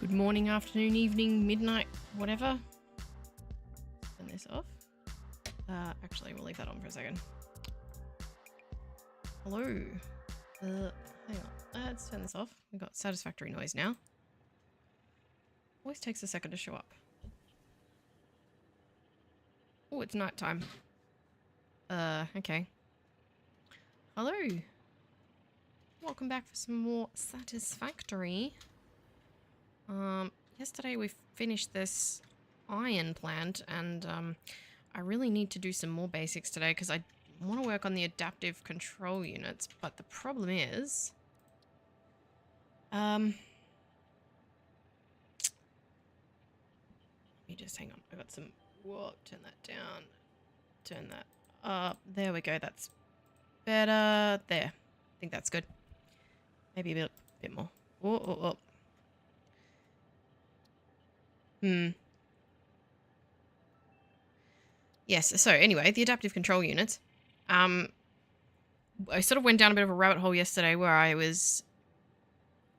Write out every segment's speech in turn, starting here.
Good morning, afternoon, evening, midnight, whatever. Turn this off. Actually, we'll leave that on for a second. Hello. Hang on. Let's turn this off. We've got satisfactory noise now. Always takes a second to show up. Oh, it's night time. Okay. Hello. Welcome back for some more Satisfactory. Yesterday we finished this iron plant, and I really need to do some more basics today because I want to work on the adaptive control units, but the problem is let me just hang on. I got some. Whoa, turn that down. Turn that up. There we go. That's better. There. I think that's good. Maybe a bit more. Oh. Yes, so anyway, the adaptive control units. I sort of went down a bit of a rabbit hole yesterday where I was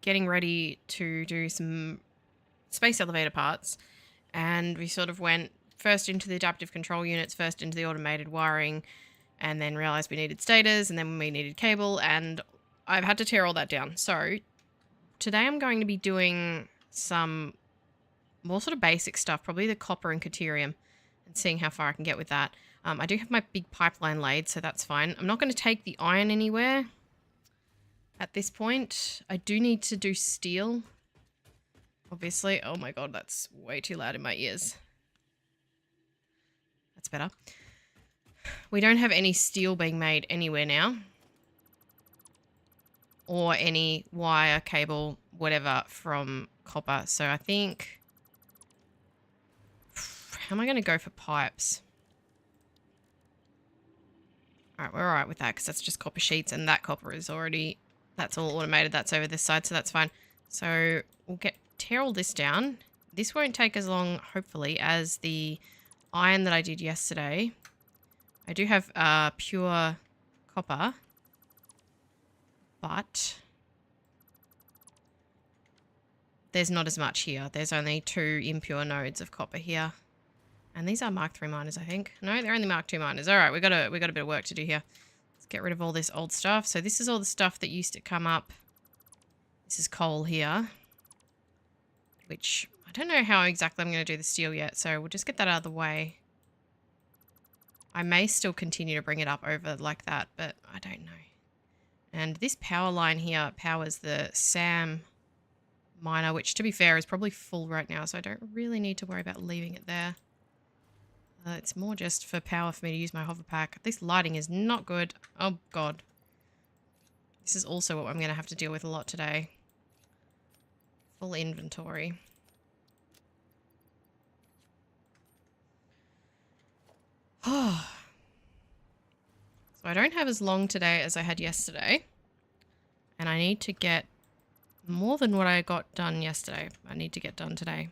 getting ready to do some space elevator parts, and we sort of went first into the adaptive control units, first into the automated wiring, and then realized we needed stators, and then we needed cable, and I've had to tear all that down. So today I'm going to be doing some more sort of basic stuff, probably the copper and caterium, and seeing how far I can get with that. I do have my big pipeline laid, so that's fine. I'm not going to take the iron anywhere at this point. I do need to do steel, obviously. Oh my god, that's way too loud in my ears. That's better. We don't have any steel being made anywhere now, or any wire, cable, whatever from copper. So I think... How am I going to go for pipes? Alright, we're alright with that because that's just copper sheets, and that copper is already... That's all automated. That's over this side, so that's fine. So we'll tear all this down. This won't take as long, hopefully, as the iron that I did yesterday. I do have pure copper, but there's not as much here. There's only 2 impure nodes of copper here. And these are Mark III miners, I think. No, they're only Mark II miners. All right, we got a bit of work to do here. Let's get rid of all this old stuff. So this is all the stuff that used to come up. This is coal here, which I don't know how exactly I'm going to do the steel yet. So we'll just get that out of the way. I may still continue to bring it up over like that, but I don't know. And this power line here powers the SAM miner, which to be fair is probably full right now. So I don't really need to worry about leaving it there. It's more just for power for me to use my hover pack. This lighting is not good. Oh, God. This is also what I'm going to have to deal with a lot today. Full inventory. Oh. So I don't have as long today as I had yesterday. And I need to get more than what I got done yesterday. I need to get done today.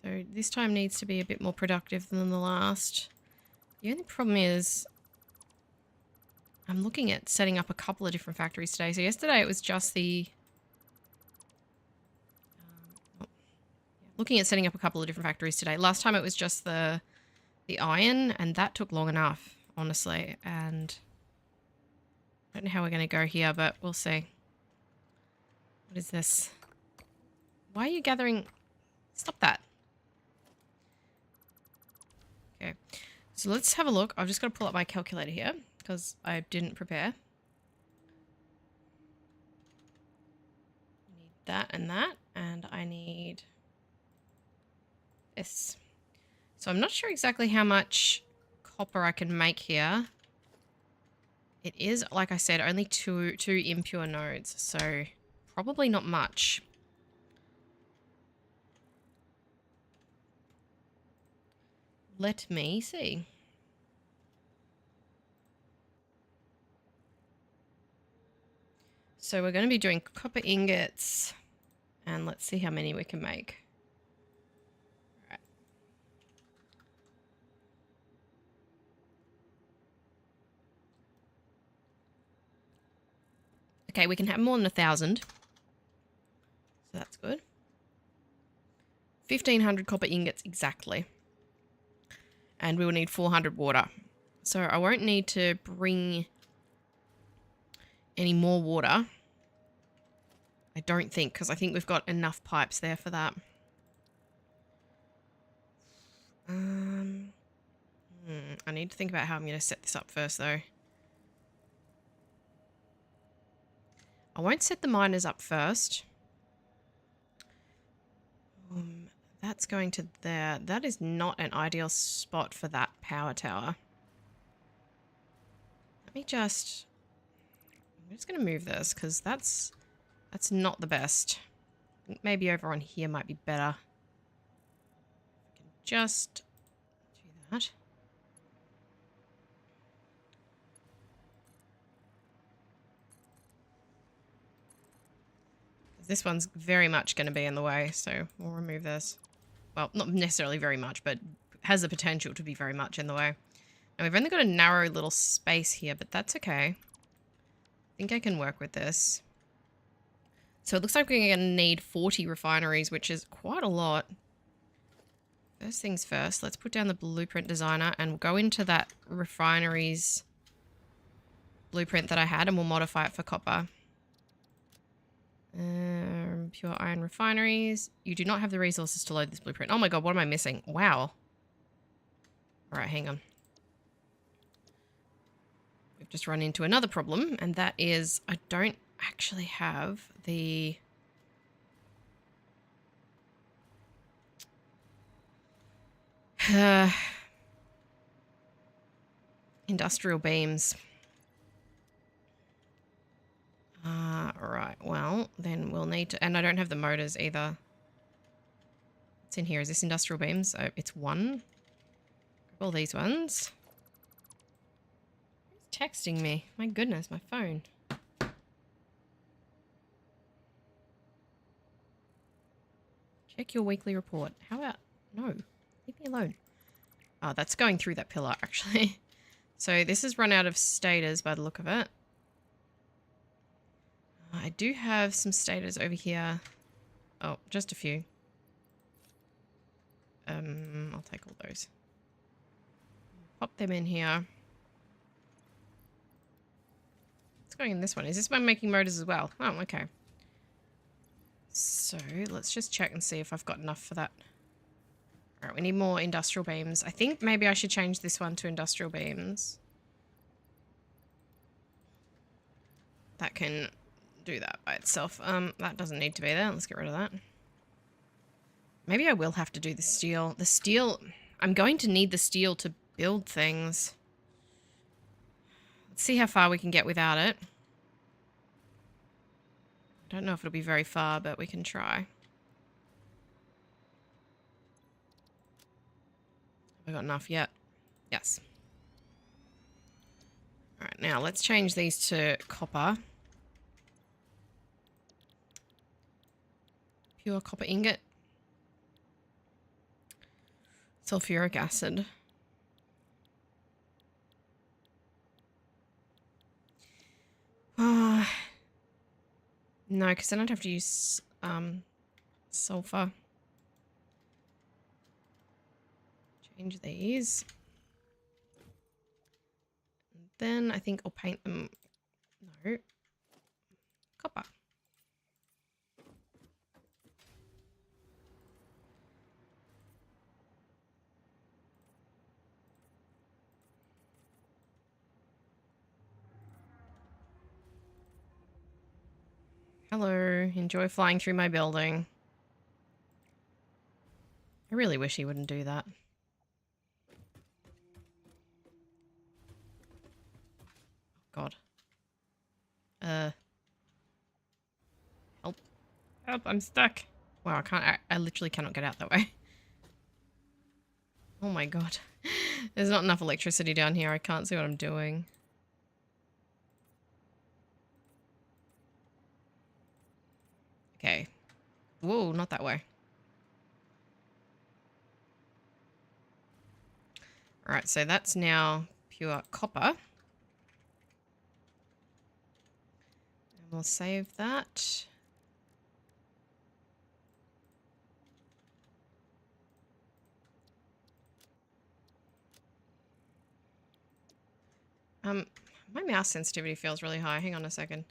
So this time needs to be a bit more productive than the last. The only problem is I'm looking at setting up a couple of different factories today. So yesterday it was just the... looking at setting up a couple of different factories today. Last time it was just the iron, and that took long enough, honestly. And I don't know how we're going to go here, but we'll see. What is this? Why are you gathering... Stop that. Okay, so let's have a look. I've just got to pull up my calculator here because I didn't prepare. I need that, and I need this. So I'm not sure exactly how much copper I can make here. It is, like I said, only two impure nodes, so probably not much. Let me see. So we're going to be doing copper ingots, and let's see how many we can make. All right. Okay, we can have more than 1,000. So that's good. 1,500 copper ingots exactly. And we will need 400 water. So I won't need to bring any more water. I don't think, because I think we've got enough pipes there for that. I need to think about how I'm going to set this up first, though. I won't set the miners up first. That's going to there. That is not an ideal spot for that power tower. Let me just... I'm just going to move this, because that's not the best. I think maybe over on here might be better. I can just do that. This one's very much going to be in the way, so we'll remove this. Well, not necessarily very much, but has the potential to be very much in the way. Now, we've only got a narrow little space here, but that's okay. I think I can work with this. So it looks like we're going to need 40 refineries, which is quite a lot. First things first, let's put down the blueprint designer and we'll go into that refineries blueprint that I had and we'll modify it for copper. Pure iron refineries. You do not have the resources to load this blueprint. Oh my god, what am I missing? Wow. Alright, hang on. We've just run into another problem, and that is I don't actually have the... industrial beams. Right, well, then we'll need to... And I don't have the motors either. What's in here? Is this industrial beams? Oh, it's one. Grab all these ones. Who's texting me? My goodness, my phone. Check your weekly report. How about... No, leave me alone. Oh, that's going through that pillar, actually. So this has run out of stators by the look of it. I do have some stators over here. Oh, just a few. I'll take all those. Pop them in here. What's going in this one? Is this one making motors as well? Oh, okay. So let's just check and see if I've got enough for that. All right, we need more industrial beams. I think maybe I should change this one to industrial beams. That can do that by itself. That doesn't need to be there. Let's get rid of that. Maybe I will have to do the steel. The steel... I'm going to need the steel to build things. Let's see how far we can get without it. I don't know if it'll be very far, but we can try. Have I got enough yet? Yes. Alright, now let's change these to copper. Pure copper ingot. Sulfuric acid. No, because then I'd have to use sulfur. Change these. And then I think I'll paint them. No. Copper. Hello, enjoy flying through my building. I really wish he wouldn't do that. God. Help. Help, I'm stuck. Wow, I literally cannot get out that way. Oh my god. There's not enough electricity down here. I can't see what I'm doing. Okay. Whoa, not that way. Alright, so that's now pure copper. And We'll save that. My mouse sensitivity feels really high. Hang on a second.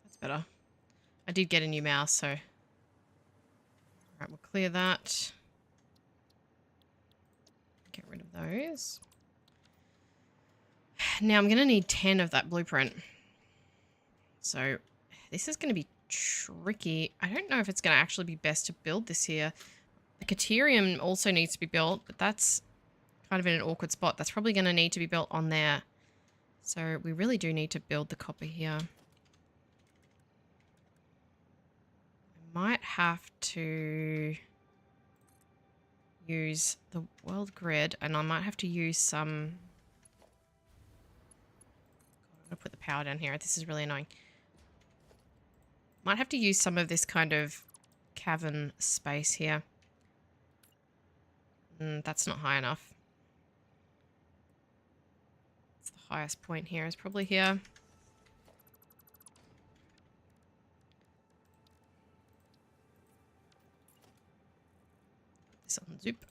That's better. I did get a new mouse, so... Alright, we'll clear that. Get rid of those. Now I'm going to need 10 of that blueprint. So this is going to be tricky. I don't know if it's going to actually be best to build this here. The Caterium also needs to be built, but that's kind of in an awkward spot. That's probably going to need to be built on there. So we really do need to build the copper here. I might have to use the world grid, and I might have to use some... I'm going to put the power down here. This is really annoying. Might have to use some of this kind of cavern space here. That's not high enough. It's the highest point here is probably here. This on zoop.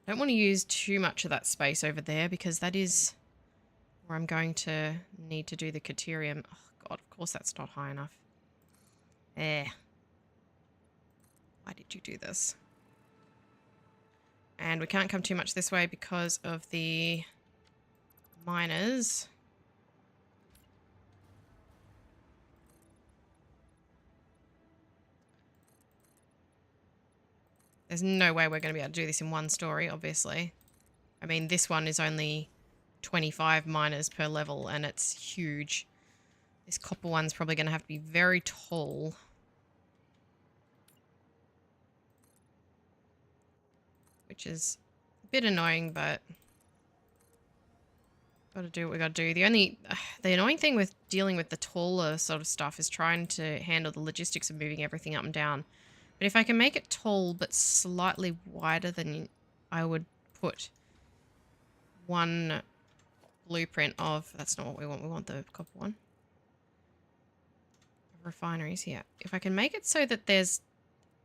I don't want to use too much of that space over there because that is where I'm going to need to do the Caterium. Oh god, of course that's not high enough. Why did you do this? And we can't come too much this way because of the miners. There's no way we're going to be able to do this in one story, obviously. I mean, this one is only 25 miners per level, and it's huge. This copper one's probably going to have to be very tall. Which is a bit annoying, but gotta do what we gotta do. The annoying thing with dealing with the taller sort of stuff is trying to handle the logistics of moving everything up and down. But if I can make it tall but slightly wider than I would put one blueprint of... That's not what we want. We want the copper one. Refineries here. If I can make it so that there's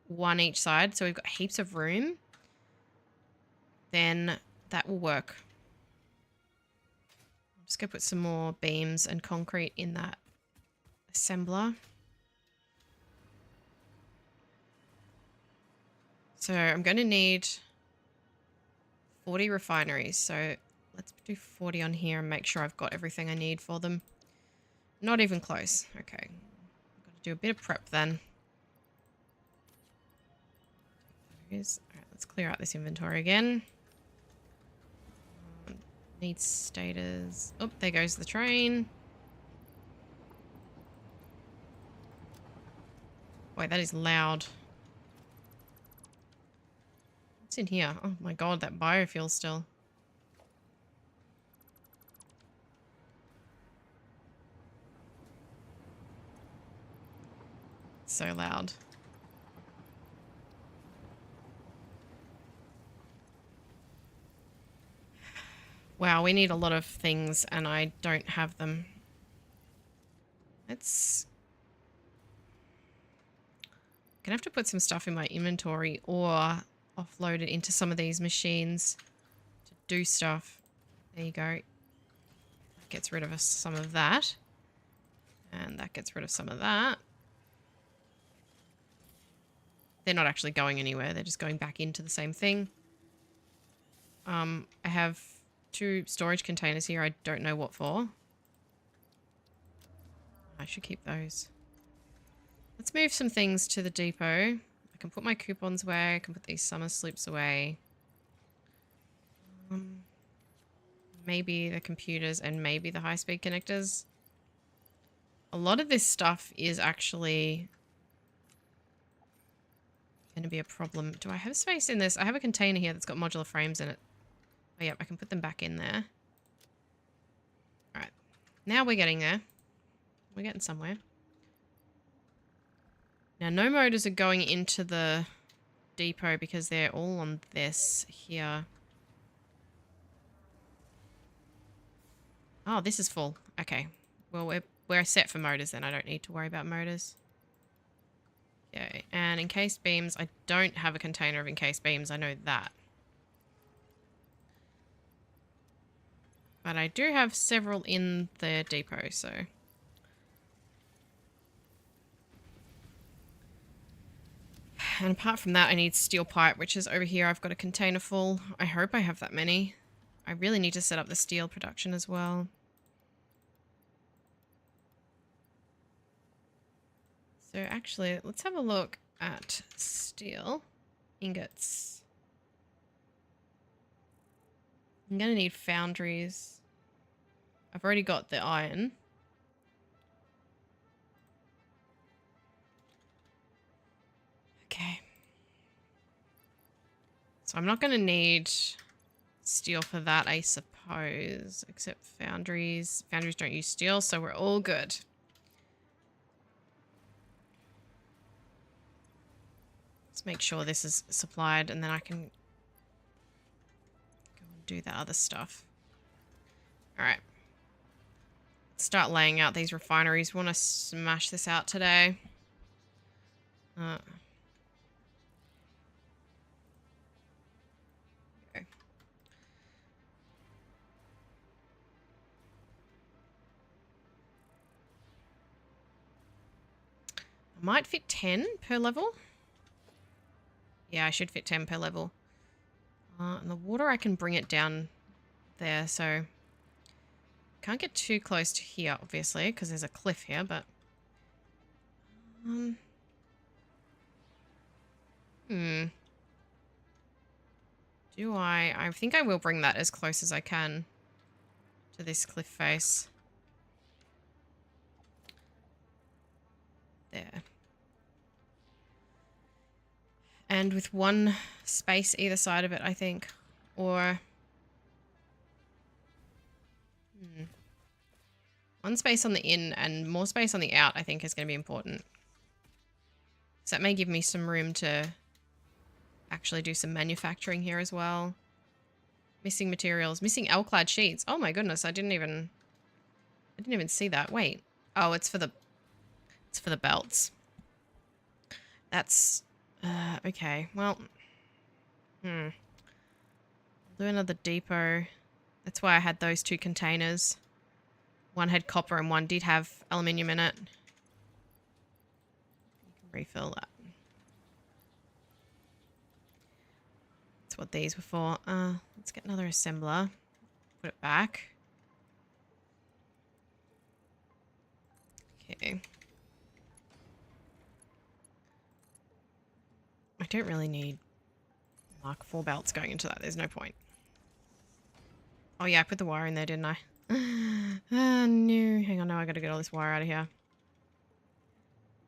one each side, so we've got heaps of room, then that will work. I'm just going to put some more beams and concrete in that assembler. So I'm going to need 40 refineries. So let's do 40 on here and make sure I've got everything I need for them. Not even close. Okay. I've got to do a bit of prep then. Alright, let's clear out this inventory again. Needs status. Oh, there goes the train. Boy, that is loud. What's in here? Oh my god, that biofuel still. It's so loud. Wow, we need a lot of things and I don't have them. Let's... I'm gonna have to put some stuff in my inventory or offload it into some of these machines to do stuff. There you go. That gets rid of some of that. And that gets rid of some of that. They're not actually going anywhere. They're just going back into the same thing. I have 2 storage containers here. I don't know what for. I should keep those. Let's move some things to the depot. I can put my coupons away. I can put these summer sloops away. Maybe the computers and maybe the high-speed connectors. A lot of this stuff is actually going to be a problem. Do I have space in this? I have a container here that's got modular frames in it. Oh, yep, I can put them back in there. Alright. Now we're getting there. We're getting somewhere. Now, no motors are going into the depot because they're all on this here. Oh, this is full. Okay. Well, we're set for motors then. I don't need to worry about motors. Okay. And encased beams. I don't have a container of encased beams. I know that. But I do have several in the depot, so... And apart from that, I need steel pipe, which is over here. I've got a container full. I hope I have that many. I really need to set up the steel production as well. So actually, let's have a look at steel ingots. I'm going to need foundries. I've already got the iron. Okay. So I'm not going to need steel for that, I suppose, except foundries. Foundries don't use steel, so we're all good. Let's make sure this is supplied, and then I can go and do that other stuff. All right. Let's start laying out these refineries. We want to smash this out today. Okay. I might fit 10 per level. Yeah, I should fit 10 per level. And the water, I can bring it down there, so... Can't get too close to here, obviously, because there's a cliff here, but... Do I think I will bring that as close as I can to this cliff face. There. And with one space either side of it, I think. Or... One space on the in and more space on the out, I think, is going to be important. So that may give me some room to actually do some manufacturing here as well. Missing materials. Missing L-clad sheets. Oh my goodness, I didn't even see that. Wait. Oh, it's for the belts. That's okay. Well, I'll do another depot. That's why I had those two containers. One had copper and one did have aluminium in it. You can refill that. That's what these were for. Let's get another assembler. Put it back. Okay. I don't really need Mark IV belts going into that. There's no point. Oh yeah, I put the wire in there, didn't I? Oh no. Hang on, now I gotta get all this wire out of here.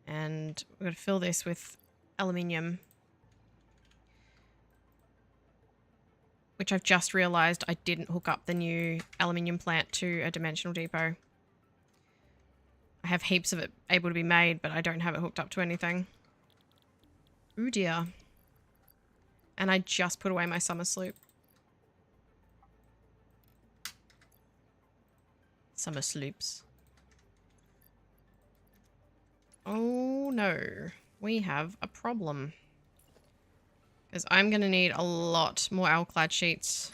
And we're gonna fill this with aluminium. Which I've just realised I didn't hook up the new aluminium plant to a dimensional depot. I have heaps of it able to be made, but I don't have it hooked up to anything. Ooh dear. And I just put away my summer sloop. Summer sloops. Oh no. We have a problem. Because I'm going to need a lot more L-clad sheets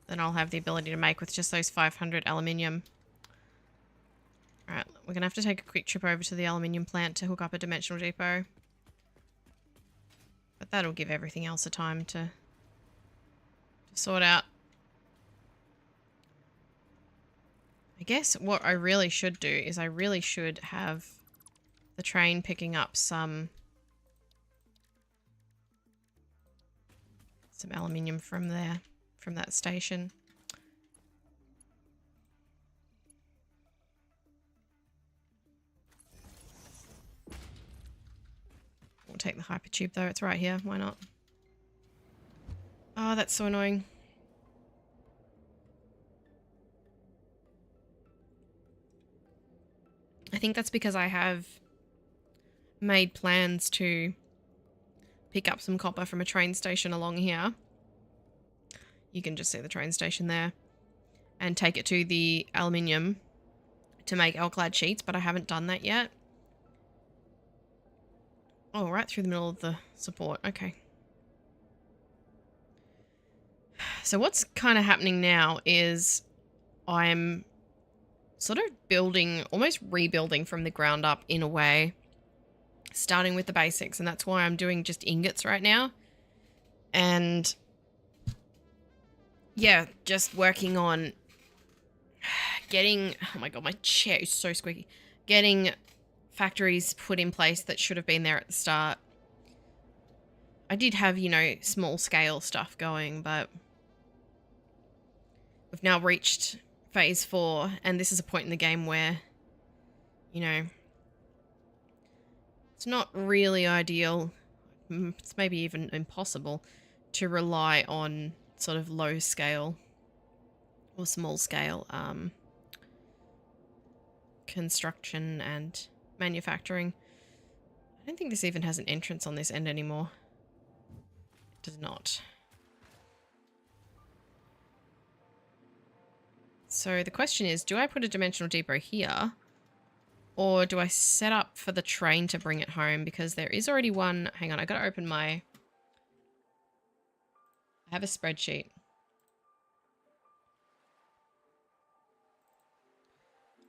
than I'll have the ability to make with just those 500 aluminium. Alright, we're going to have to take a quick trip over to the aluminium plant to hook up a dimensional depot. But that'll give everything else a time to sort out. I guess what I really should do is I really should have the train picking up some aluminium from there, from that station. We'll take the hypertube though, it's right here, why not? Oh, that's so annoying. I think that's because I have made plans to pick up some copper from a train station along here. You can just see the train station there. And take it to the aluminium to make alclad sheets, but I haven't done that yet. Oh, right through the middle of the support. Okay. So what's kind of happening now is I'm sort of building, almost rebuilding from the ground up in a way, starting with the basics. And that's why I'm doing just ingots right now. And yeah, just working on getting, oh my God, my chair is so squeaky. Getting factories put in place that should have been there at the start. I did have, you know, small scale stuff going, but we've now reached phase 4, and this is a point in the game where, you know, it's not really ideal. It's maybe even impossible to rely on sort of low scale or small scale construction and manufacturing. I don't think this even has an entrance on this end anymore. It does not. So the question is, do I put a dimensional depot here? Or do I set up for the train to bring it home? Because there is already one. Hang on, I gotta open my... I have a spreadsheet.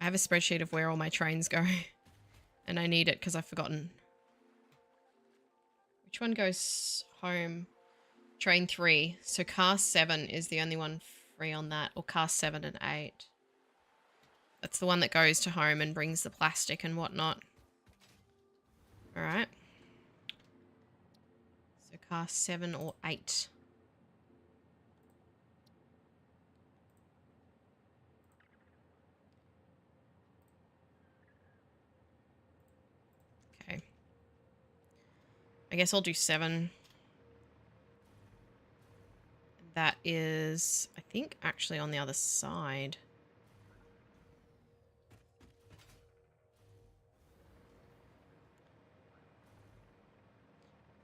I have a spreadsheet of where all my trains go. And I need it because I've forgotten. Which one goes home? Train 3. So car 7 is the only one free on that. Or car 7 and 8. That's the one that goes to home and brings the plastic and whatnot. Alright. So car 7 or 8. Okay. I guess I'll do 7. That is, I think, actually on the other side.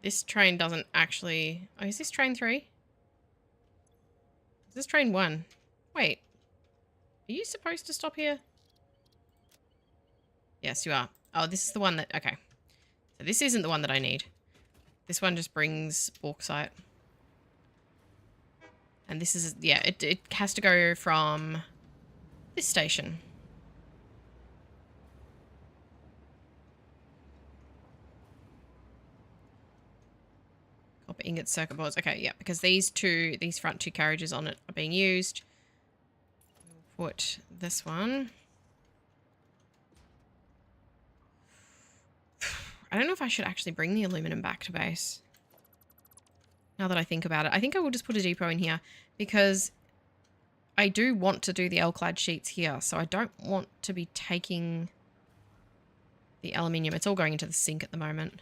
This train doesn't actually... Oh, is this train 3? Is this train 1? Wait. Are you supposed to stop here? Yes, you are. Oh, this is the one that... Okay. So this isn't the one that I need. This one just brings bauxite. And this is... Yeah, it has to go from this station. Copper ingot circuit boards. Okay, yeah, because these front two carriages on it are being used. We'll put this one. I don't know if I should actually bring the aluminum back to base. Now that I think about it. I think I will just put a depot in here because I do want to do the L-clad sheets here. So I don't want to be taking the aluminium. It's all going into the sink at the moment.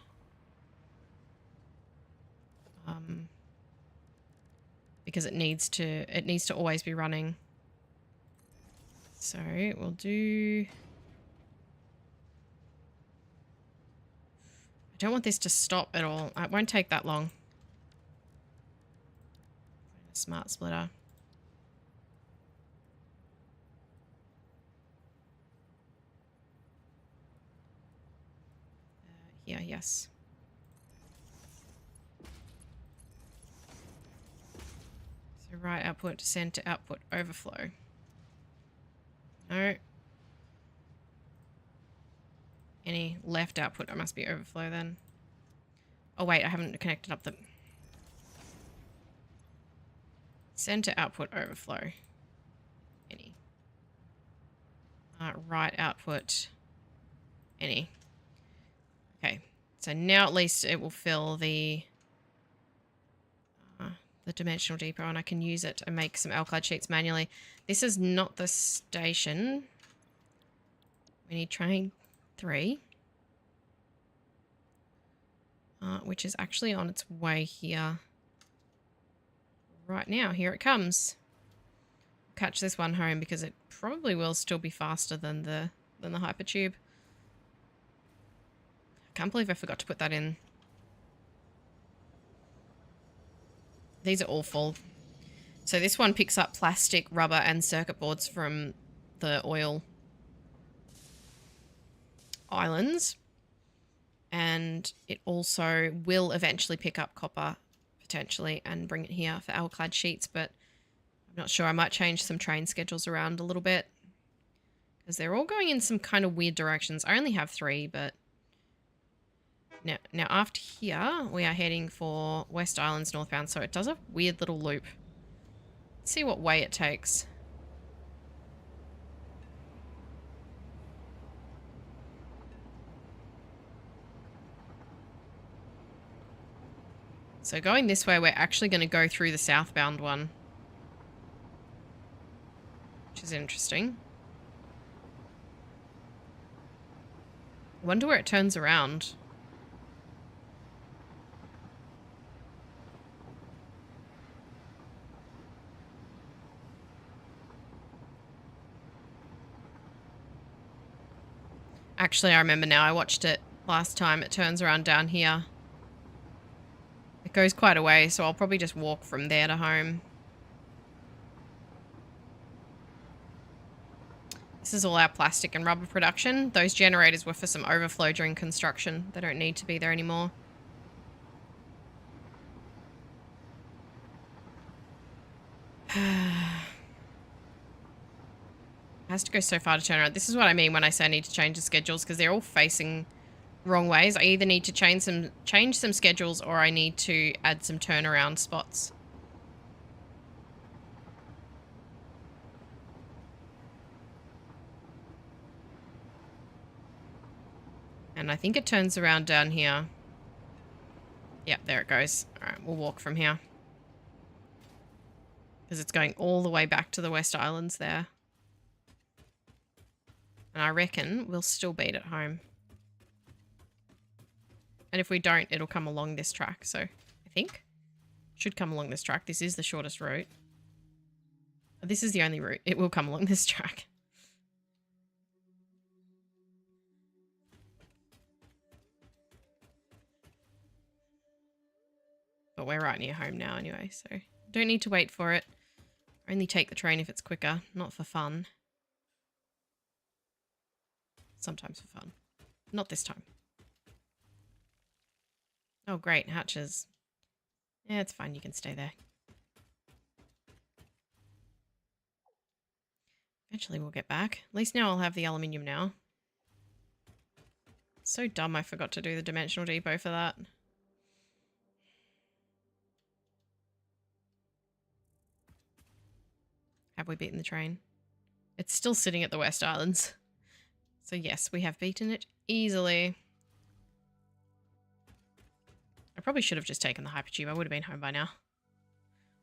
Because it needs to always be running. So we'll do... I don't want this to stop at all. It won't take that long. Smart splitter. Here, yes. So right output, center output, overflow. No. Any left output, it must be overflow then. Oh wait, I haven't connected up the... Center output, overflow. Any. Right output, any. Okay, so now at least it will fill the dimensional depot and I can use it and make some alclad sheets manually. This is not the station. We need train 3. Which is actually on its way here. Right now, here it comes. Catch this one home because it probably will still be faster than the hypertube. I can't believe I forgot to put that in. These are all full. So this one picks up plastic, rubber, and circuit boards from the oil islands. And it also will eventually pick up copper, potentially, and bring it here for alclad sheets. But I'm not sure. I might change some train schedules around a little bit, because they're all going in some kind of weird directions. I only have 3, but... Now after here, we are heading for West Islands northbound. So it does a weird little loop. Let's see what way it takes. So going this way, we're actually going to go through the southbound one, which is interesting. I wonder where it turns around. Actually, I remember now. I watched it last time. It turns around down here. It goes quite a way, so I'll probably just walk from there to home. This is all our plastic and rubber production. Those generators were for some overflow during construction. They don't need to be there anymore. Has to go so far to turn around. This is what I mean when I say I need to change the schedules, because they're all facing wrong ways. I either need to change some schedules, or I need to add some turnaround spots. And I think it turns around down here. Yep, there it goes. All right, we'll walk from here, because it's going all the way back to the West Islands there. And I reckon we'll still beat it home. And if we don't, it'll come along this track. So I think it should come along this track. This is the shortest route. This is the only route. It will come along this track. But we're right near home now anyway, so don't need to wait for it. Only take the train if it's quicker, not for fun. Sometimes for fun. Not this time. Oh, great. Hatches. Yeah, it's fine. You can stay there. Eventually we'll get back. At least now I'll have the aluminium now. So dumb I forgot to do the dimensional depot for that. Have we beaten the train? It's still sitting at the West Islands. So yes, we have beaten it easily. I probably should have just taken the hypertube. I would have been home by now.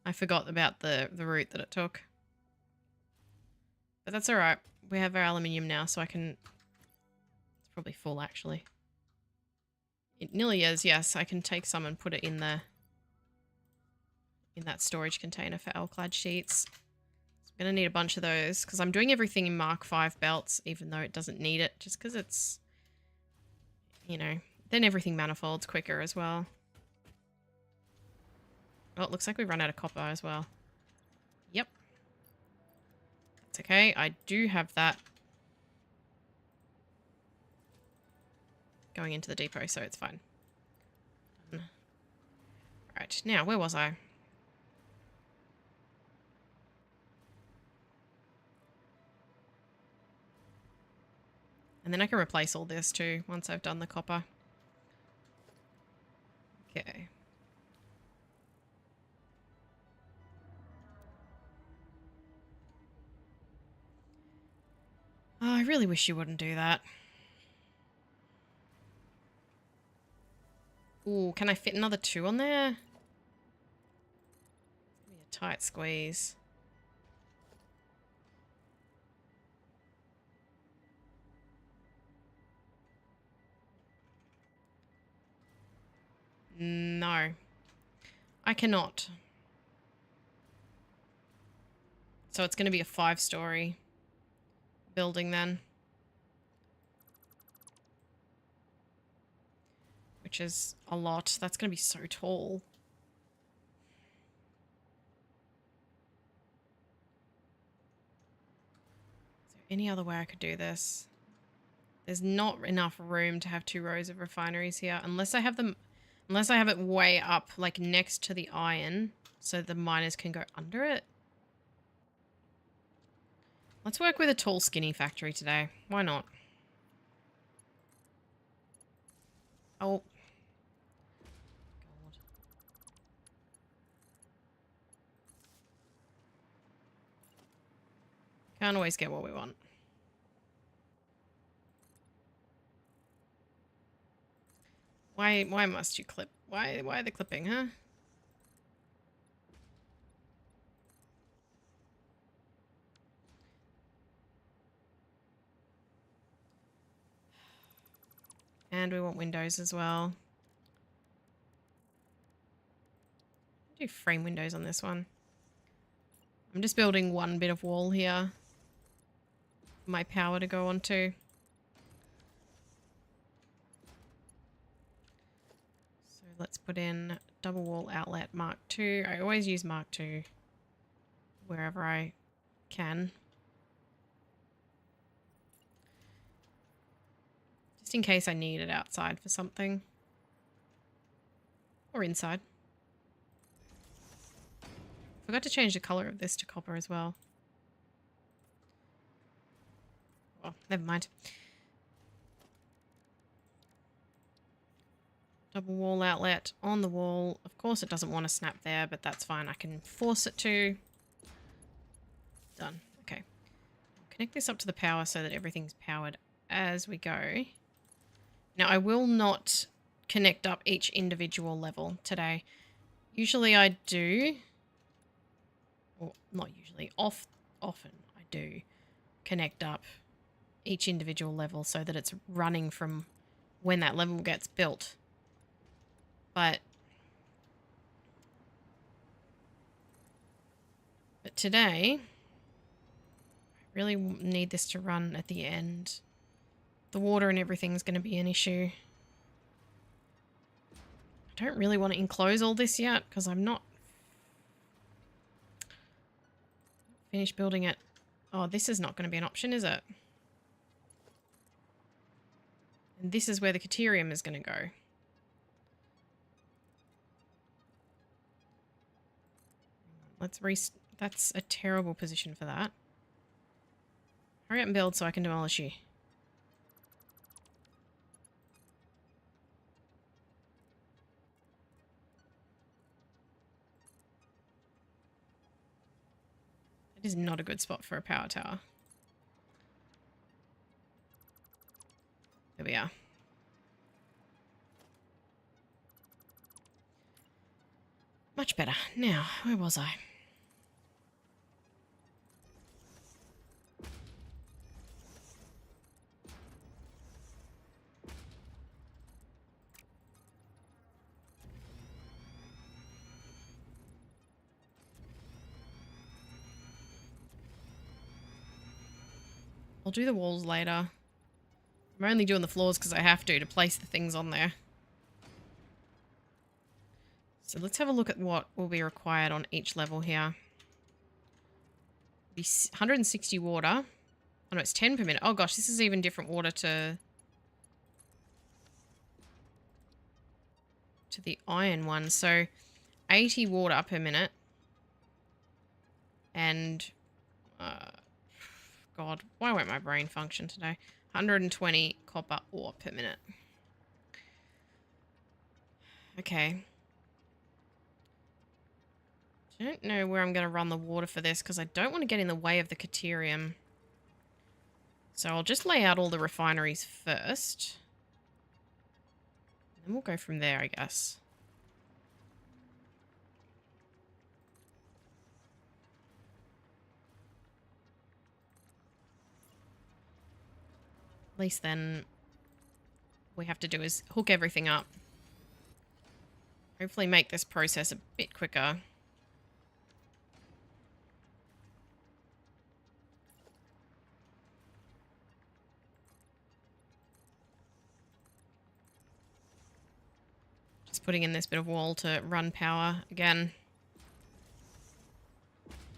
I forgot about the route that it took. But that's alright. We have our aluminium now, so I can... It's probably full, actually. It nearly is, yes. I can take some and put it in the... in that storage container for alclad sheets. So I'm going to need a bunch of those, because I'm doing everything in Mark 5 belts, even though it doesn't need it, just because it's... You know, then everything manifolds quicker as well. Oh, it looks like we've run out of copper as well. Yep. That's okay. I do have that going into the depot, so it's fine. Right, now, where was I? And then I can replace all this too, once I've done the copper. Okay. Oh, I really wish you wouldn't do that. Ooh, can I fit another 2 on there? Be a tight squeeze. No. I cannot. So it's going to be a 5-story building then. Which is a lot. That's going to be so tall. any other way I could do this? There's not enough room to have 2 rows of refineries here unless I have them, unless I have it way up, like next to the iron, so the miners can go under it. Let's work with a tall, skinny factory today. Why not? Oh. God. Can't always get what we want. Why must you clip? Why are they clipping, huh? And we want windows as well. Do frame windows on this one. I'm just building one bit of wall here for my power to go onto. So let's put in double wall outlet Mark II. I always use Mark II wherever I can. Just in case I need it outside for something. Or inside. Forgot to change the color of this to copper as well. Well, never mind. Double wall outlet on the wall. Of course it doesn't want to snap there, but that's fine. I can force it to. Done. Okay. Connect this up to the power so that everything's powered as we go. Now, I will not connect up each individual level today. Usually I do. Or not usually. Often I do connect up each individual level so that it's running from when that level gets built. But today, I really need this to run at the end. The water and everything's going to be an issue. I don't really want to enclose all this yet because I'm not finished building it. Oh, this is not going to be an option, is it? And this is where the Caterium is going to go. That's a terrible position for that. Hurry up and build so I can demolish you. It is not a good spot for a power tower. There we are. Much better. Now, where was I? I'll do the walls later. I'm only doing the floors because I have to place the things on there. So let's have a look at what will be required on each level here. Be 160 water. Oh no, it's 10 per minute. Oh gosh, this is even different water to the iron one. So 80 water per minute. And God, why won't my brain function today? 120 copper ore per minute. Okay. I don't know where I'm going to run the water for this because I don't want to get in the way of the Caterium. So I'll just lay out all the refineries first. Then we'll go from there, I guess. At least then we have to do is hook everything up. Hopefully make this process a bit quicker. Just putting in this bit of wall to run power again.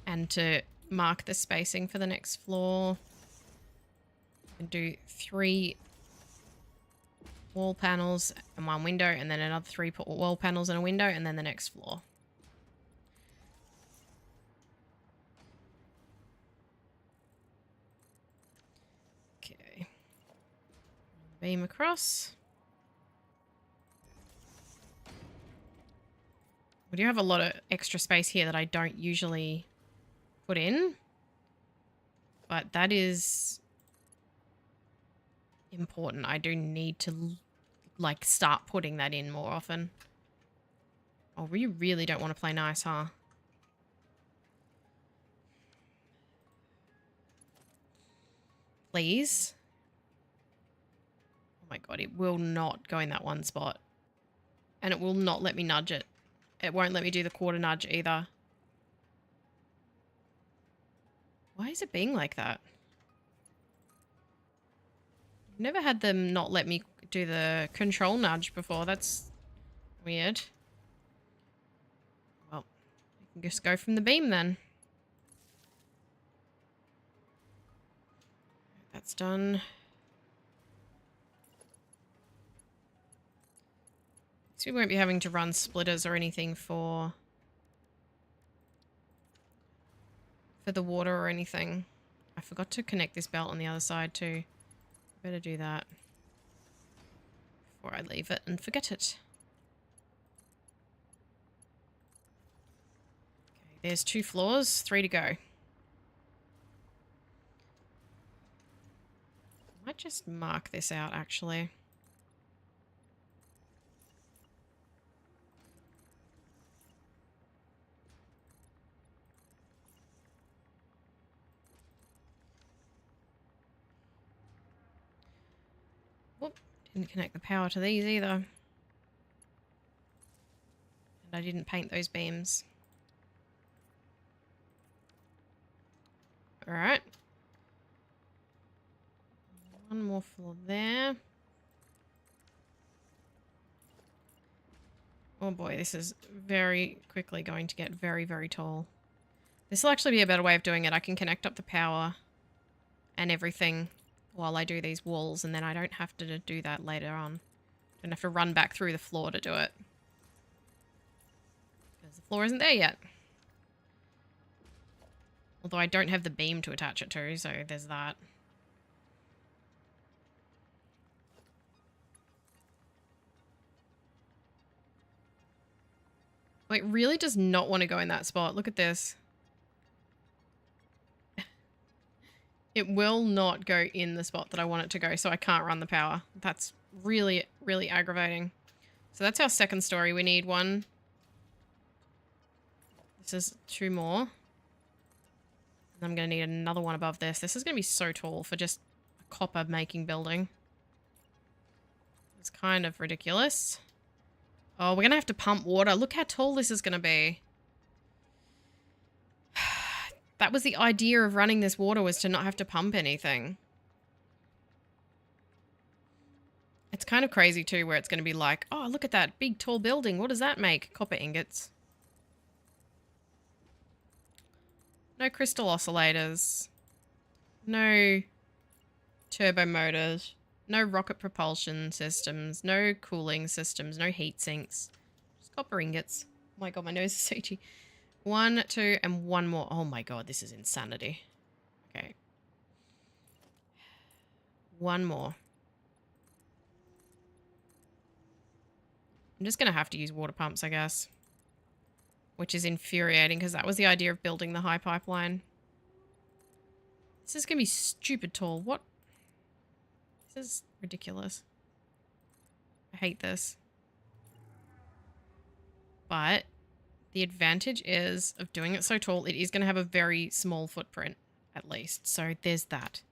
And to mark the spacing for the next floor. can do 3 wall panels and 1 window, and then another 3 wall panels and a window, and then the next floor. Okay. Beam across. We do have a lot of extra space here that I don't usually put in, but that is important. I do need to like start putting that in more often. Oh, we really don't want to play nice, huh? Please. Oh my god, it will not go in that one spot. And it will not let me nudge it. It won't let me do the quarter nudge either. Why is it being like that? I've never had them not let me do the control nudge before. That's weird. Well, we can just go from the beam then. That's done. So we won't be having to run splitters or anything for the water or anything. I forgot to connect this belt on the other side too. Better do that before I leave it and forget it. Okay, there's 2 floors, 3 to go. I might just mark this out actually. Whoop, didn't connect the power to these either. And I didn't paint those beams. Alright. 1 more floor there. Oh boy, this is very quickly going to get very, very tall. This will actually be a better way of doing it. I can connect up the power and everything while I do these walls, and then I don't have to do that later on. I don't have to run back through the floor to do it. Because the floor isn't there yet. Although I don't have the beam to attach it to, so there's that. Like, really does not want to go in that spot. Look at this. It will not go in the spot that I want it to go, so I can't run the power. That's really, really aggravating. So that's our second story. We need 1. This is 2 more. And I'm going to need another one above this. This is going to be so tall for just a copper making building. It's kind of ridiculous. Oh, we're going to have to pump water. Look how tall this is going to be. That was the idea of running this water, was to not have to pump anything. It's kind of crazy too, where it's going to be like, oh, look at that big tall building. What does that make? Copper ingots. No crystal oscillators. No turbo motors. No rocket propulsion systems. No cooling systems. No heat sinks. Just copper ingots. Oh my god, my nose is so itchy. 1, 2, and 1 more. Oh my god, this is insanity. Okay. 1 more. I'm just going to have to use water pumps, I guess. Which is infuriating, because that was the idea of building the high pipeline. This is going to be stupid tall. What? This is ridiculous. I hate this. But the advantage is of doing it so tall, it is going to have a very small footprint, at least. So there's that.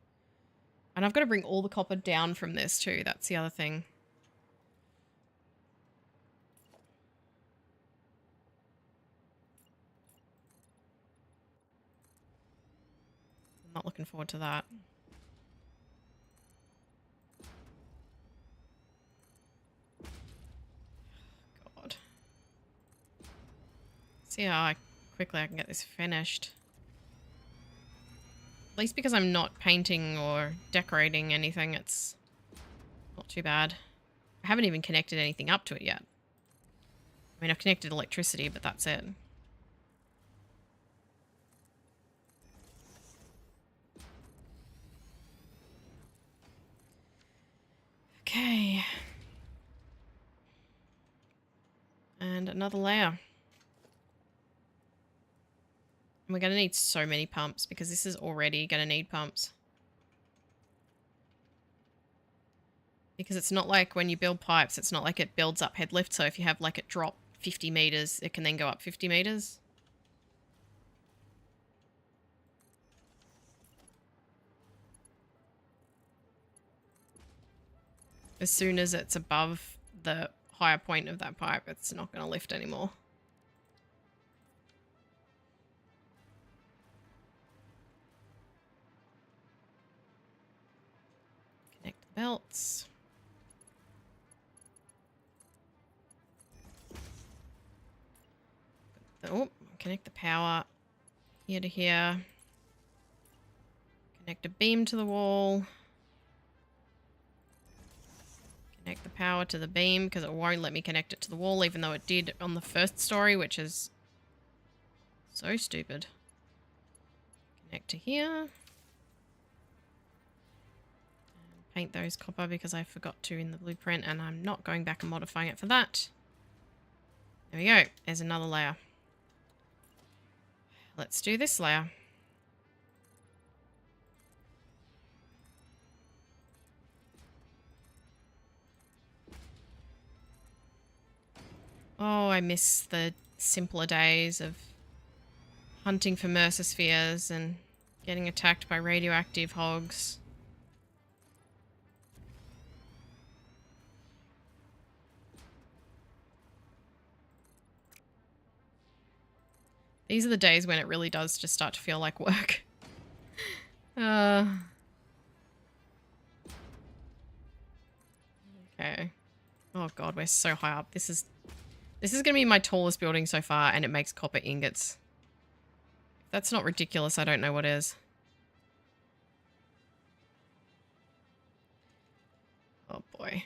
And I've got to bring all the copper down from this too. That's the other thing. I'm not looking forward to that. God. See how quickly I can get this finished. At least because I'm not painting or decorating anything, it's not too bad. I haven't even connected anything up to it yet. I mean, I've connected electricity, but that's it. Okay. And another layer. And we're going to need so many pumps because this is already going to need pumps. Because it's not like when you build pipes, it's not like it builds up head lift. So if you have like it drop 50 meters, it can then go up 50 meters. As soon as it's above the higher point of that pipe, it's not going to lift anymore. Connect the belts. Oh, connect the power here to here. Connect a beam to the wall. Connect the power to the beam because it won't let me connect it to the wall, even though it did on the first story, which is so stupid. Connect to here. And paint those copper because I forgot to in the blueprint, and I'm not going back and modifying it for that. There we go. There's another layer. Let's do this layer. Oh, I miss the simpler days of hunting for mercerspheres and getting attacked by radioactive hogs. These are the days when it really does just start to feel like work. Okay. Oh god, we're so high up. This is going to be my tallest building so far, and it makes copper ingots. If that's not ridiculous, I don't know what is. Oh boy.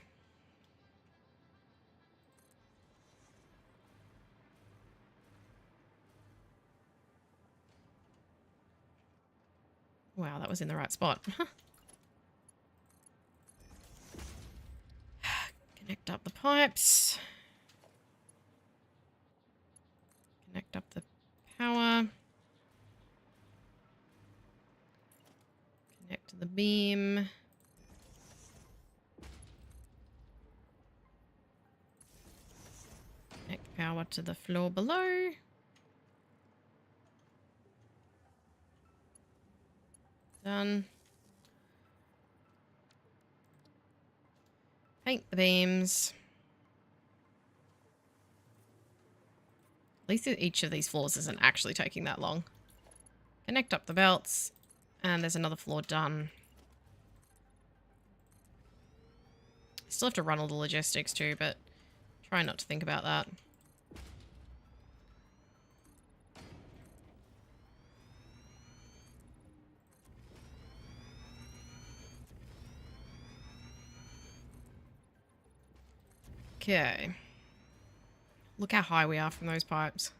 Wow, that was in the right spot. Connect up the pipes. Connect up the power. Connect to the beam. Connect power to the floor below. Done. Paint the beams. At least each of these floors isn't actually taking that long. Connect up the belts. And there's another floor done. Still have to run all the logistics too, but try not to think about that. Okay. Look how high we are from those pipes.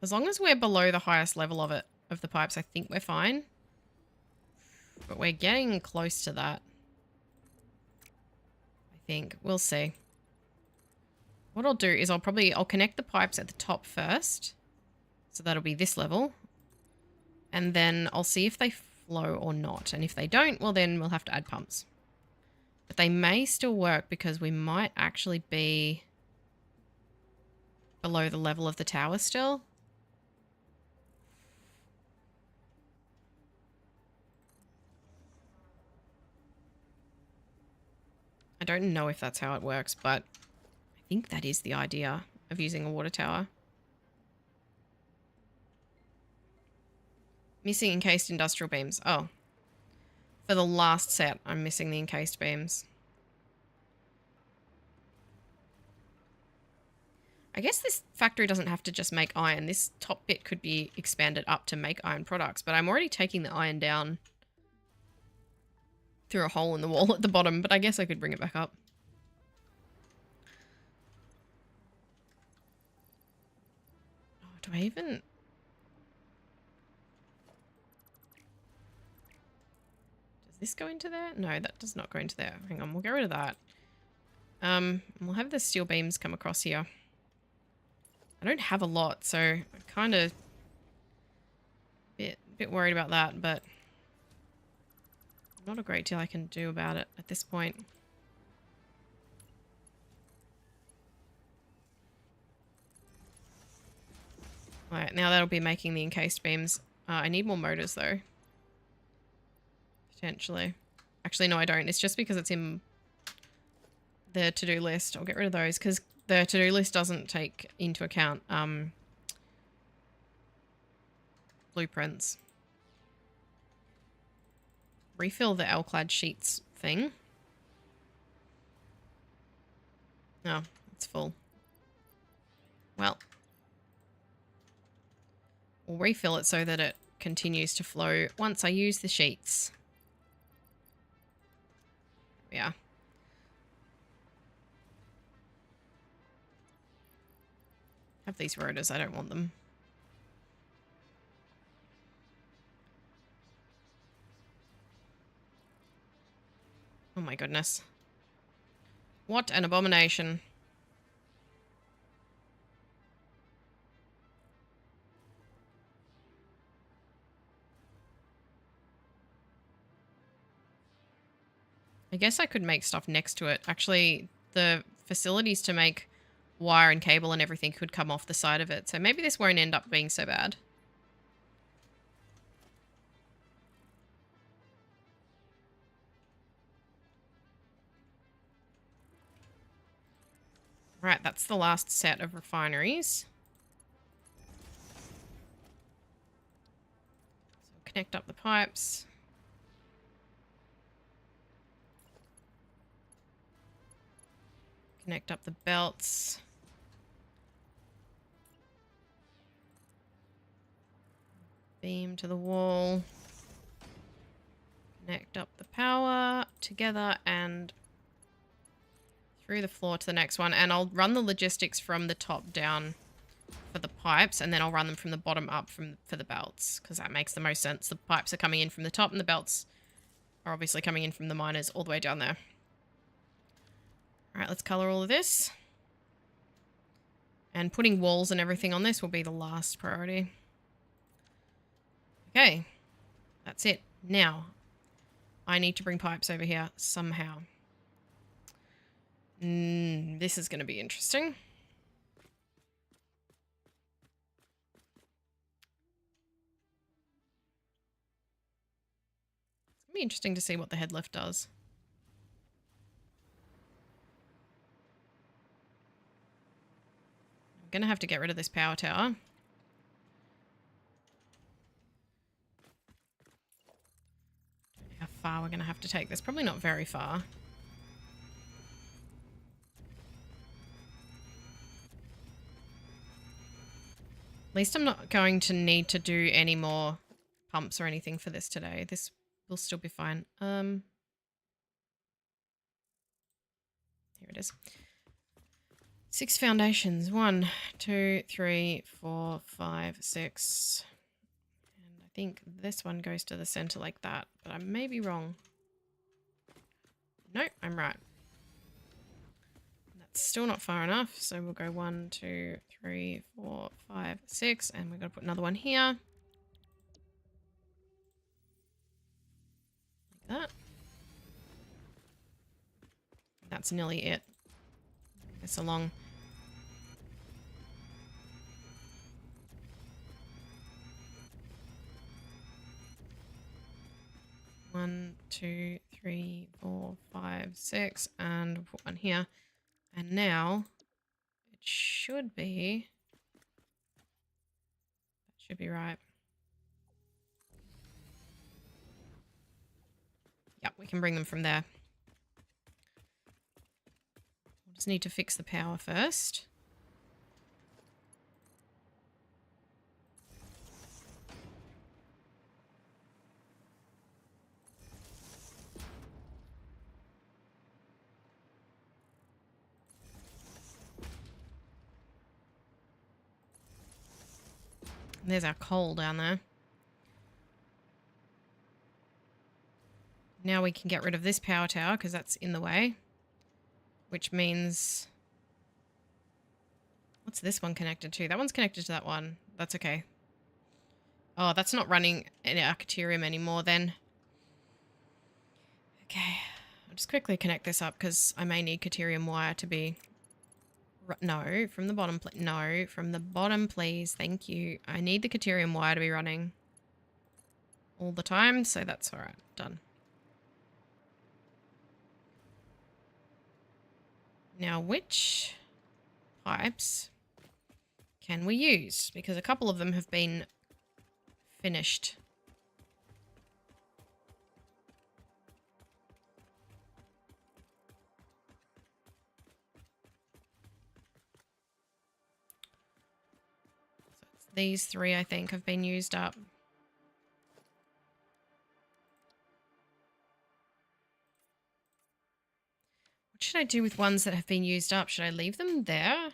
As long as we're below the highest level of the pipes, I think we're fine. But we're getting close to that. I think. We'll see. What I'll do is I'll connect the pipes at the top first. So that'll be this level. And then I'll see if they flow or not. And if they don't, well then we'll have to add pumps. But they may still work because we might actually be below the level of the tower still. I don't know if that's how it works, but I think that is the idea of using a water tower. Missing encased industrial beams. Oh. For the last set, I'm missing the encased beams. I guess this factory doesn't have to just make iron. This top bit could be expanded up to make iron products, but I'm already taking the iron down through a hole in the wall at the bottom, but I guess I could bring it back up. Oh, do I even... Does this go into there? No, that does not go into there. Hang on, we'll get rid of that. We'll have the steel beams come across here. I don't have a lot, so I'm kind of bit worried about that, but not a great deal I can do about it at this point. Alright, now that'll be making the encased beams. I need more motors though. Potentially. Actually, no, I don't. It's just because it's in the to-do list. I'll get rid of those because the to-do list doesn't take into account blueprints. Refill the L-clad sheets thing. Oh, it's full. Well, we'll refill it so that it continues to flow once I use the sheets. Yeah. Have these rotors, I don't want them. Oh my goodness. What an abomination. I guess I could make stuff next to it. Actually, the facilities to make wire and cable and everything could come off the side of it. So maybe this won't end up being so bad. Right, that's the last set of refineries. So connect up the pipes. Connect up the belts. Beam to the wall. Connect up the power together and through the floor to the next one. And I'll run the logistics from the top down for the pipes, and then I'll run them from the bottom up for the belts, because that makes the most sense. The pipes are coming in from the top and the belts are obviously coming in from the miners all the way down there. Alright, let's colour all of this. And putting walls and everything on this will be the last priority. Okay, that's it. Now, I need to bring pipes over here somehow. This is going to be interesting. It's going to be interesting to see what the head lift does. I'm going to have to get rid of this power tower. How far we're going to have to take this. Probably not very far. At least I'm not going to need to do any more pumps or anything for this today. This will still be fine. Here it is. 6 foundations. 1, 2, 3, 4, 5, 6. And I think this one goes to the center like that, but I may be wrong. Nope, I'm right. That's still not far enough, so we'll go 1, 2, 3, 4, 5, 6, and we've got to put another one here. Like that. That's nearly it. Bring this along. One, 2, 3, 4, 5, 6, and we'll put one here. And now it should be. That should be right. Yep, we can bring them from there. We'll just need to fix the power first. There's our coal down there. Now we can get rid of this power tower because that's in the way. Which means... What's this one connected to? That one's connected to that one. That's okay. Oh, that's not running in our Caterium anymore then. Okay. I'll just quickly connect this up because I may need Caterium wire to be... No, from the bottom. No, from the bottom, please. Thank you. I need the Caterium wire to be running all the time, so that's all right. Done. Now, which pipes can we use? Because a couple of them have been finished. So it's these three, I think, have been used up. What should I do with ones that have been used up? Should I leave them there?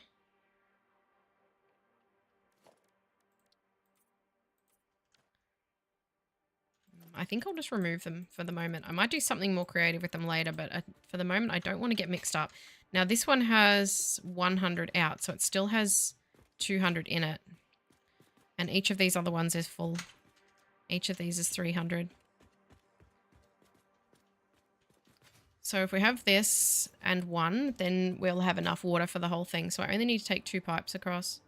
I think I'll just remove them for the moment. I might do something more creative with them later, but for the moment, I don't want to get mixed up. Now, this one has 100 out, so it still has 200 in it. And each of these other ones is full. Each of these is 300. So if we have this and one, then we'll have enough water for the whole thing. So I only need to take 2 pipes across.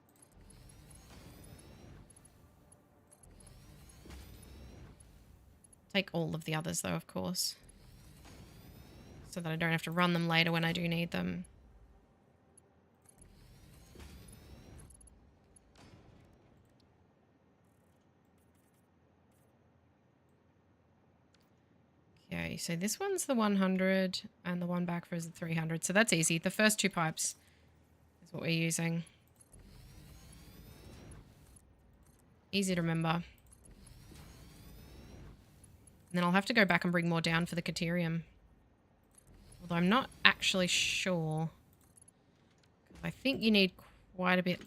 Take all of the others though, of course. So that I don't have to run them later when I do need them. Okay, so this one's the 100 and the one back for is the 300. So that's easy. The first 2 pipes is what we're using. Easy to remember. And then I'll have to go back and bring more down for the Caterium. Although I'm not actually sure. I think you need quite a bit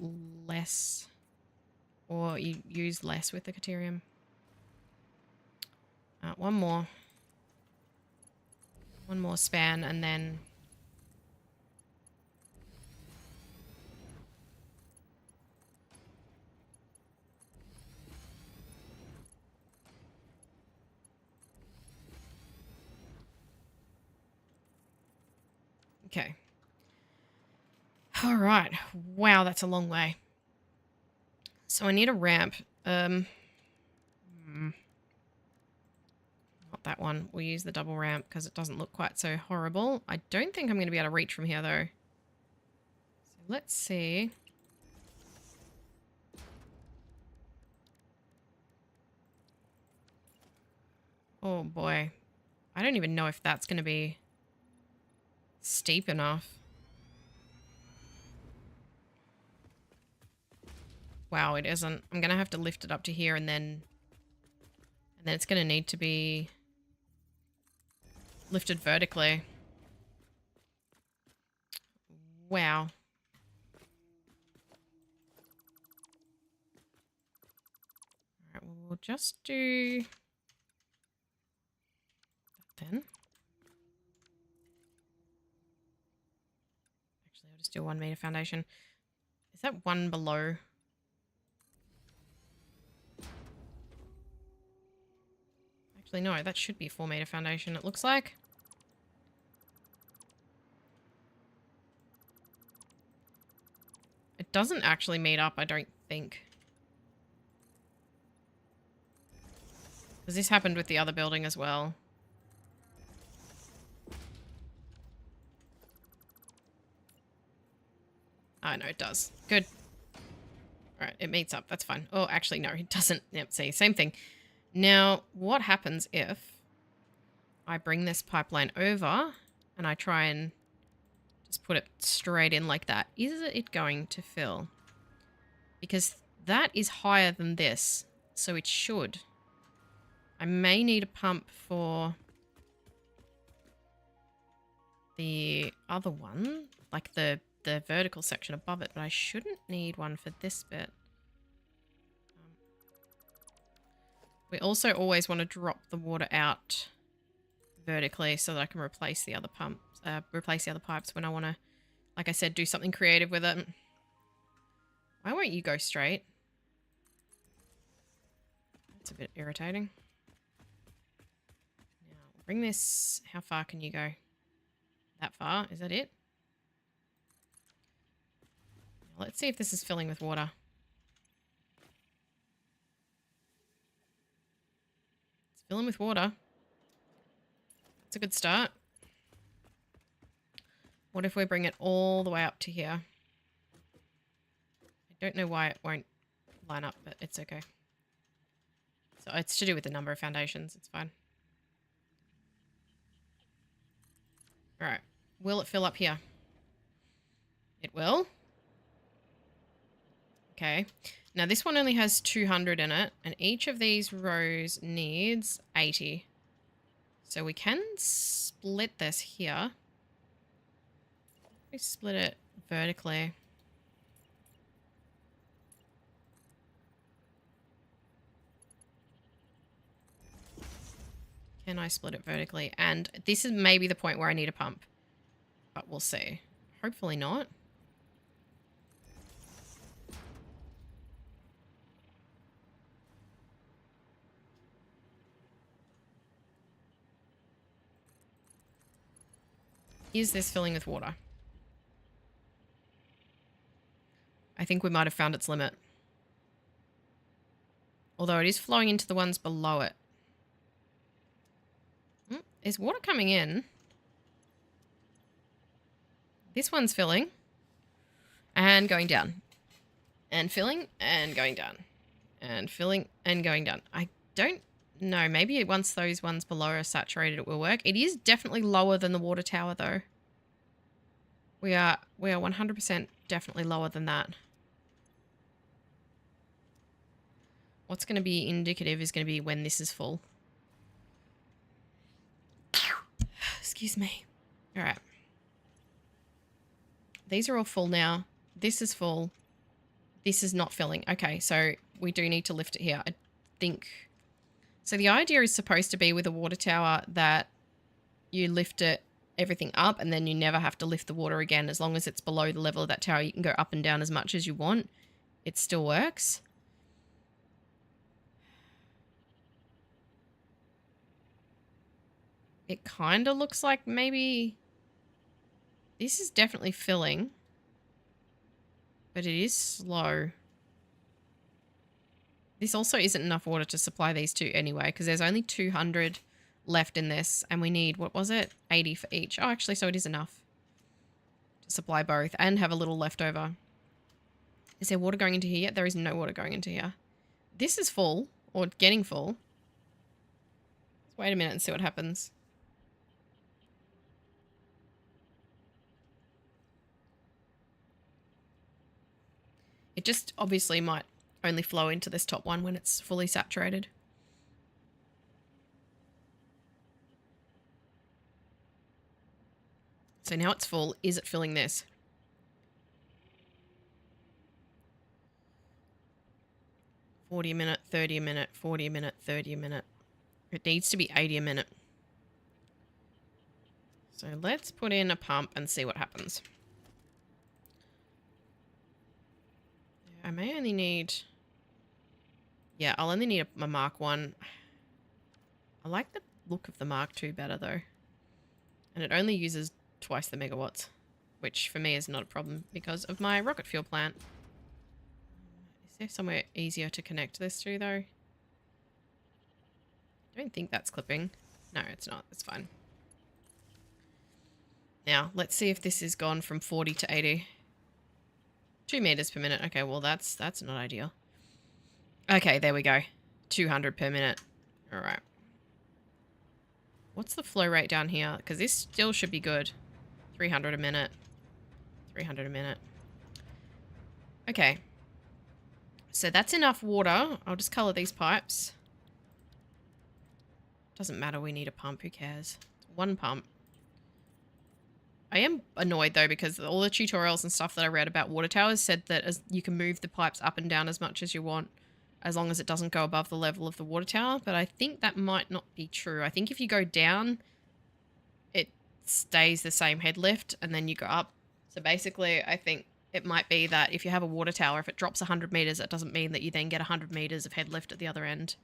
less. Or you use less with the Caterium. One more. One more span and then... Okay. All right. Wow, that's a long way. So I need a ramp. Not that one. We'll use the double ramp because it doesn't look quite so horrible. I don't think I'm going to be able to reach from here though. So let's see. Oh boy. I don't even know if that's going to be steep enough. Wow, it isn't. I'm going to have to lift it up to here and then it's going to need to be lifted vertically. Wow. All right, well, we'll just do that then. Actually, I'll just do a 1 meter foundation. Is that one below? Actually, no, that should be a 4 meter foundation, it looks like. It doesn't actually meet up, I don't think. Because this happened with the other building as well. Oh, no, it does. Good. All right, it meets up. That's fine. Oh, actually, no, it doesn't. Yep, see, same thing. Now, what happens if I bring this pipeline over and I try and just put it straight in like that? Is it going to fill? Because that is higher than this, so it should. I may need a pump for the other one, like the vertical section above it, but I shouldn't need one for this bit. We also always want to drop the water out vertically so that I can replace the other pipes when I want to, like I said, do something creative with it. Why won't you go straight? That's a bit irritating. Now, bring this... How far can you go? That far? Is that it? Now, let's see if this is filling with water. It's filling with water. That's a good start. What if we bring it all the way up to here? I don't know why it won't line up, but it's okay. So it's to do with the number of foundations. It's fine. All right. Will it fill up here? It will. Okay. Now this one only has 200 in it, and each of these rows needs 80. So we can split this here. We split it vertically. Can I split it vertically? And this is maybe the point where I need a pump. But we'll see. Hopefully not. Is this filling with water? I think we might have found its limit. Although it is flowing into the ones below it. Is water coming in? This one's filling. And going down. And filling and going down. And filling and going down. I don't know. Maybe once those ones below are saturated it will work. It is definitely lower than the water tower though. We are 100% definitely lower than that. What's going to be indicative is going to be when this is full. Excuse me. All right. These are all full now. This is full. This is not filling. Okay, so we do need to lift it here. I think. So the idea is supposed to be with a water tower that you lift it, everything up, and then you never have to lift the water again. As long as it's below the level of that tower, you can go up and down as much as you want. It still works. It kind of looks like maybe this is definitely filling, but it is slow. This also isn't enough water to supply these two anyway, because there's only 200 left in this, and we need, what was it? 80 for each. Oh, actually, so it is enough to supply both and have a little leftover. Is there water going into here yet? There is no water going into here. This is full, or getting full. Let's wait a minute and see what happens. It just obviously might only flow into this top one when it's fully saturated. So now it's full. Is it filling this? $40 a minute, 30 a minute, 40 a minute, 30 a minute. It needs to be 80 a minute. So let's put in a pump and see what happens. I may only need... Yeah, I'll only need a Mark 1. I like the look of the Mark 2 better though. And it only uses twice the megawatts, which for me is not a problem because of my rocket fuel plant. Is there somewhere easier to connect this to though? I don't think that's clipping. No, it's not. It's fine. Now, let's see if this is gone from 40 to 80. 2 meters per minute. Okay, well, that's not ideal. Okay, there we go. 200 per minute. All right. What's the flow rate down here? Because this still should be good. 300 a minute. 300 a minute. Okay. So that's enough water. I'll just color these pipes. Doesn't matter. We need a pump. Who cares? It's one pump. I am annoyed though because all the tutorials and stuff that I read about water towers said that as you can move the pipes up and down as much as you want. as long as it doesn't go above the level of the water tower. But I think that might not be true. I think if you go down, it stays the same head lift, and then you go up. So basically, I think it might be that if you have a water tower, if it drops 100 meters, that doesn't mean that you then get 100 meters of head lift at the other end.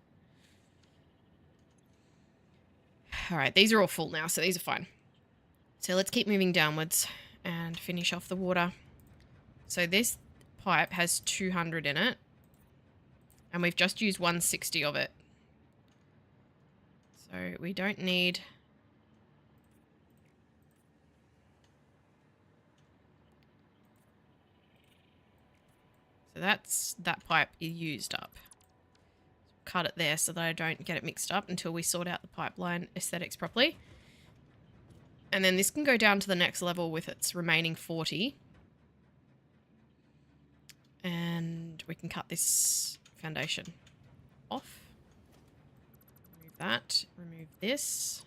All right, these are all full now, so these are fine. So let's keep moving downwards and finish off the water. So this pipe has 200 in it, and we've just used 160 of it. So we don't need... So that's that pipe used up. Cut it there so that I don't get it mixed up until we sort out the pipeline aesthetics properly. And then this can go down to the next level with its remaining 40. And we can cut this foundation off. Remove that. Remove this.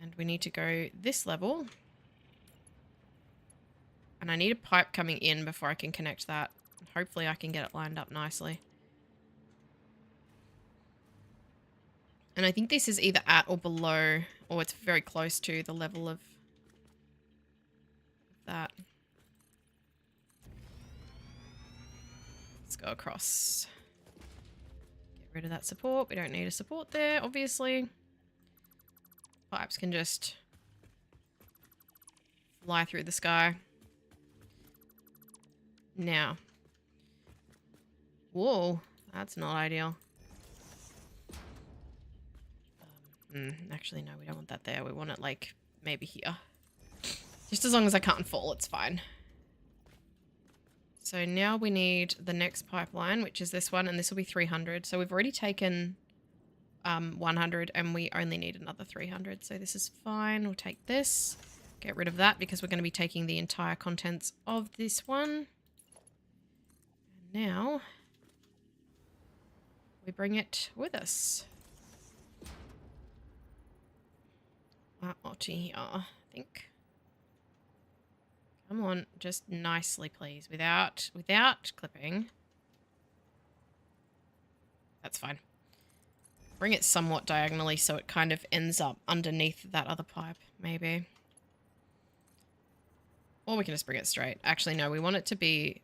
And we need to go this level. And I need a pipe coming in before I can connect that. Hopefully I can get it lined up nicely. And I think this is either at or below, or it's very close to the level of that. Let's go across. Get rid of that support. We don't need a support there, obviously. Pipes can just fly through the sky. Now. Whoa, that's not ideal. Actually, no, we don't want that there. We want it, like, maybe here. Just as long as I can't fall, it's fine. So now we need the next pipeline, which is this one, and this will be 300. So we've already taken 100, and we only need another 300. So this is fine. We'll take this. Get rid of that because we're going to be taking the entire contents of this one. And now we bring it with us. Onto here, I think. Come on, just nicely, please, without clipping. That's fine. Bring it somewhat diagonally so it kind of ends up underneath that other pipe, maybe. Or we can just bring it straight. Actually, no, we want it to be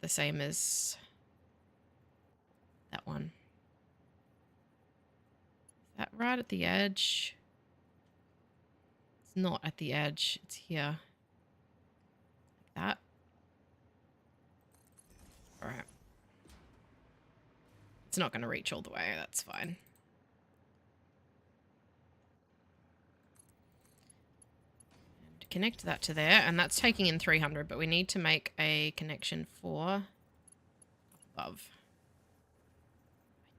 the same as that one. Is that right at the edge? It's not at the edge. It's here. Like that. All right. It's not going to reach all the way. That's fine. And connect that to there. And that's taking in 300, but we need to make a connection for above.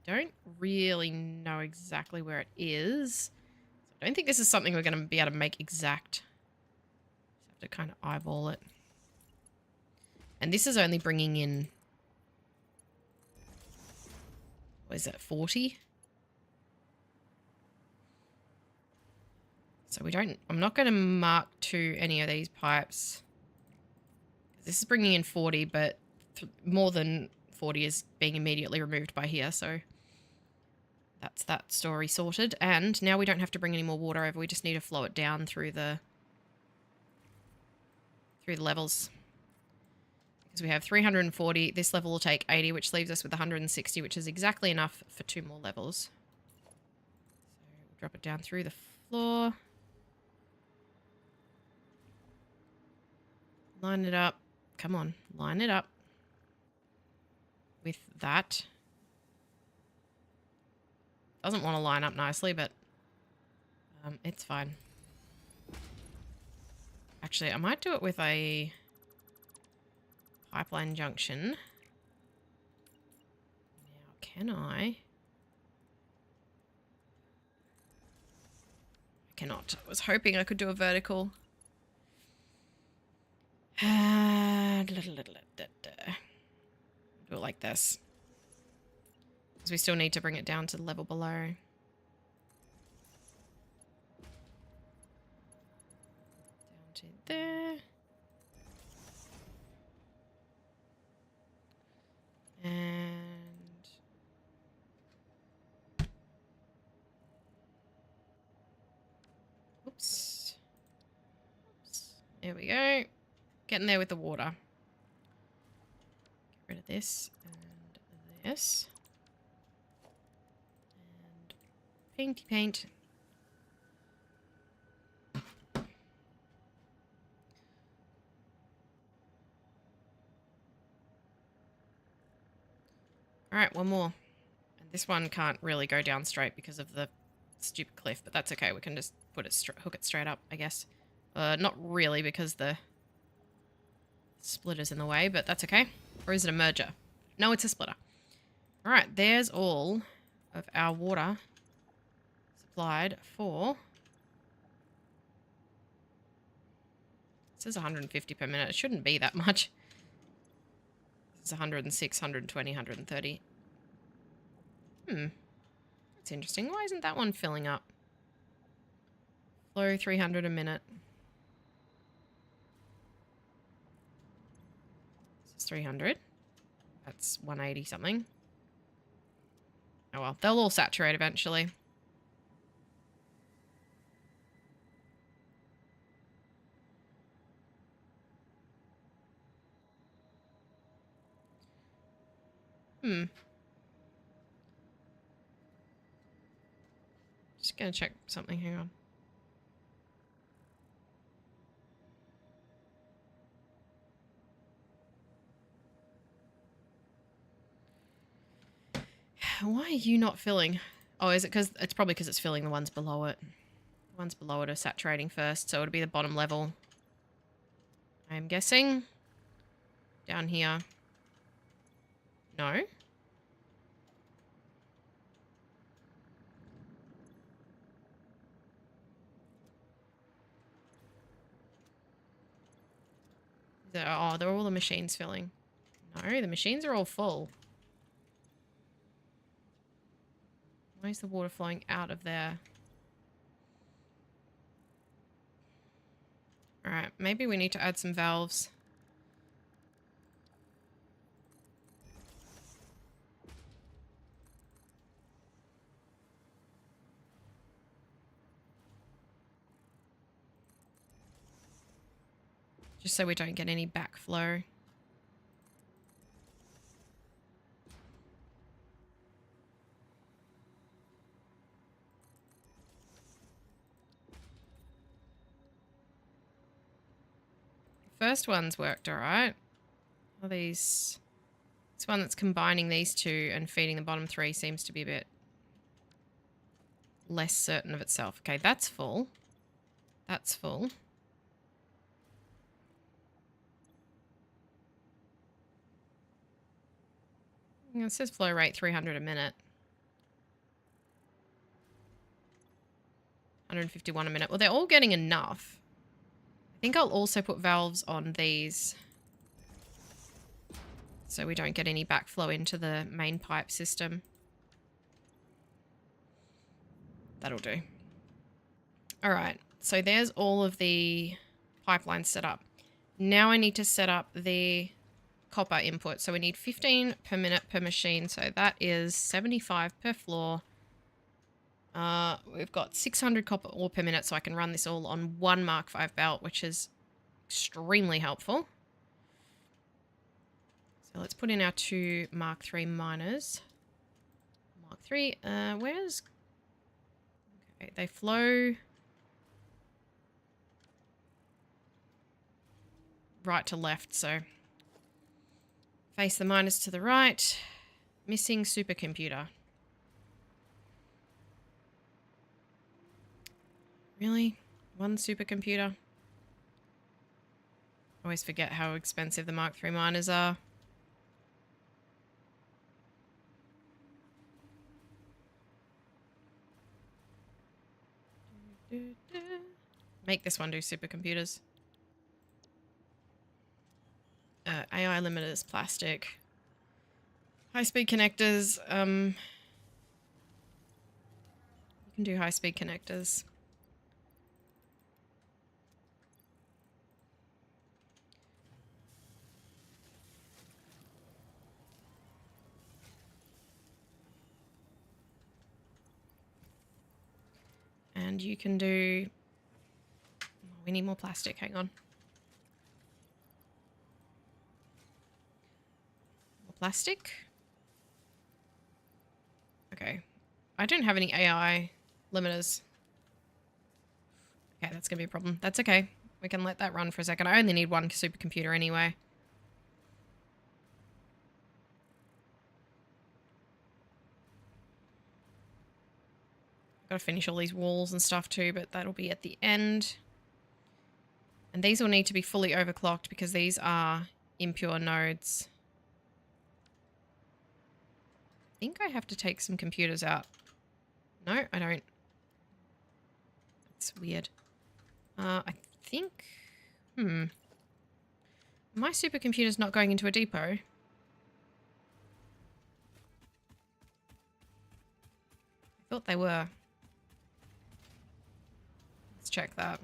I don't really know exactly where it is. I don't think this is something we're going to be able to make exact. Just have to kind of eyeball it. And this is only bringing in, what is that, 40? So we don't, I'm not going to mark to any of these pipes. This is bringing in 40, but more than 40 is being immediately removed by here, so that's that story sorted. And now we don't have to bring any more water over, we just need to flow it down through the levels. Because we have 340, this level will take 80, which leaves us with 160, which is exactly enough for 2 more levels. So we'll drop it down through the floor. Line it up. Come on, line it up with that. Doesn't want to line up nicely, but it's fine. Actually, I might do it with a pipeline junction. Now, can I? I cannot. I was hoping I could do a vertical. Do it like this. Because we still need to bring it down to the level below. Down to there. There we go. Getting there with the water. Get rid of this and this. And painty paint. Alright, one more. And this one can't really go down straight because of the stupid cliff, but that's okay. We can just hook it straight up, I guess. Not really because the splitter's in the way, but that's okay. Or is it a merger? No, it's a splitter. Alright, there's all of our water supplied for... It says 150 per minute. It shouldn't be that much. This is 106, 120, 130. That's interesting. Why isn't that one filling up? Flow 300 a minute. This is 300. That's 180 something. Oh well, they'll all saturate eventually. Just gonna check something, hang on. Why are you not filling? Oh, is it because... It's probably because it's filling the ones below it. The ones below it are saturating first, so it'll be the bottom level. I'm guessing. Down here. No? Oh, they're all the machines filling. No, the machines are all full. Why is the water flowing out of there? Alright, maybe we need to add some valves. Just so we don't get any backflow. First one's worked alright. Are these... This one that's combining these two and feeding the bottom three seems to be a bit less certain of itself. Okay, that's full. That's full. It says flow rate 300 a minute. 151 a minute. Well, they're all getting enough. I think I'll also put valves on these so we don't get any backflow into the main pipe system. That'll do. All right, so there's all of the pipelines set up. Now I need to set up the copper input. So we need 15 per minute per machine. So that is 75 per floor. We've got 600 copper ore per minute, so I can run this all on one Mark V belt, which is extremely helpful. So let's put in our two Mark III miners. Mark III, where's... Okay, they flow right to left, so face the miners to the right. Missing supercomputer. Really? One supercomputer? Always forget how expensive the Mark III miners are. Make this one do supercomputers. AI limiters, plastic. High-speed connectors. You can do high-speed connectors. And you can do... We need more plastic, hang on. plastic. Okay. I don't have any AI limiters. Okay, that's going to be a problem. That's okay. We can let that run for a second. I only need one supercomputer anyway. Got to finish all these walls and stuff too, but that'll be at the end. And these will need to be fully overclocked because these are impure nodes. I think I have to take some computers out. No, I don't. That's weird. I think... My supercomputer's not going into a depot. I thought they were. Let's check that.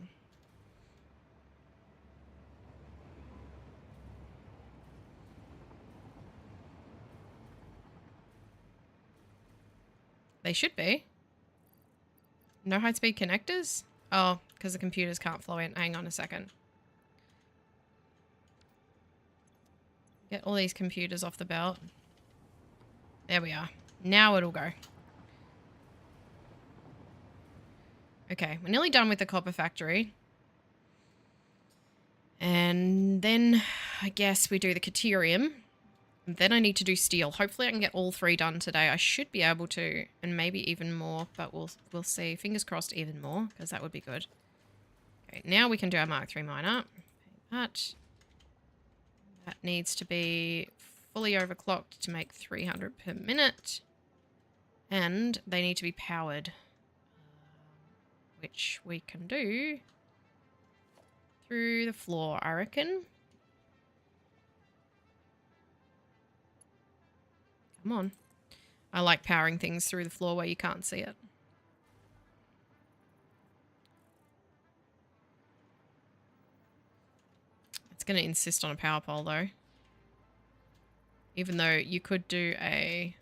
They should be. No high-speed connectors? Oh, because the computers can't flow in. Hang on a second. Get all these computers off the belt. There we are. Now it'll go. Okay, we're nearly done with the copper factory. And then I guess we do the Caterium. And then I need to do steel. Hopefully I can get all 3 done today. I should be able to, and maybe even more, but we'll see. Fingers crossed even more, because that would be good. Okay, now we can do our Mark III miner. That needs to be fully overclocked to make 300 per minute. And they need to be powered, which we can do through the floor, I reckon. Come on. I like powering things through the floor where you can't see it. It's going to insist on a power pole though. Even though you could do a...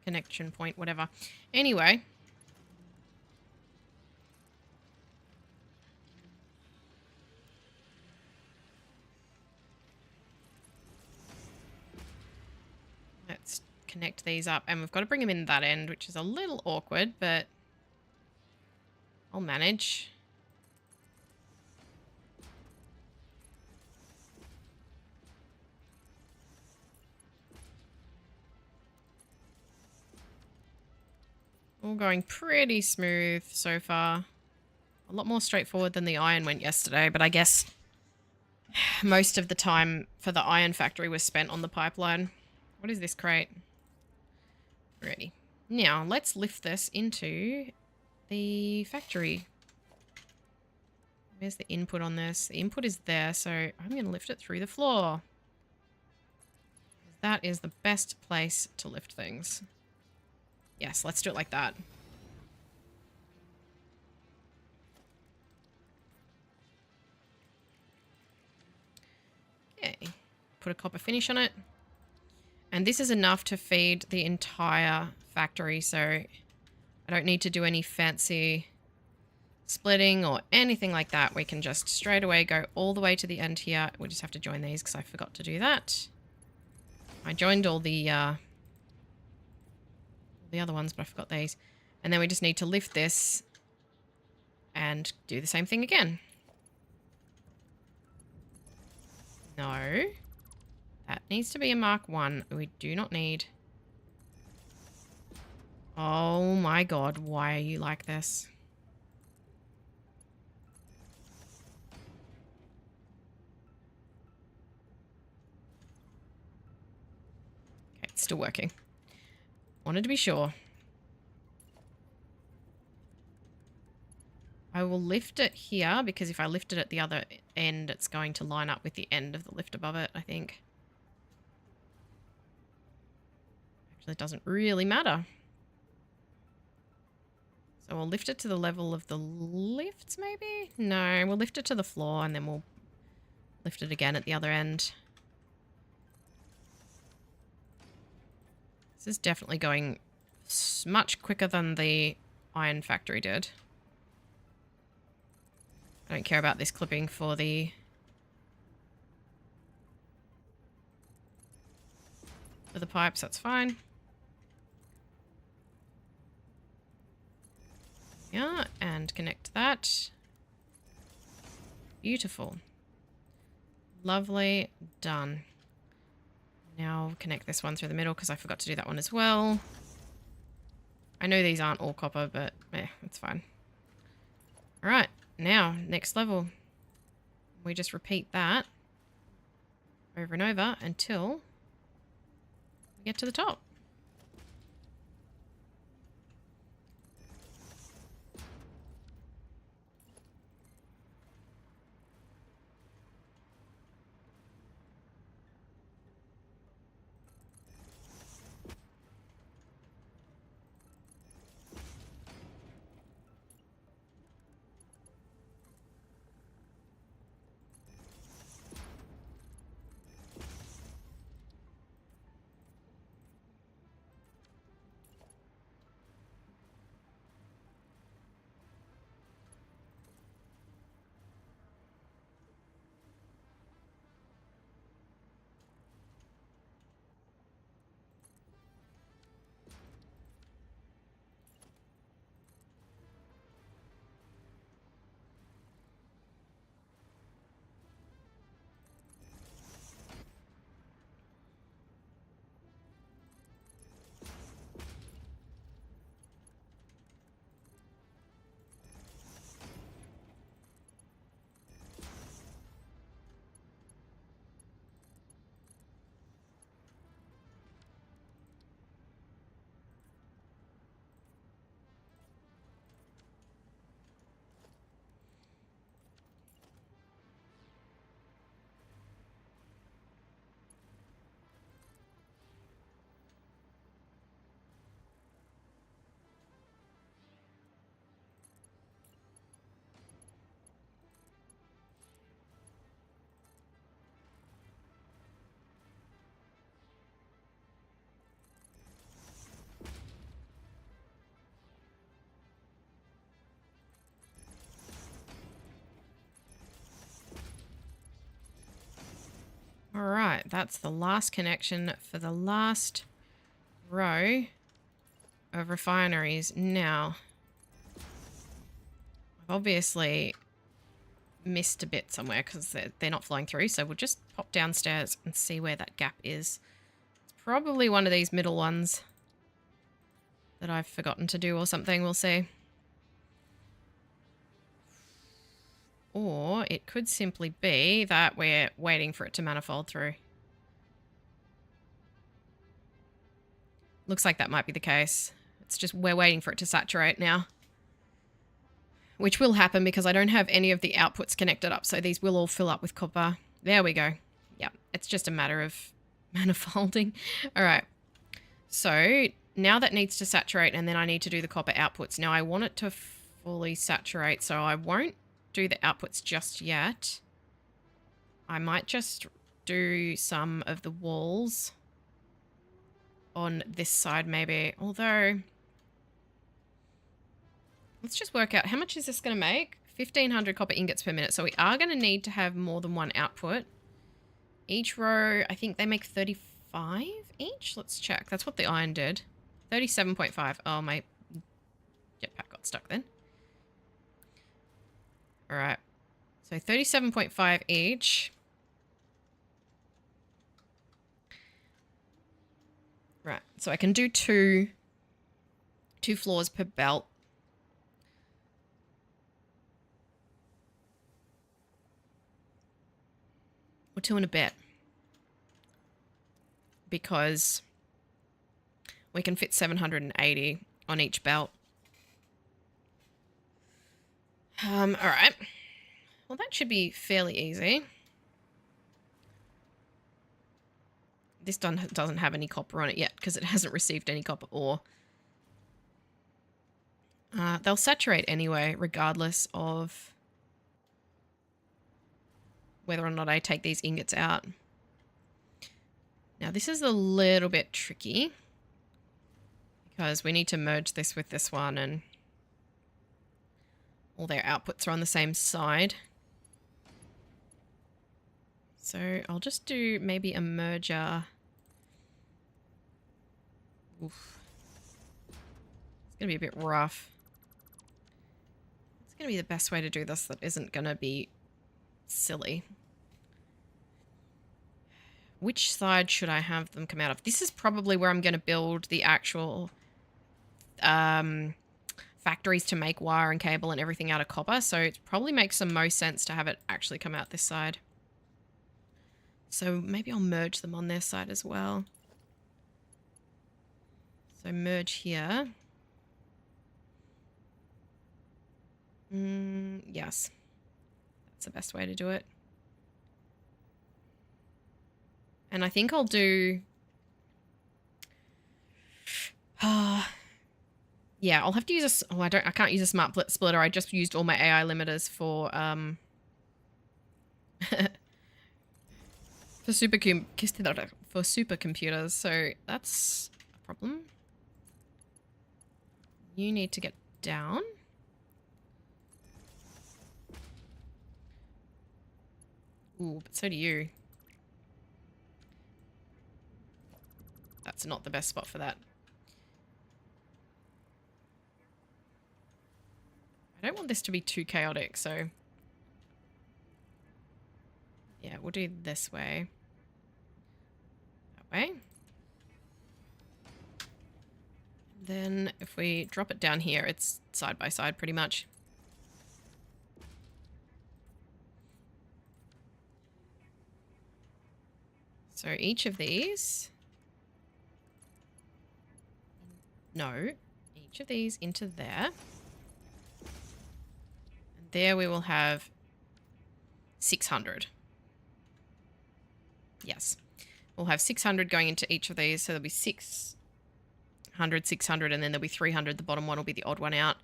connection point, whatever. Anyway. Let's connect these up. And we've got to bring them in that end, which is a little awkward, but I'll manage. All going pretty smooth so far. A lot more straightforward than the iron went yesterday, but I guess most of the time for the iron factory was spent on the pipeline. What is this crate? Ready. Now, let's lift this into the factory. Where's the input on this? The input is there, so I'm going to lift it through the floor. That is the best place to lift things. Yes, let's do it like that. Okay. Put a copper finish on it. And this is enough to feed the entire factory, so I don't need to do any fancy splitting or anything like that. We can just straight away go all the way to the end here. We just have to join these because I forgot to do that. I joined all the other ones, but I forgot these. And then we just need to lift this and do the same thing again. No. That needs to be a Mark 1. We do not need... Oh my god, why are you like this? Okay, it's still working. Wanted to be sure. I will lift it here because if I lift it at the other end, it's going to line up with the end of the lift above it, I think. Actually, it doesn't really matter. So we'll lift it to the level of the lifts, maybe? No, we'll lift it to the floor and then we'll lift it again at the other end. This is definitely going much quicker than the iron factory did. I don't care about this clipping for the... for the pipes, that's fine. Yeah, and connect that. Beautiful. Lovely, done. Now connect this one through the middle because I forgot to do that one as well. I know these aren't all copper, but it's fine. All right, now next level. We just repeat that over and over until we get to the top. All right, that's the last connection for the last row of refineries. Now, I've obviously missed a bit somewhere because they're not flowing through, so we'll just pop downstairs and see where that gap is. It's probably one of these middle ones that I've forgotten to do or something. We'll see. Or it could simply be that we're waiting for it to manifold through. Looks like that might be the case. It's just we're waiting for it to saturate now. Which will happen because I don't have any of the outputs connected up, so these will all fill up with copper. There we go. Yep, it's just a matter of manifolding. All right. So now that needs to saturate, and then I need to do the copper outputs. Now I want it to fully saturate, so I won't do the outputs just yet. I might just do some of the walls on this side maybe, although let's just work out how much is this going to make. 1,500 copper ingots per minute, so we are going to need to have more than one output. Each row, I think they make 35 each. Let's check. That's what the iron did. 37.5. Oh, my jetpack got stuck then. All right, so 37.5 each. Right, so I can do two floors per belt. Or 2 and a bit. Because we can fit 780 on each belt. All right. Well, that should be fairly easy. This doesn't have any copper on it yet because it hasn't received any copper ore. They'll saturate anyway, regardless of whether or not I take these ingots out. Now, this is a little bit tricky because we need to merge this with this one, and all their outputs are on the same side. So I'll just do maybe a merger. Oof. It's going to be a bit rough. It's going to be the best way to do this that isn't going to be silly. Which side should I have them come out of? This is probably where I'm going to build the actual factories to make wire and cable and everything out of copper. So it probably makes the most sense to have it actually come out this side. So maybe I'll merge them on their side as well. So merge here. Yes. That's the best way to do it. And I think I'll do... yeah, I'll have to use a... Oh, I can't use a smart splitter. I just used all my AI limiters for for supercomputers, so that's a problem. You need to get down. Ooh, but so do you. That's not the best spot for that. I don't want this to be too chaotic, so... yeah, we'll do this way. That way. Then if we drop it down here, it's side by side pretty much. So each of these... no, each of these into there. And there we will have 600. Yes. We'll have 600 going into each of these, so there'll be 600, 600, and then there'll be 300. The bottom one will be the odd one out.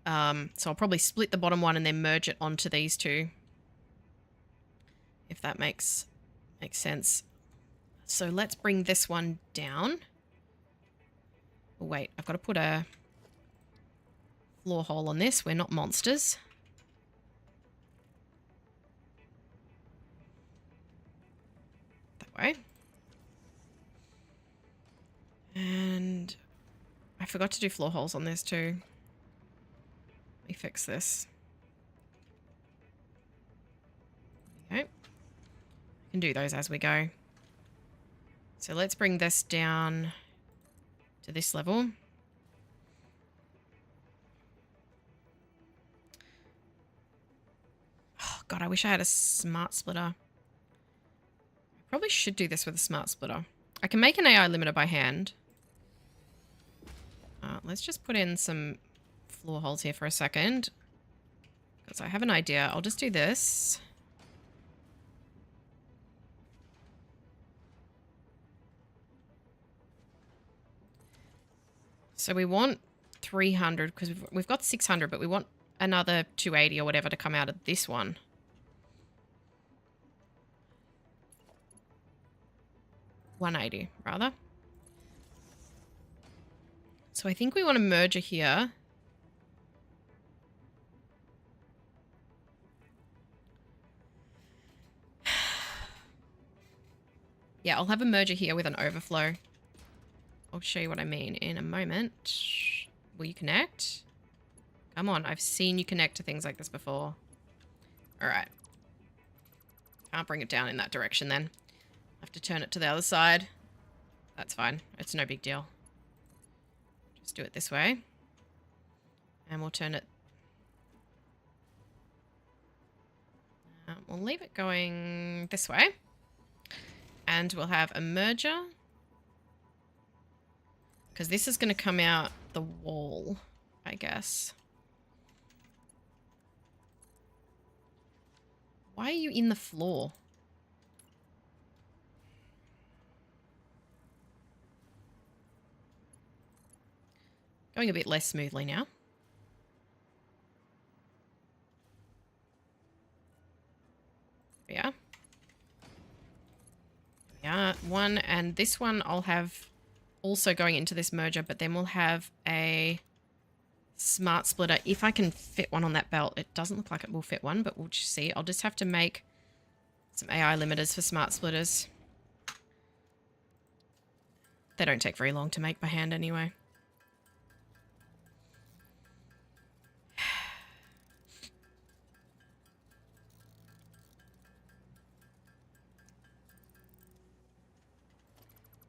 So I'll probably split the bottom one and then merge it onto these two, if that makes sense. So let's bring this one down. Oh, wait, I've got to put a floor hole on this. We're not monsters. That way. And I forgot to do floor holes on this too. Let me fix this. Okay. I can do those as we go. So let's bring this down to this level. Oh, God, I wish I had a smart splitter. I probably should do this with a smart splitter. I can make an AI limiter by hand. Let's just put in some floor holes here for a second, because I have an idea. I'll just do this. So we want 300 because we've got 600, but we want another 280 or whatever to come out of this one. $180 rather. So I think we want a merger here. Yeah, I'll have a merger here with an overflow. I'll show you what I mean in a moment. Will you connect? Come on, I've seen you connect to things like this before. All right. Can't bring it down in that direction then. I have to turn it to the other side. That's fine. It's no big deal. Just do it this way. And we'll turn it. We'll leave it going this way. And we'll have a merger. Because this is going to come out the wall, I guess. Why are you in the floor? Going a bit less smoothly now. Yeah. Yeah, one, and this one I'll have also going into this merger, but then we'll have a smart splitter. If I can fit one on that belt, it doesn't look like it will fit one, but we'll just see. I'll just have to make some AI limiters for smart splitters. They don't take very long to make by hand anyway.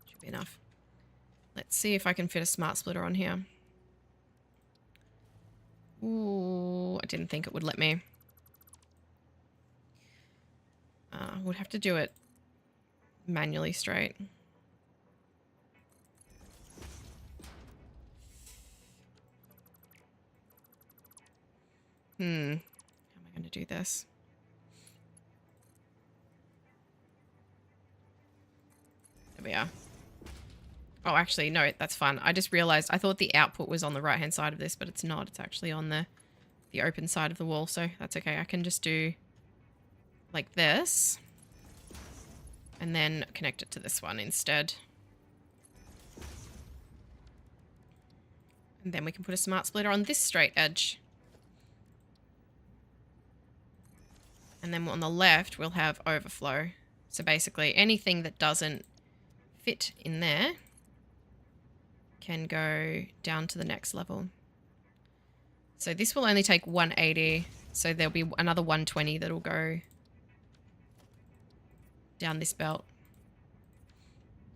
Should be enough. Let's see if I can fit a smart splitter on here. Ooh, I didn't think it would let me. Would have to do it manually straight. How am I going to do this? There we are. Oh, actually, no, that's fun. I just realized I thought the output was on the right-hand side of this, but it's not. It's actually on the open side of the wall, so that's okay. I can just do like this and then connect it to this one instead. And then we can put a smart splitter on this straight edge. And then on the left, we'll have overflow. So basically anything that doesn't fit in there can go down to the next level. So this will only take 180. So there'll be another 120 that'll go down this belt.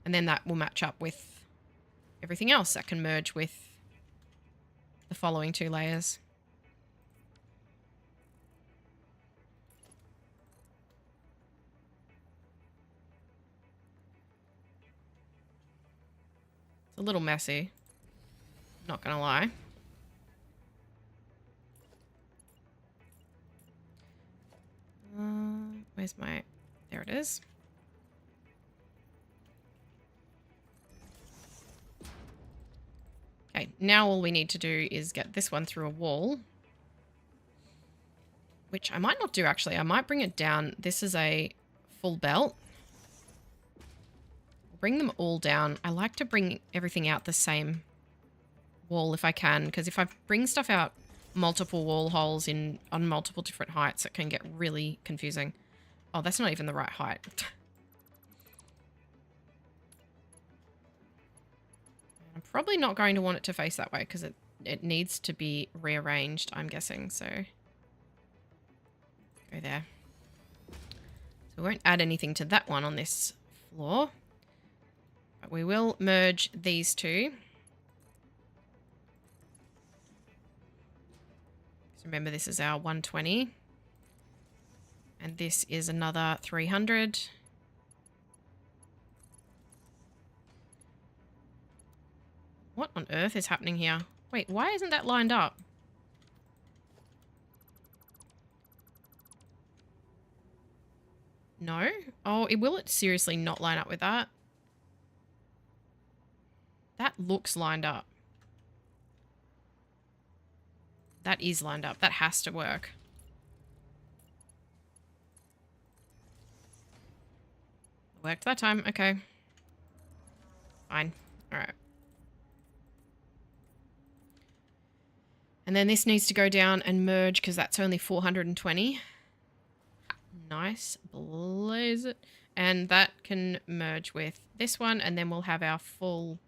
And then that will match up with everything else that can merge with the following two layers. It's a little messy, not gonna lie. Where's my... There it is. Okay, now all we need to do is get this one through a wall. Which I might not do, actually. I might bring it down. This is a full belt. Bring them all down. I like to bring everything out the same wall if I can, because if I bring stuff out multiple wall holes on multiple different heights, it can get really confusing. Oh, that's not even the right height. I'm probably not going to want it to face that way because it needs to be rearranged, I'm guessing. So go there. So we won't add anything to that one on this floor. But we will merge these two. So remember, this is our 120. And this is another 300. What on earth is happening here? Wait, why isn't that lined up? No? Oh, will it seriously not line up with that? That looks lined up. That is lined up. That has to work. Worked that time. Okay. Fine. All right. And then this needs to go down and merge because that's only 420. Nice. Blaze it. And that can merge with this one. And then we'll have our full...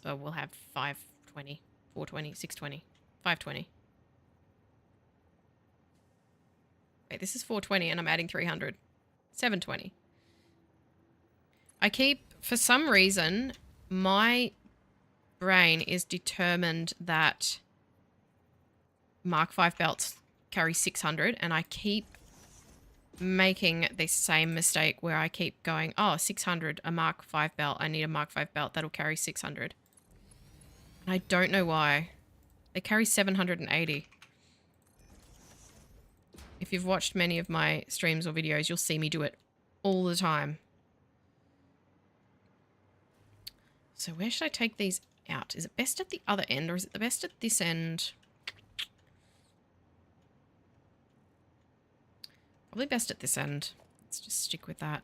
we'll have 520, 420, 620, 520. Wait, this is 420 and I'm adding 300. 720. I keep, for some reason, my brain is determined that Mark 5 belts carry 600 and I keep making the same mistake where I keep going, oh, 600, a Mark 5 belt. I need a Mark 5 belt that'll carry 600. And I don't know why. They carry 780. If you've watched many of my streams or videos, you'll see me do it all the time. So where should I take these out? Is it best at the other end or is it the best at this end? Probably best at this end. Let's just stick with that.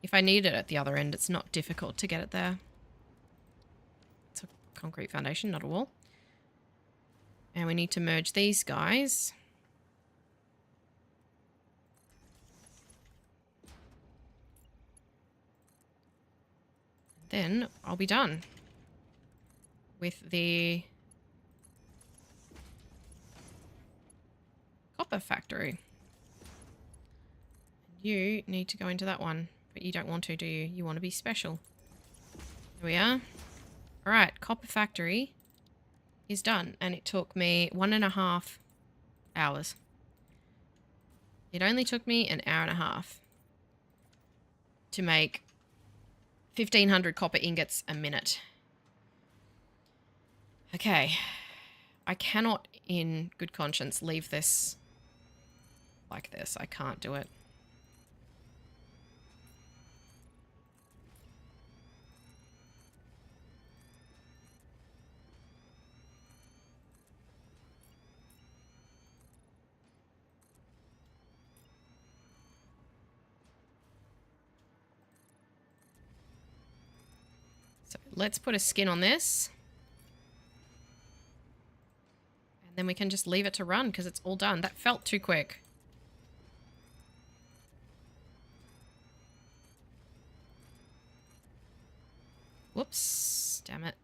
If I need it at the other end, it's not difficult to get it there. concrete foundation, not a wall. And we need to merge these guys. Then I'll be done with the copper factory. You need to go into that one, but you don't want to, do you? You want to be special. Here we are. All right, copper factory is done, and it took me 1.5 hours. It only took me an hour and a half to make 1,500 copper ingots a minute. Okay. I cannot, in good conscience, leave this like this. I can't do it. So let's put a skin on this. And then we can just leave it to run because it's all done. That felt too quick. Whoops. Damn it.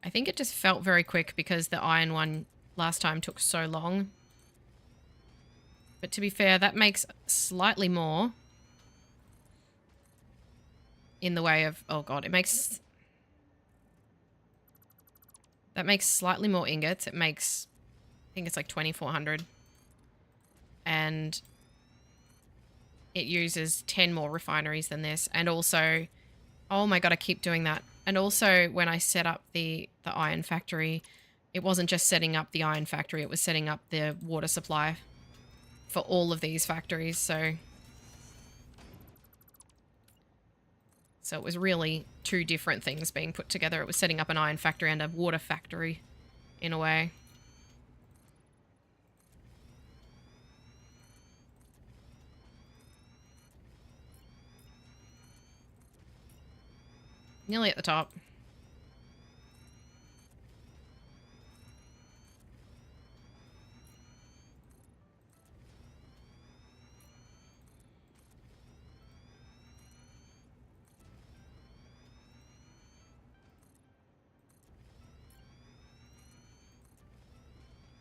I think it just felt very quick because the iron one last time took so long. But to be fair, that makes slightly more in the way of... Oh god, it makes... That makes slightly more ingots. It makes... I think it's like 2,400. And it uses 10 more refineries than this. And also... Oh my god, I keep doing that. And also, when I set up the iron factory, it wasn't just setting up the iron factory, it was setting up the water supply for all of these factories, so it was really two different things being put together. It was setting up an iron factory and a water factory, in a way. Nearly at the top.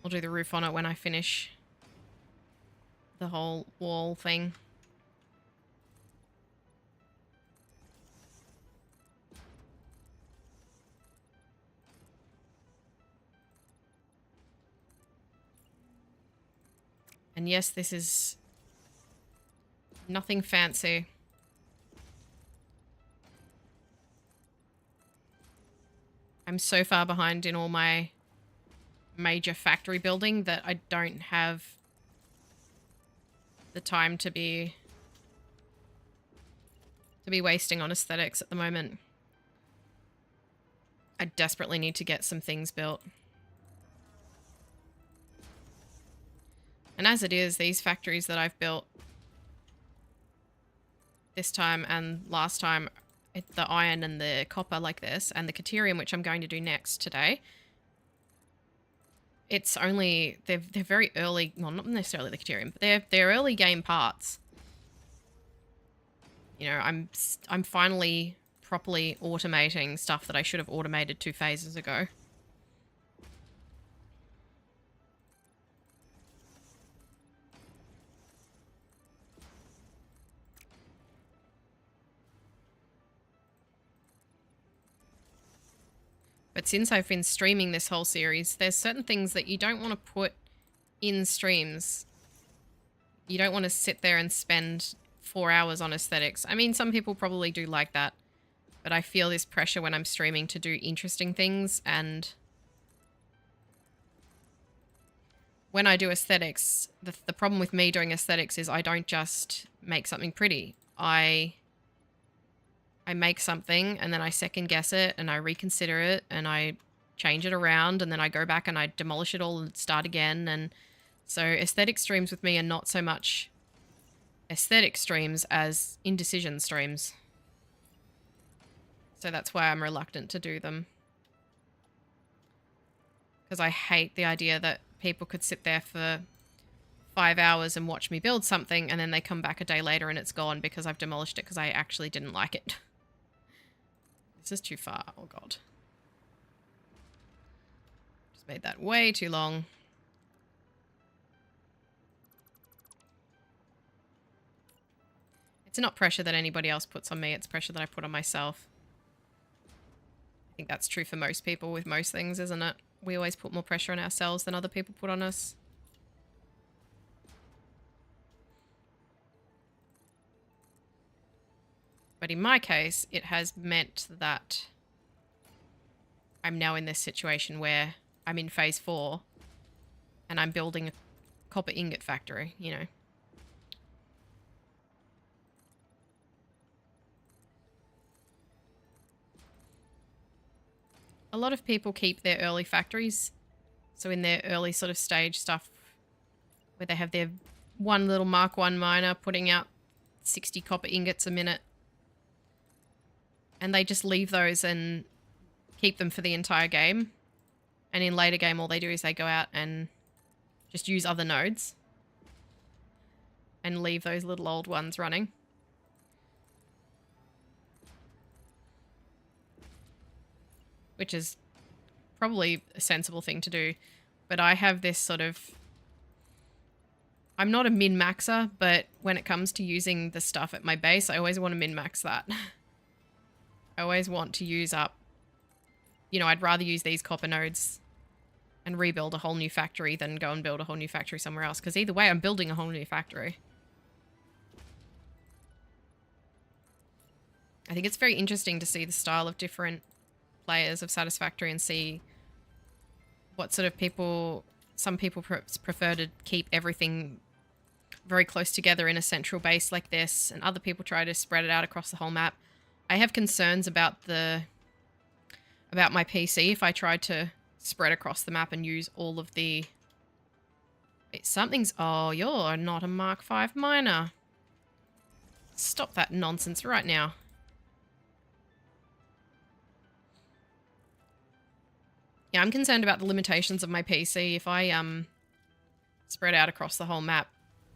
I'll do the roof on it when I finish the whole wall thing. And yes, this is nothing fancy. I'm so far behind in all my major factory building that I don't have the time to be wasting on aesthetics at the moment. I desperately need to get some things built. And as it is, these factories that I've built this time and last time, the iron and the copper like this, and the Caterium, which I'm going to do next today, it's only, they're very early, well, not necessarily the Caterium, but they're early game parts. You know, I'm finally properly automating stuff that I should have automated 2 phases ago. But since I've been streaming this whole series, there's certain things that you don't want to put in streams. You don't want to sit there and spend 4 hours on aesthetics. I mean, some people probably do like that, but I feel this pressure when I'm streaming to do interesting things, and when I do aesthetics, the problem with me doing aesthetics is I don't just make something pretty. I make something and then I second guess it and I reconsider it and I change it around and then I go back and I demolish it all and start again. And so aesthetic streams with me are not so much aesthetic streams as indecision streams. So that's why I'm reluctant to do them. Because I hate the idea that people could sit there for 5 hours and watch me build something and then they come back a day later and it's gone because I've demolished it because I actually didn't like it. This is too far. Oh, God. Just made that way too long. It's not pressure that anybody else puts on me. It's pressure that I put on myself. I think that's true for most people with most things, isn't it? We always put more pressure on ourselves than other people put on us. But in my case, it has meant that I'm now in this situation where I'm in phase 4 and I'm building a copper ingot factory, you know. A lot of people keep their early factories. So in their early sort of stage stuff where they have their one little Mark 1 miner putting out 60 copper ingots a minute. And they just leave those and keep them for the entire game. And in later game, all they do is they go out and just use other nodes. And leave those little old ones running. Which is probably a sensible thing to do. But I have this sort of... I'm not a min-maxer, but when it comes to using the stuff at my base, I always want to min-max that. I always want to use up... You know, I'd rather use these copper nodes and rebuild a whole new factory than go and build a whole new factory somewhere else. Because either way, I'm building a whole new factory. I think it's very interesting to see the style of different players of Satisfactory and see what sort of people... Some people prefer to keep everything very close together in a central base like this, and other people try to spread it out across the whole map. I have concerns about my PC if I try to spread across the map and use all of the... Something's... Oh, you're not a Mark 5 miner. Stop that nonsense right now. Yeah, I'm concerned about the limitations of my PC. If I spread out across the whole map,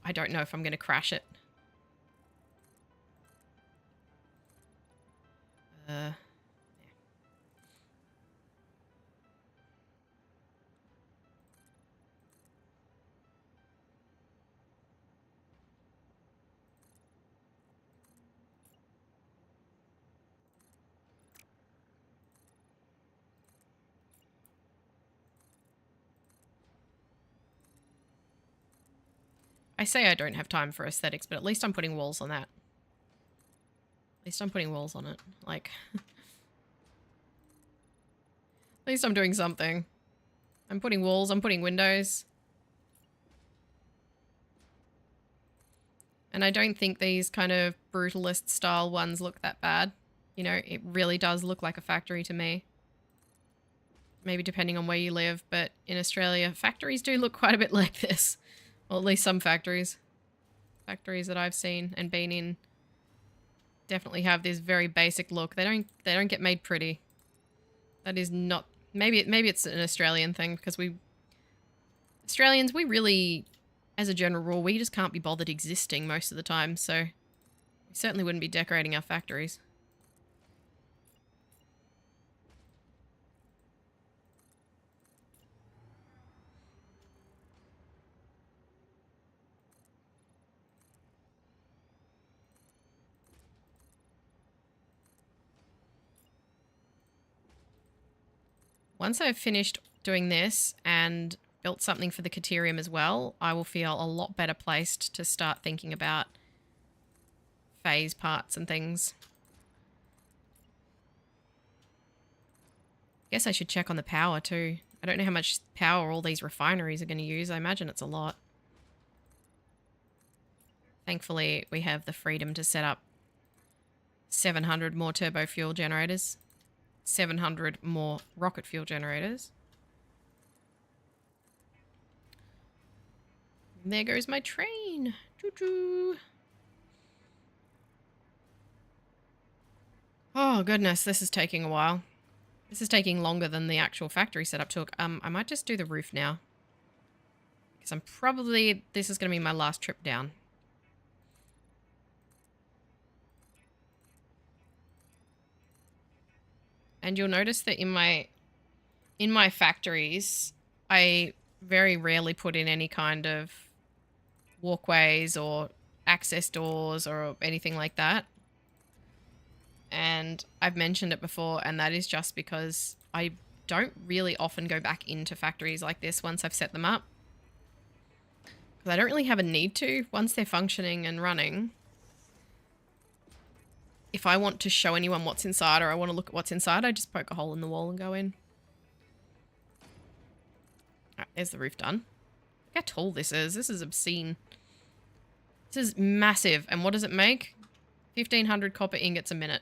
I don't know if I'm going to crash it. Yeah. I say I don't have time for aesthetics, but at least I'm putting walls on that. At least I'm putting walls on it. Like... At least I'm doing something. I'm putting walls, I'm putting windows. And I don't think these kind of brutalist style ones look that bad. You know, it really does look like a factory to me. Maybe depending on where you live, but in Australia, factories do look quite a bit like this. Well, at least some factories. Factories that I've seen and been in definitely have this very basic look. They don't get made pretty. That is not... Maybe it's an Australian thing because Australians, we really, as a general rule, we just can't be bothered existing most of the time, so we certainly wouldn't be decorating our factories. Once I've finished doing this and built something for the Caterium as well, I will feel a lot better placed to start thinking about phase parts and things. Guess I should check on the power too. I don't know how much power all these refineries are going to use. I imagine it's a lot. Thankfully, we have the freedom to set up 700 more turbo fuel generators. 700 more rocket fuel generators. And there goes my train. Choo-choo. Oh, goodness, this is taking a while. This is taking longer than the actual factory setup took. I might just do the roof now. Because I'm probably... This is going to be my last trip down. And you'll notice that in my factories, I very rarely put in any kind of walkways or access doors or anything like that. And I've mentioned it before, and that is just because I don't really often go back into factories like this once I've set them up. Because I don't really have a need to once they're functioning and running. If I want to show anyone what's inside or I want to look at what's inside, I just poke a hole in the wall and go in. Alright, there's the roof done. Look how tall this is. This is obscene. This is massive. And what does it make? 1,500 copper ingots a minute.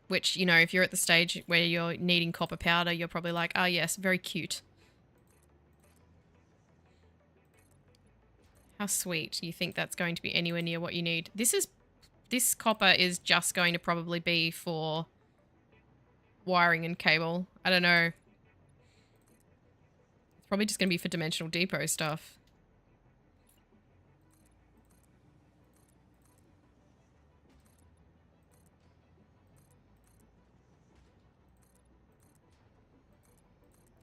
Which, you know, if you're at the stage where you're needing copper powder, you're probably like, oh yes, very cute. How sweet. You think that's going to be anywhere near what you need. This copper is just going to probably be for wiring and cable. I don't know. It's probably just going to be for dimensional depot stuff.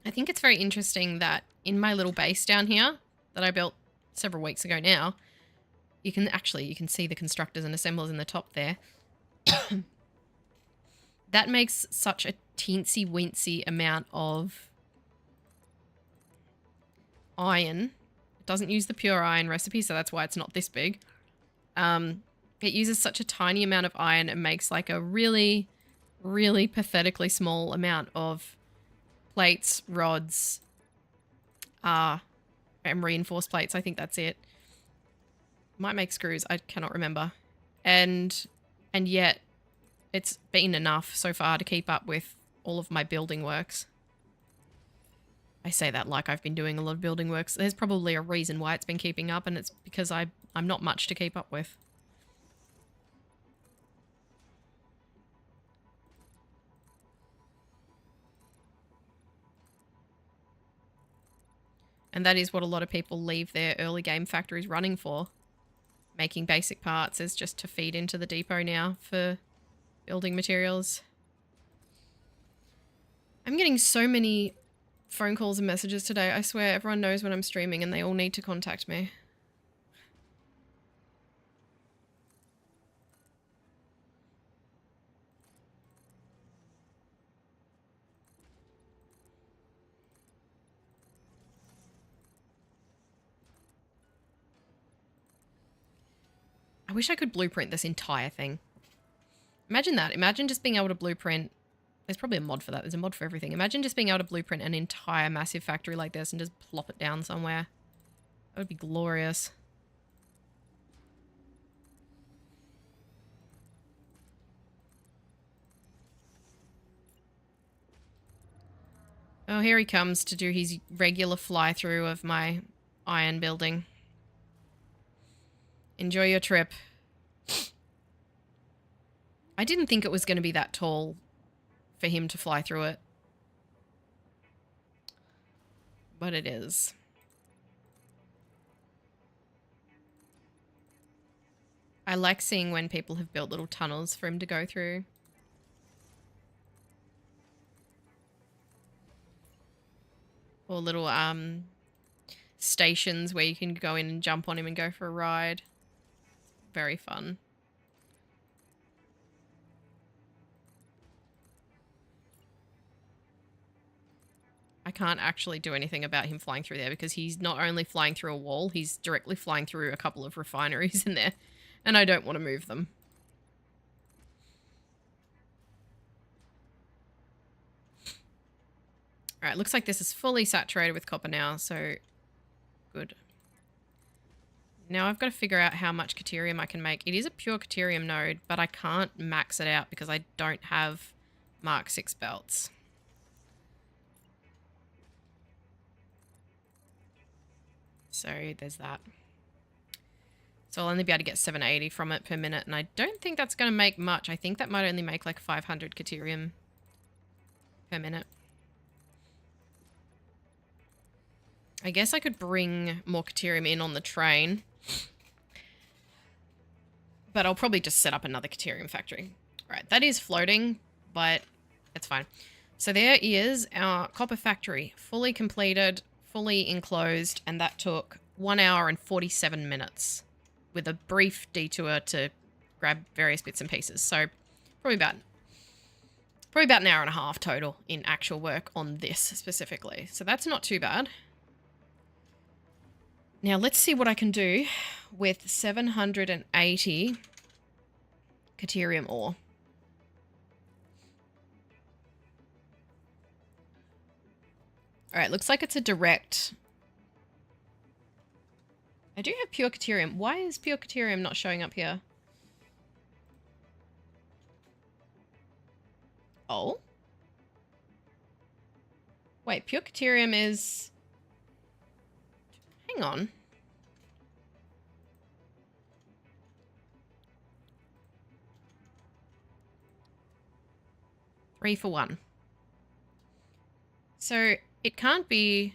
I think it's very interesting that in my little base down here that I built several weeks ago now, you can see the constructors and assemblers in the top there. That makes such a teensy weensy amount of iron. It doesn't use the pure iron recipe, so that's why it's not this big. It uses such a tiny amount of iron and makes like a really, really pathetically small amount of plates, rods, and reinforced plates. I think that's it. Might make screws. I cannot remember. And yet it's been enough so far to keep up with all of my building works. I say that like I've been doing a lot of building works. There's probably a reason why it's been keeping up, and it's because I'm not much to keep up with. And that is what a lot of people leave their early game factories running for. Making basic parts is just to feed into the depot now for building materials. I'm getting so many phone calls and messages today. I swear everyone knows when I'm streaming and they all need to contact me. I wish I could blueprint this entire thing. Imagine that. Imagine just being able to blueprint. There's probably a mod for that. There's a mod for everything. Imagine just being able to blueprint an entire massive factory like this and just plop it down somewhere. That would be glorious. Oh, here he comes to do his regular fly-through of my iron building. Enjoy your trip. I didn't think it was going to be that tall for him to fly through it. But it is. I like seeing when people have built little tunnels for him to go through. Or little stations where you can go in and jump on him and go for a ride. Very fun. I can't actually do anything about him flying through there because he's not only flying through a wall, he's directly flying through a couple of refineries in there, and I don't want to move them. Alright, looks like this is fully saturated with copper now, so good. Now I've got to figure out how much Caterium I can make. It is a pure Caterium node, but I can't max it out because I don't have Mark 6 belts. So there's that. So I'll only be able to get 780 from it per minute, and I don't think that's going to make much. I think that might only make like 500 Caterium per minute. I guess I could bring more Caterium in on the train, but I'll probably just set up another Caterium factory. All right, that is floating, but it's fine. So there is our copper factory, fully completed, fully enclosed, and that took 1 hour and 47 minutes with a brief detour to grab various bits and pieces. So probably about an hour and a half total in actual work on this specifically. So that's not too bad. Now let's see what I can do with 780 Caterium ore. All right, looks like it's a direct. I do have pure Caterium. Why is pure Caterium not showing up here? Oh. Wait, pure Caterium is... Hang on. Three for one. So it can't be...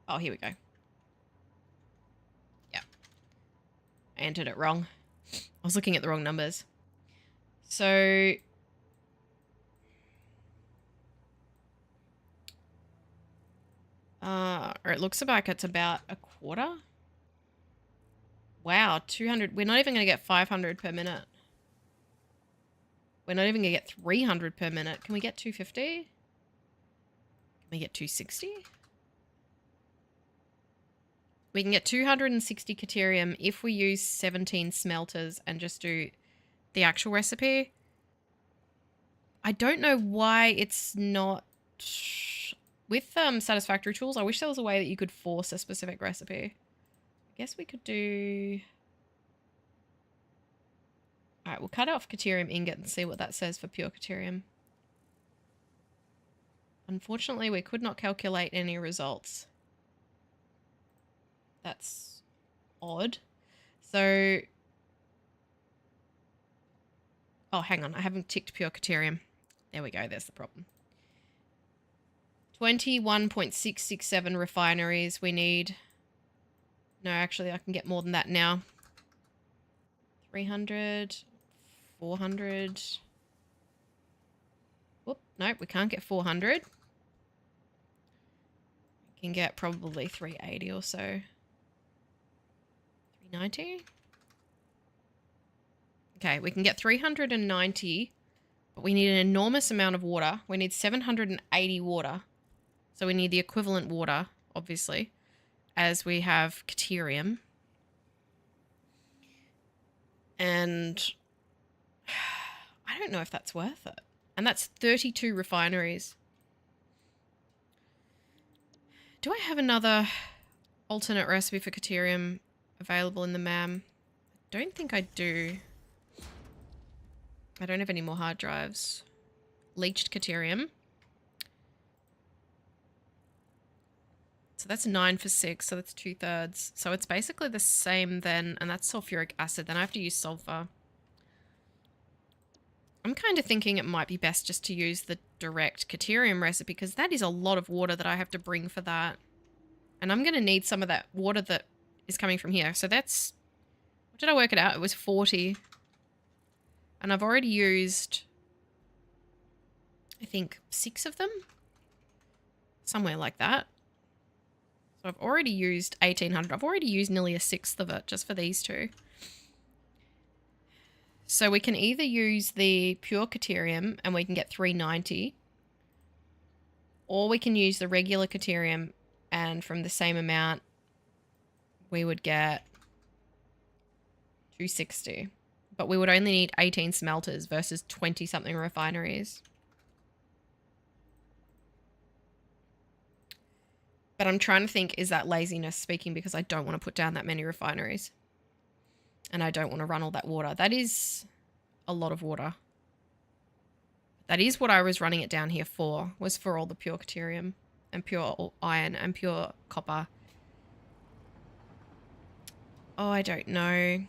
Oh, here we go. Yeah. I entered it wrong. I was looking at the wrong numbers. So... or it looks like it's about a quarter. Wow, 200. We're not even going to get 500 per minute. We're not even going to get 300 per minute. Can we get 250? Can we get 260? We can get 260 Caterium if we use 17 smelters and just do the actual recipe. I don't know why it's not... With Satisfactory tools, I wish there was a way that you could force a specific recipe. I guess we could do... Alright, we'll cut off Caterium ingot and see what that says for pure Caterium. Unfortunately, we could not calculate any results. That's odd. So... Oh, hang on. I haven't ticked pure Caterium. There we go. There's the problem. 21.667 refineries we need. No, actually, I can get more than that now. 300, 400. Whoop, nope, we can't get 400. We can get probably 380 or so. 390. Okay, we can get 390, but we need an enormous amount of water. We need 780 water. So we need the equivalent water, obviously, as we have Caterium. And I don't know if that's worth it. And that's 32 refineries. Do I have another alternate recipe for Caterium available in the MAM? I don't think I do. I don't have any more hard drives. Leached Caterium. So that's 9 for 6, so that's 2/3. So it's basically the same then, and that's sulfuric acid. Then I have to use sulfur. I'm kind of thinking it might be best just to use the direct Caterium recipe, because that is a lot of water that I have to bring for that. And I'm going to need some of that water that is coming from here. So that's... What did I work it out? It was 40. And I've already used, I think, 6 of them. Somewhere like that. So I've already used 1,800. I've already used nearly a sixth of it just for these two. So we can either use the pure Caterium and we can get 390. Or we can use the regular Caterium and from the same amount we would get 260. But we would only need 18 smelters versus 20-something refineries. But I'm trying to think, is that laziness speaking because I don't want to put down that many refineries? And I don't want to run all that water. That is a lot of water. That is what I was running it down here for, was for all the pure Caterium. and pure iron and pure copper. Oh, I don't know.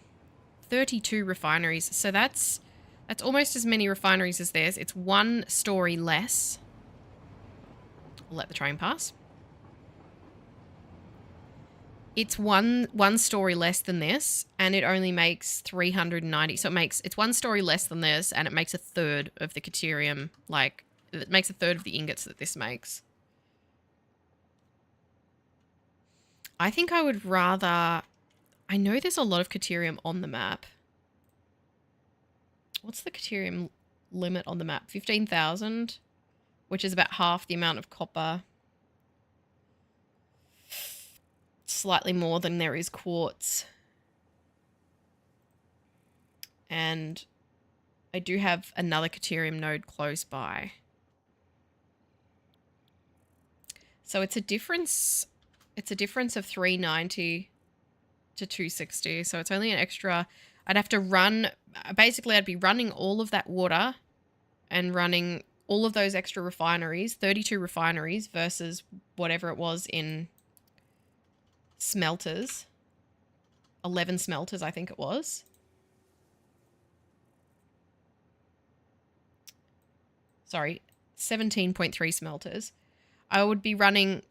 32 refineries. So that's almost as many refineries as theirs. It's 1 story less. We'll let the train pass. It's one story less than this, and it only makes 390. So it's 1 story less than this, and it makes a third of the caterium. Like, it makes a third of the ingots that this makes. I think I would rather... I know there's a lot of caterium on the map. What's the caterium limit on the map? 15,000, which is about half the amount of copper. Slightly more than there is quartz. And I do have another caterium node close by. So it's a difference of 390 to 260. So it's only an extra... I'd have to run... Basically, I'd be running all of that water and running all of those extra refineries, 32 refineries versus whatever it was in smelters. 11 smelters, I think it was. Sorry, 17.3 smelters. I would be running,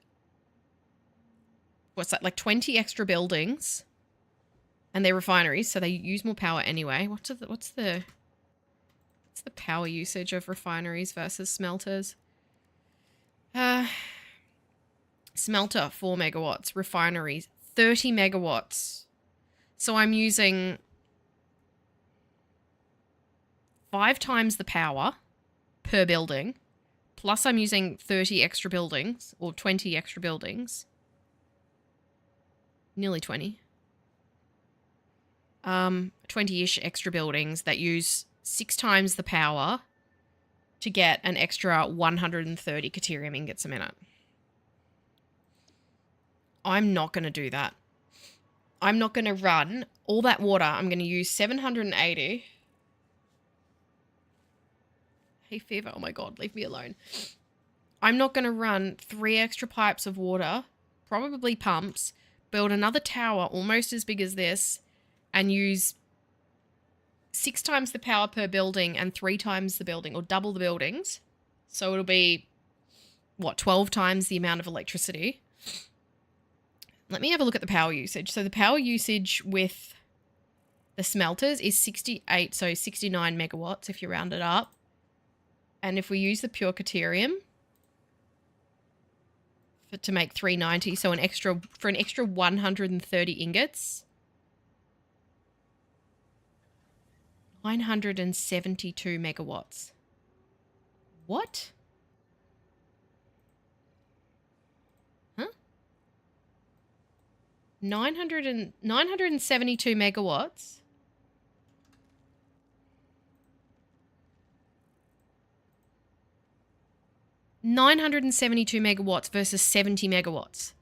what's that, like 20 extra buildings, and they're refineries, so they use more power anyway. What's the power usage of refineries versus smelters? Smelter 4 megawatts, refineries 30 megawatts. So I'm using 5 times the power per building. Plus I'm using 30 extra buildings, or 20 extra buildings. Nearly 20. 20-ish extra buildings that use 6 times the power to get an extra 130 caterium ingots a minute. I'm not going to do that. I'm not going to run all that water. I'm going to use 780. Hey, Fever. Oh my God, leave me alone. I'm not going to run 3 extra pipes of water, probably pumps, build another tower almost as big as this, and use 6 times the power per building and 3 times the building, or double the buildings. So it'll be, what, 12 times the amount of electricity. Let me have a look at the power usage. So the power usage with the smelters is 68, so 69 megawatts if you round it up. And if we use the pure caterium to make 390, so for an extra 130 ingots, 972 megawatts. What? Huh? 972 megawatts. $972 megawatts versus 70 megawatts.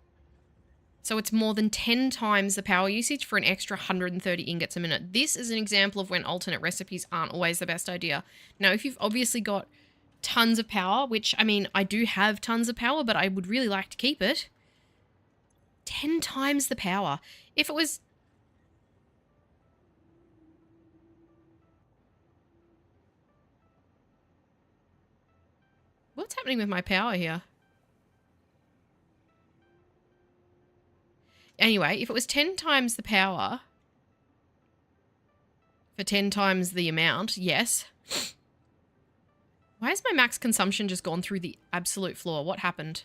So it's more than 10 times the power usage for an extra 130 ingots a minute. This is an example of when alternate recipes aren't always the best idea. Now, if you've obviously got tons of power, which, I mean, I do have tons of power, but I would really like to keep it. 10 times the power. If it was... What's happening with my power here? Anyway, if it was 10 times the power for 10 times the amount, yes. Why has my max consumption just gone through the absolute floor? What happened?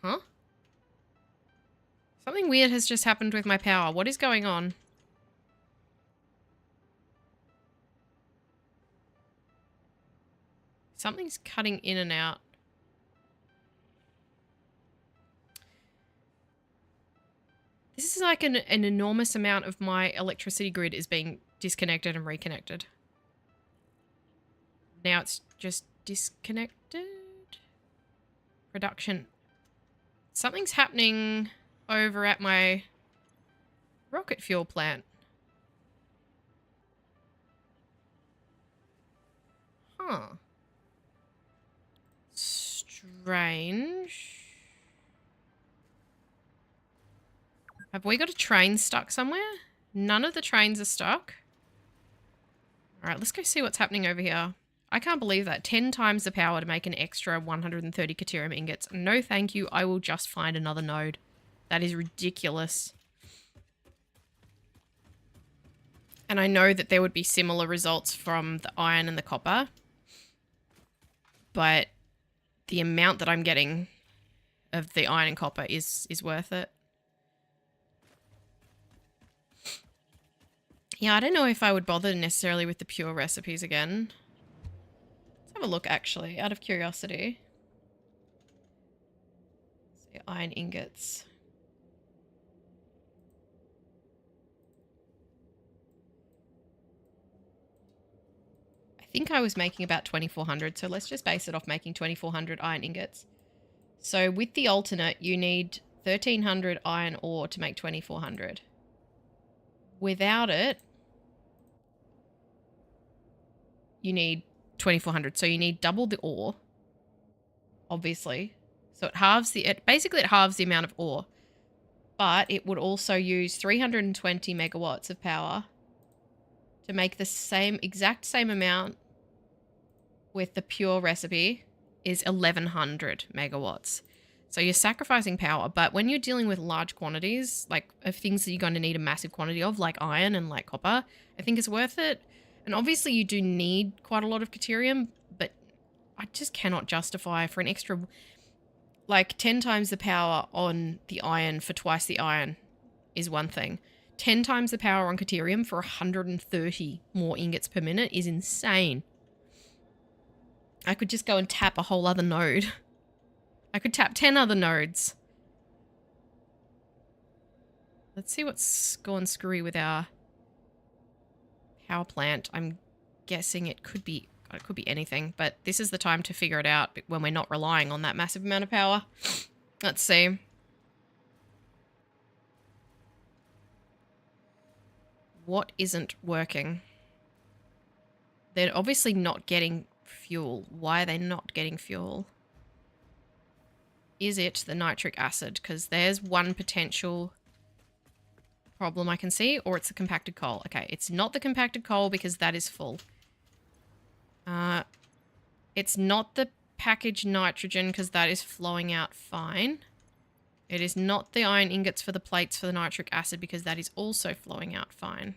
Huh? Something weird has just happened with my power. What is going on? Something's cutting in and out. This is like an enormous amount of my electricity grid is being disconnected and reconnected. Now it's just disconnected. Production. Something's happening over at my rocket fuel plant. Huh. range. Have we got a train stuck somewhere? None of the trains are stuck. All right, let's go see what's happening over here. I can't believe that. 10 times the power to make an extra 130 Caterium ingots. No, thank you. I will just find another node. That is ridiculous. And I know that there would be similar results from the iron and the copper. But the amount that I'm getting of the iron and copper is worth it. Yeah, I don't know if I would bother necessarily with the pure recipes again. Let's have a look, actually, out of curiosity. See, iron ingots. I think I was making about 2,400, so let's just base it off making 2,400 iron ingots. So with the alternate, you need 1,300 iron ore to make 2,400. Without it, you need 2,400. So you need double the ore, obviously. So it halves basically it halves the amount of ore. But it would also use 320 megawatts of power to make the exact same amount with the pure recipe is 1,100 megawatts. So you're sacrificing power, but when you're dealing with large quantities, like of things that you're going to need a massive quantity of, like iron and like copper, I think it's worth it. And obviously you do need quite a lot of Caterium, but I just cannot justify for an extra, like 10 times the power on the iron for twice the iron is one thing. 10 times the power on Caterium for 130 more ingots per minute is insane. I could just go and tap a whole other node. I could tap 10 other nodes. Let's see what's gone screwy with our power plant. I'm guessing it could be anything, but this is the time to figure it out when we're not relying on that massive amount of power. Let's see. What isn't working? They're obviously not getting fuel. Why are they not getting fuel? Is it the nitric acid? Because there's one potential problem I can see, or it's the compacted coal. Okay, it's not the compacted coal because that is full. It's not the packaged nitrogen because that is flowing out fine. It is not the iron ingots for the plates for the nitric acid because that is also flowing out fine.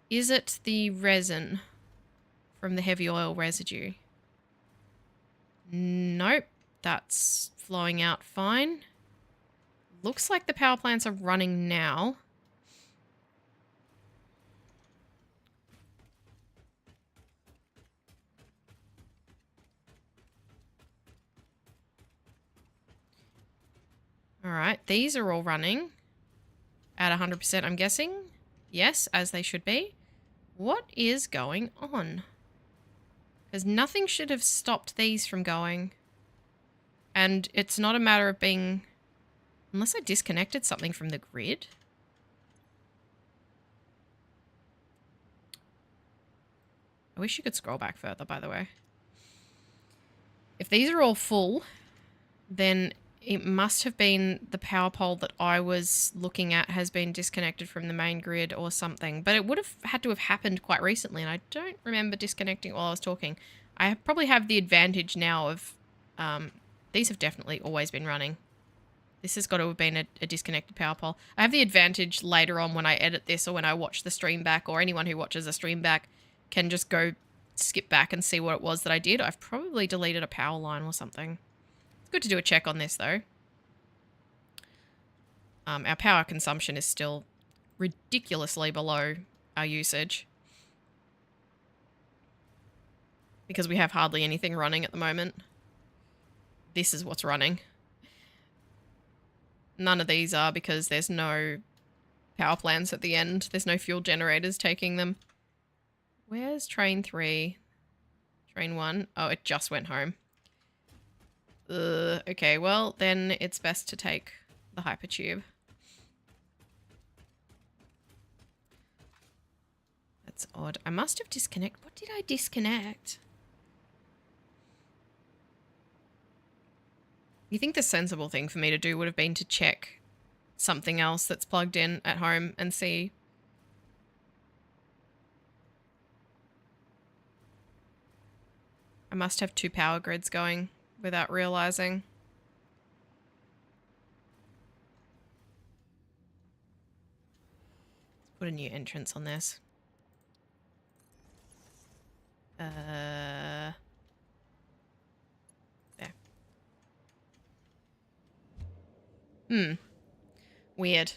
Is it the resin from the heavy oil residue? Nope, that's flowing out fine. Looks like the power plants are running now. All right, these are all running at 100%, I'm guessing. Yes, as they should be. What is going on? Because nothing should have stopped these from going. And it's not a matter of being... Unless I disconnected something from the grid. I wish you could scroll back further, by the way. If these are all full, then it must have been the power pole that I was looking at has been disconnected from the main grid or something. But it would have had to have happened quite recently, and I don't remember disconnecting while I was talking. I probably have the advantage now of... these have definitely always been running. This has got to have been a disconnected power pole. I have the advantage later on when I edit this or when I watch the stream back, or anyone who watches the stream back can just go skip back and see what it was that I did. I've probably deleted a power line or something. It's good to do a check on this though. Our power consumption is still ridiculously below our usage, because we have hardly anything running at the moment. This is what's running. None of these are because there's no power plants at the end. There's no fuel generators taking them. Where's train 3? Train 1? Oh, it just went home. Okay, well, then it's best to take the hypertube. That's odd. I must have disconnected. What did I disconnect? You think the sensible thing for me to do would have been to check something else that's plugged in at home and see. I must have 2 power grids going without realizing. Let's put a new entrance on this. There. Weird.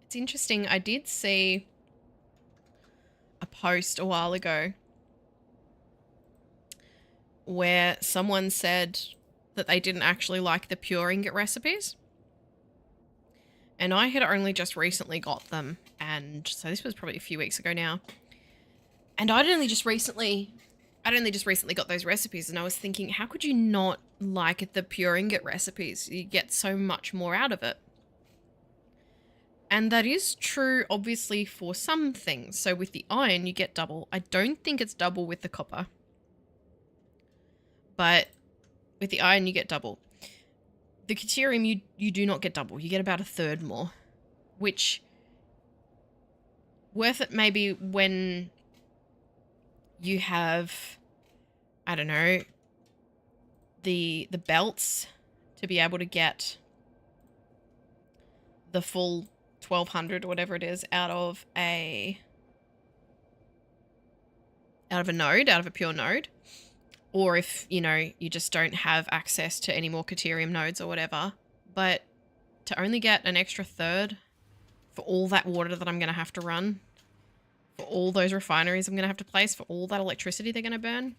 It's interesting. I did see a post a while ago where someone said that they didn't actually like the pure ingot recipes. And I had only just recently got them. And so this was probably a few weeks ago now. And I'd only just recently got those recipes, and I was thinking, how could you not like the pure ingot recipes? You get so much more out of it. And that is true, obviously, for some things. So with the iron, you get double. I don't think it's double with the copper. But with the iron, you get double. The Caterium, you do not get double. You get about 1/3 more. Which, worth it maybe when you have, I don't know, the belts to be able to get the full 1200 or whatever it is out of a node, out of a pure node. Or if, you know, you just don't have access to any more Caterium nodes or whatever. But to only get an extra 1/3 for all that water that I'm going to have to run, for all those refineries I'm going to have to place, for all that electricity they're going to burn,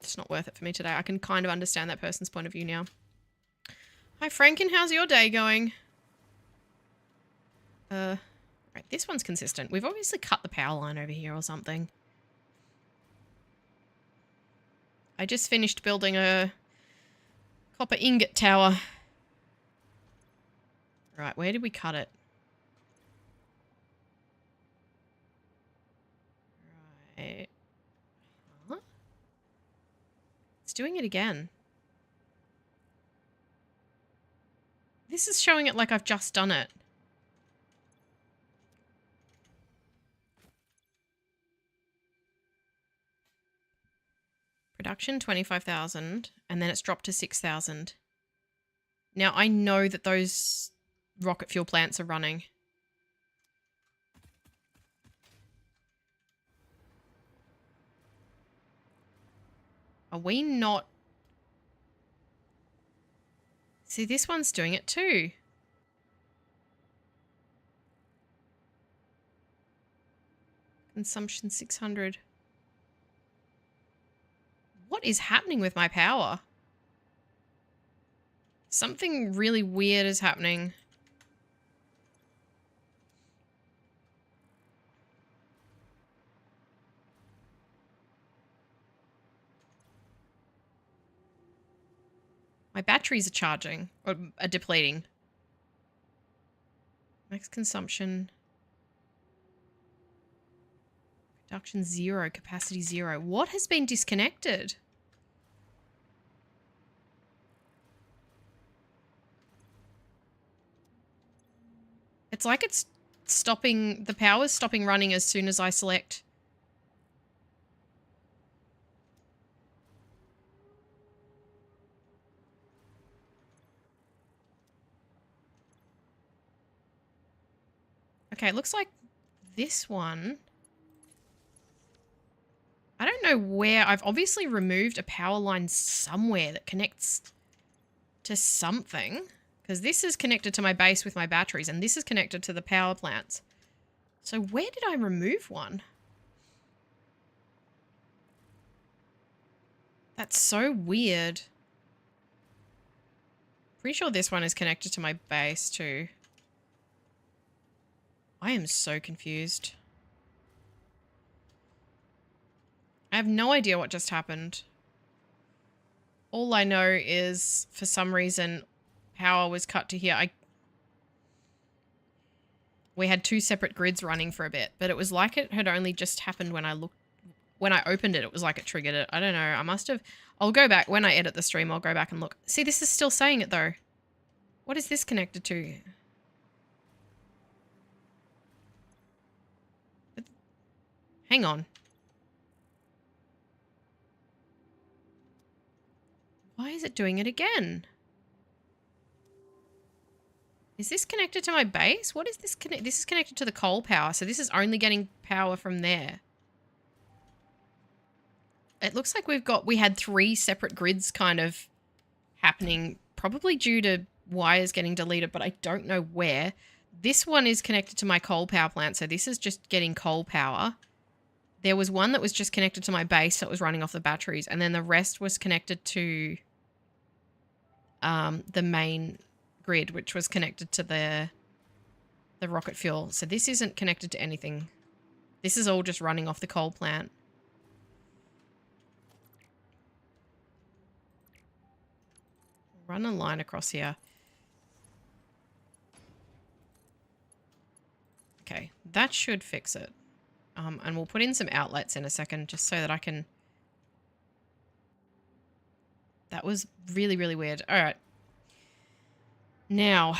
it's not worth it for me today. I can kind of understand that person's point of view now. Hi, Franken. How's your day going? Right, this one's consistent. We've obviously cut the power line over here or something. I just finished building a copper ingot tower. Right, where did we cut it? Right. Huh? It's doing it again. This is showing it like I've just done it. Production 25,000, and then it's dropped to 6,000. Now I know that those rocket fuel plants are running. Are we not? See, this one's doing it too. Consumption 600. What is happening with my power? Something really weird is happening. My batteries are charging, or are depleting. Max consumption. Production 0, capacity 0. What has been disconnected? It's like it's stopping, the power's stopping running as soon as I select. Okay, it looks like this one. I don't know where. I've obviously removed a power line somewhere that connects to something. Because this is connected to my base with my batteries, and this is connected to the power plants. So where did I remove one? That's so weird. Pretty sure this one is connected to my base too. I am so confused. I have no idea what just happened. All I know is, for some reason, power was cut to here. We had 2 separate grids running for a bit, but it was like it had only just happened when I opened it. It was like it triggered it. I don't know. I must have. I'll go back when I edit the stream. I'll go back and look. See, this is still saying it though. What is this connected to? Hang on. Why is it doing it again? Is this connected to my base? What is this connect? This is connected to the coal power, so this is only getting power from there. It looks like we had 3 separate grids kind of happening, probably due to wires getting deleted, but I don't know where. This one is connected to my coal power plant, so this is just getting coal power. There was one that was just connected to my base that was running off the batteries, and then the rest was connected to the main grid, which was connected to the rocket fuel. So this isn't connected to anything. This is all just running off the coal plant. Run a line across here. Okay, that should fix it. And we'll put in some outlets in a second just so that I can... That was really, really weird. All right. Now,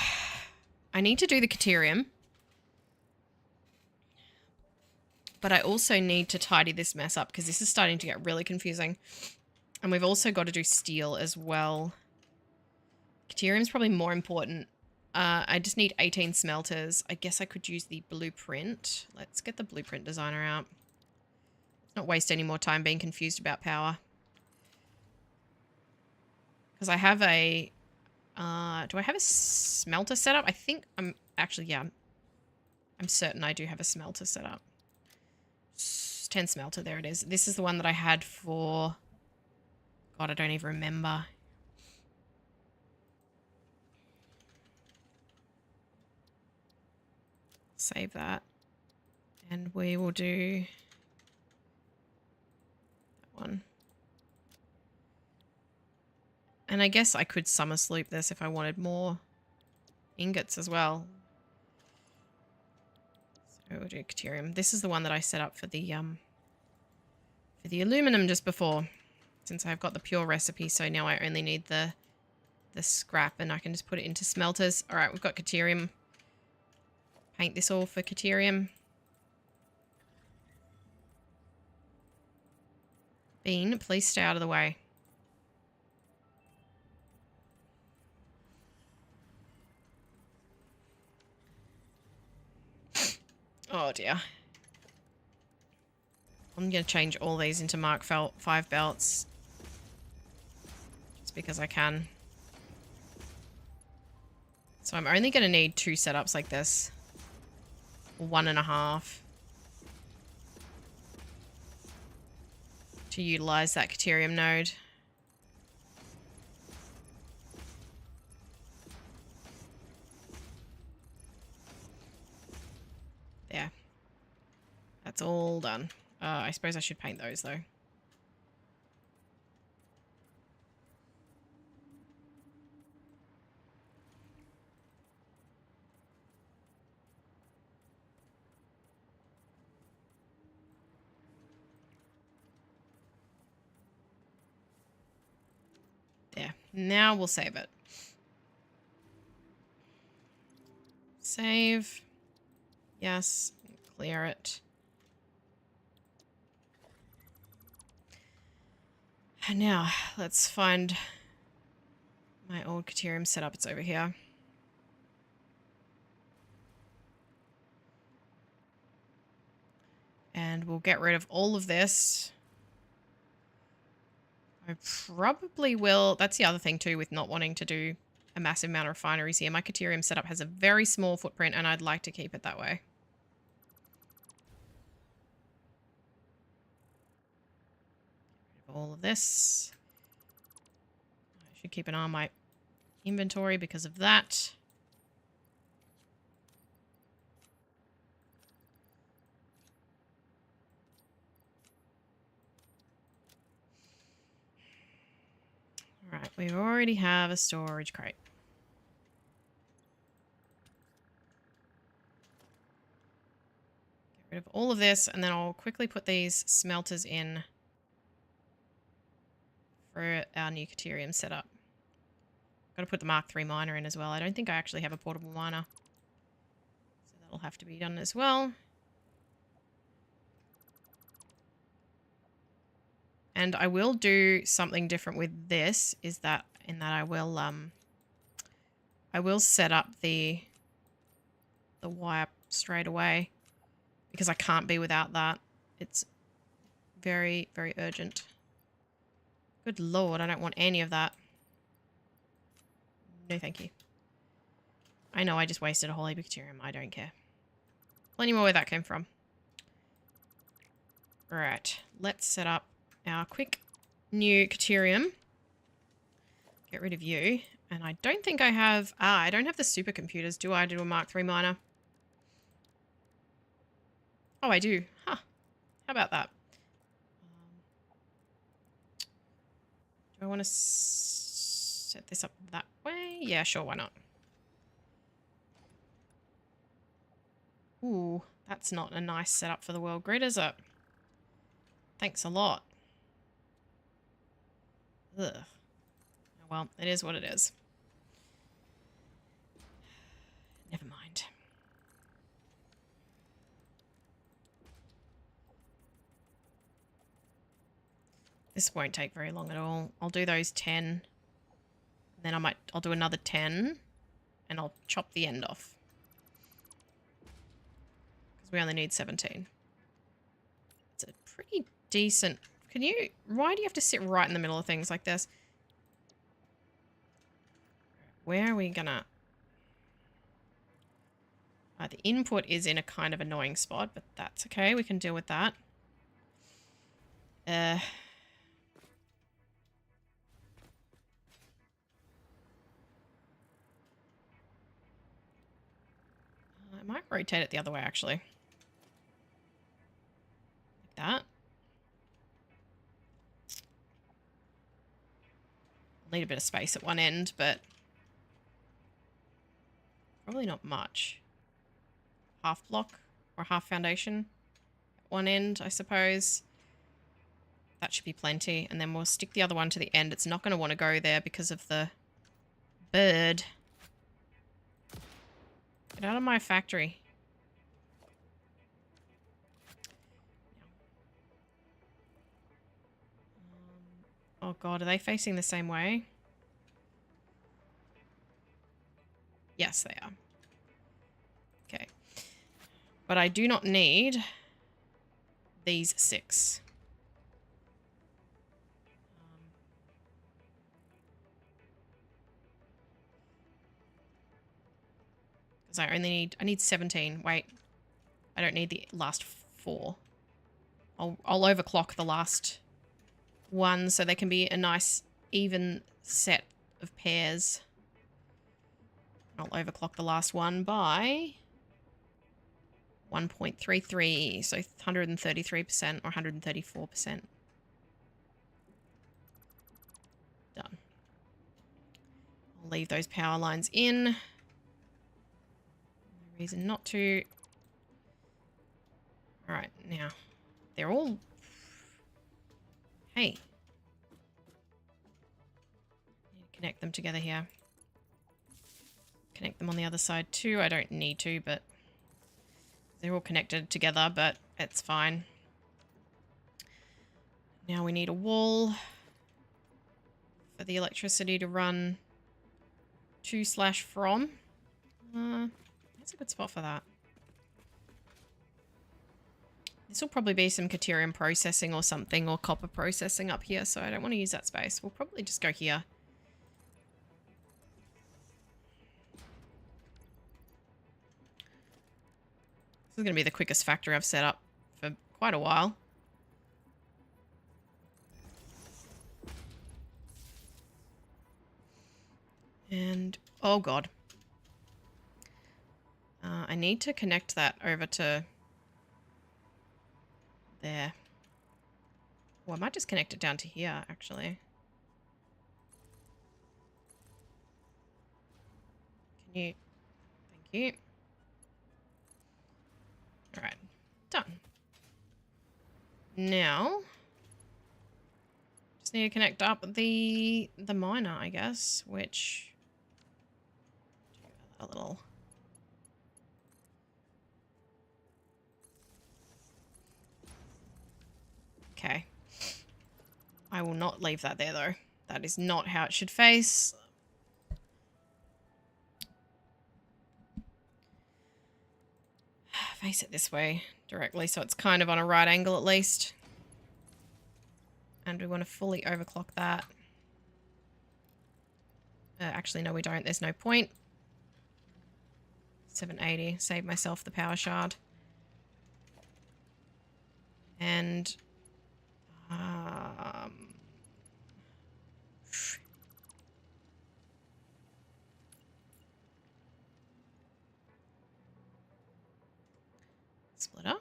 I need to do the Caterium. But I also need to tidy this mess up because this is starting to get really confusing. And we've also got to do steel as well. Caterium's probably more important. I just need 18 smelters. I guess I could use the blueprint. Let's get the blueprint designer out. Not waste any more time being confused about power. Because I have a... do I have a smelter set up? I think I'm... Actually, yeah. I'm certain I do have a smelter set up. 10 smelter, there it is. This is the one that I had for... God, I don't even remember. Save that. And we will do that one. And I guess I could summer sloop this if I wanted more ingots as well. So we'll do Caterium. This is the one that I set up for the aluminum just before. Since I've got the pure recipe, so now I only need the scrap and I can just put it into smelters. Alright, we've got Caterium. Paint this all for Caterium. Bean, please stay out of the way. Oh dear. I'm going to change all these into Mark 5 belts. Just because I can. So I'm only going to need 2 setups like this. 1.5. To utilize that Caterium node. There. That's all done. I suppose I should paint those though. There. Now we'll save it. Save. Yes. Clear it. And now, let's find my old Caterium setup. It's over here. And we'll get rid of all of this. I probably will... That's the other thing too with not wanting to do a massive amount of refineries here. My Caterium setup has a very small footprint and I'd like to keep it that way. All of this. I should keep an eye on my inventory because of that. Alright, we already have a storage crate. rid of all of this, and then I'll quickly put these smelters in for our new Caterium setup. Got to put the Mark III miner in as well. I don't think I actually have a portable miner, so that'll have to be done as well. And I will do something different with this, in that I will set up the wire straight away, because I can't be without that. It's very, very urgent. Good lord, I don't want any of that. No thank you. I know I just wasted a whole heap of Caterium. I don't care. Plenty more where that came from. Right, let's set up our quick new Caterium. Get rid of you. And I don't think I have... I don't have the supercomputers, do I? To do a Mark III miner. Oh, I do. Huh. How about that? Do I want to set this up that way? Yeah, sure, why not? Ooh, that's not a nice setup for the world grid, is it? Thanks a lot. Ugh. Well, it is what it is. Never mind. This won't take very long at all. I'll do those 10. Then I'll do another 10. And I'll chop the end off. Because we only need 17. It's a pretty decent... Why do you have to sit right in the middle of things like this? Where are we gonna... the input is in a kind of annoying spot, but that's okay. We can deal with that. I might rotate it the other way, actually. Like that. I'll need a bit of space at one end, but probably not much. Half block or half foundation at one end, I suppose. That should be plenty. And then we'll stick the other one to the end. It's not going to want to go there because of the bird. Get out of my factory. Oh god, are they facing the same way? Yes, they are. Okay. But I do not need these 6. Because I need 17. Wait. I don't need the last 4. I'll overclock the last one so they can be a nice even set of pairs. I'll overclock the last one by 1.33, so 133% or 134%. Done. I'll leave those power lines in. No reason not to. Alright, now, they're all... Hey. Connect them together here. Connect them on the other side too. I don't need to, but they're all connected together, but it's fine. Now we need a wall for the electricity to run to/from. That's a good spot for that. This will probably be some Caterium processing or something, or copper processing up here, so I don't want to use that space. We'll probably just go here. This is going to be the quickest factory I've set up for quite a while. And, oh god. I need to connect that over to there. Well, I might just connect it down to here, actually. Can you... Thank you. Alright, done. Now, just need to connect up the miner, I guess, which a little. Okay. I will not leave that there though. That is not how it should face. Face it this way directly so it's kind of on a right angle at least. And we want to fully overclock that. Actually, no, we don't. There's no point. 780. Save myself the power shard. And... splitter.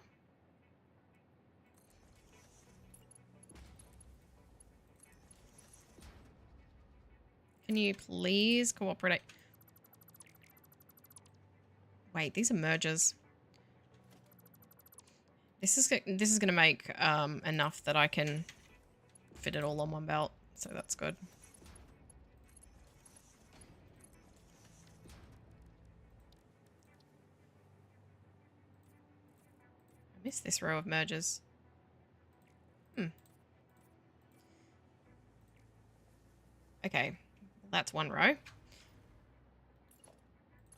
Can you please cooperate? Wait, these are mergers. This is going to make enough that I can fit it all on one belt, so that's good. I missed this row of mergers. Okay, that's one row.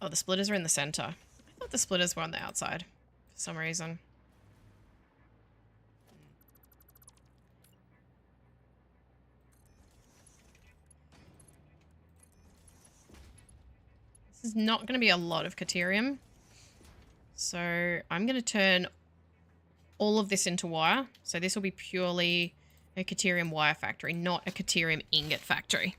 Oh, the splitters are in the center. I thought the splitters were on the outside for some reason. This is not going to be a lot of Caterium. So I'm going to turn all of this into wire. So this will be purely a Caterium wire factory, not a Caterium ingot factory.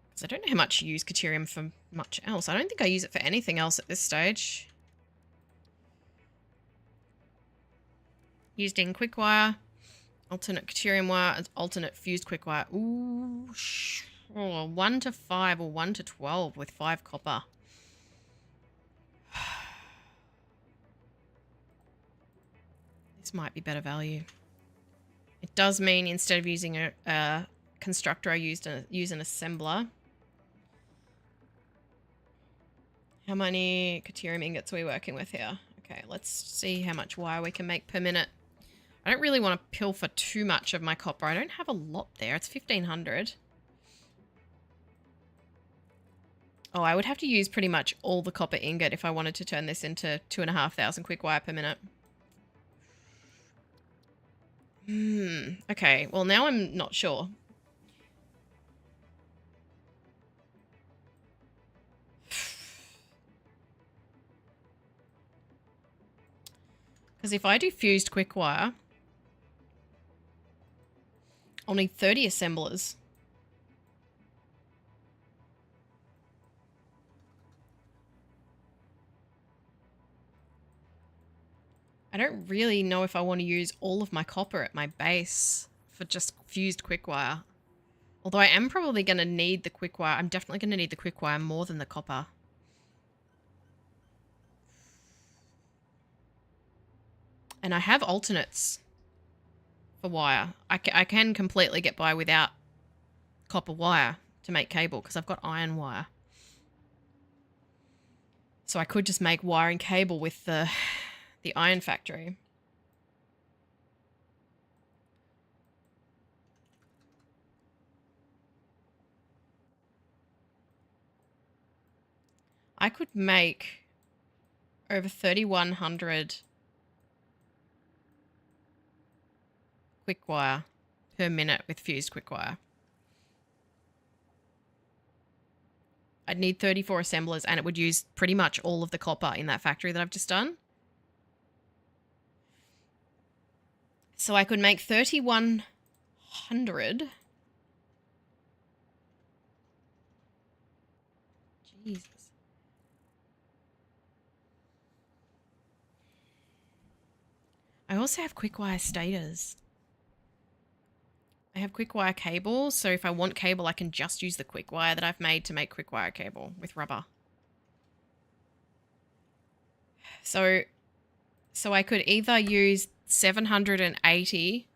Because I don't know how much you use Caterium for much else. I don't think I use it for anything else at this stage. Used in quick wire, alternate Caterium wire, alternate fused quick wire. Ooh, 1 to 5 or 1 to 12 with 5 copper. This might be better value. It does mean instead of using a constructor, I use an assembler. How many Caterium ingots are we working with here? Okay, let's see how much wire we can make per minute. I don't really want to pilfer too much of my copper. I don't have a lot there. It's 1,500. Oh, I would have to use pretty much all the copper ingot if I wanted to turn this into 2,500 quick wire per minute. Okay, well now I'm not sure. Because if I do fused quick wire, I'll need 30 assemblers. I don't really know if I want to use all of my copper at my base for just fused quick wire. Although I am probably going to need the quick wire. I'm definitely going to need the quick wire more than the copper. And I have alternates for wire. I can completely get by without copper wire to make cable because I've got iron wire. So I could just make wire and cable with the iron factory. I could make over 3,100 quick wire per minute with fused quick wire. I'd need 34 assemblers and it would use pretty much all of the copper in that factory that I've just done. So I could make 3,100. Jesus. I also have quick wire stators. I have quick wire cable, so if I want cable, I can just use the quick wire that I've made to make quick wire cable with rubber. So So I could either use 780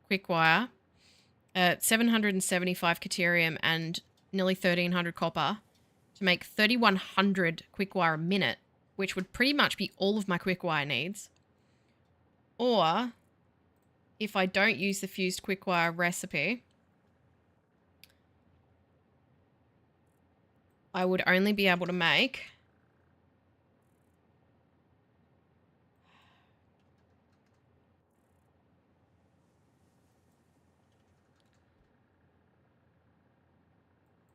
quick wire, 775 Caterium, and nearly 1300 copper to make 3100 quick wire a minute, which would pretty much be all of my quick wire needs. Or if I don't use the fused quick wire recipe, I would only be able to make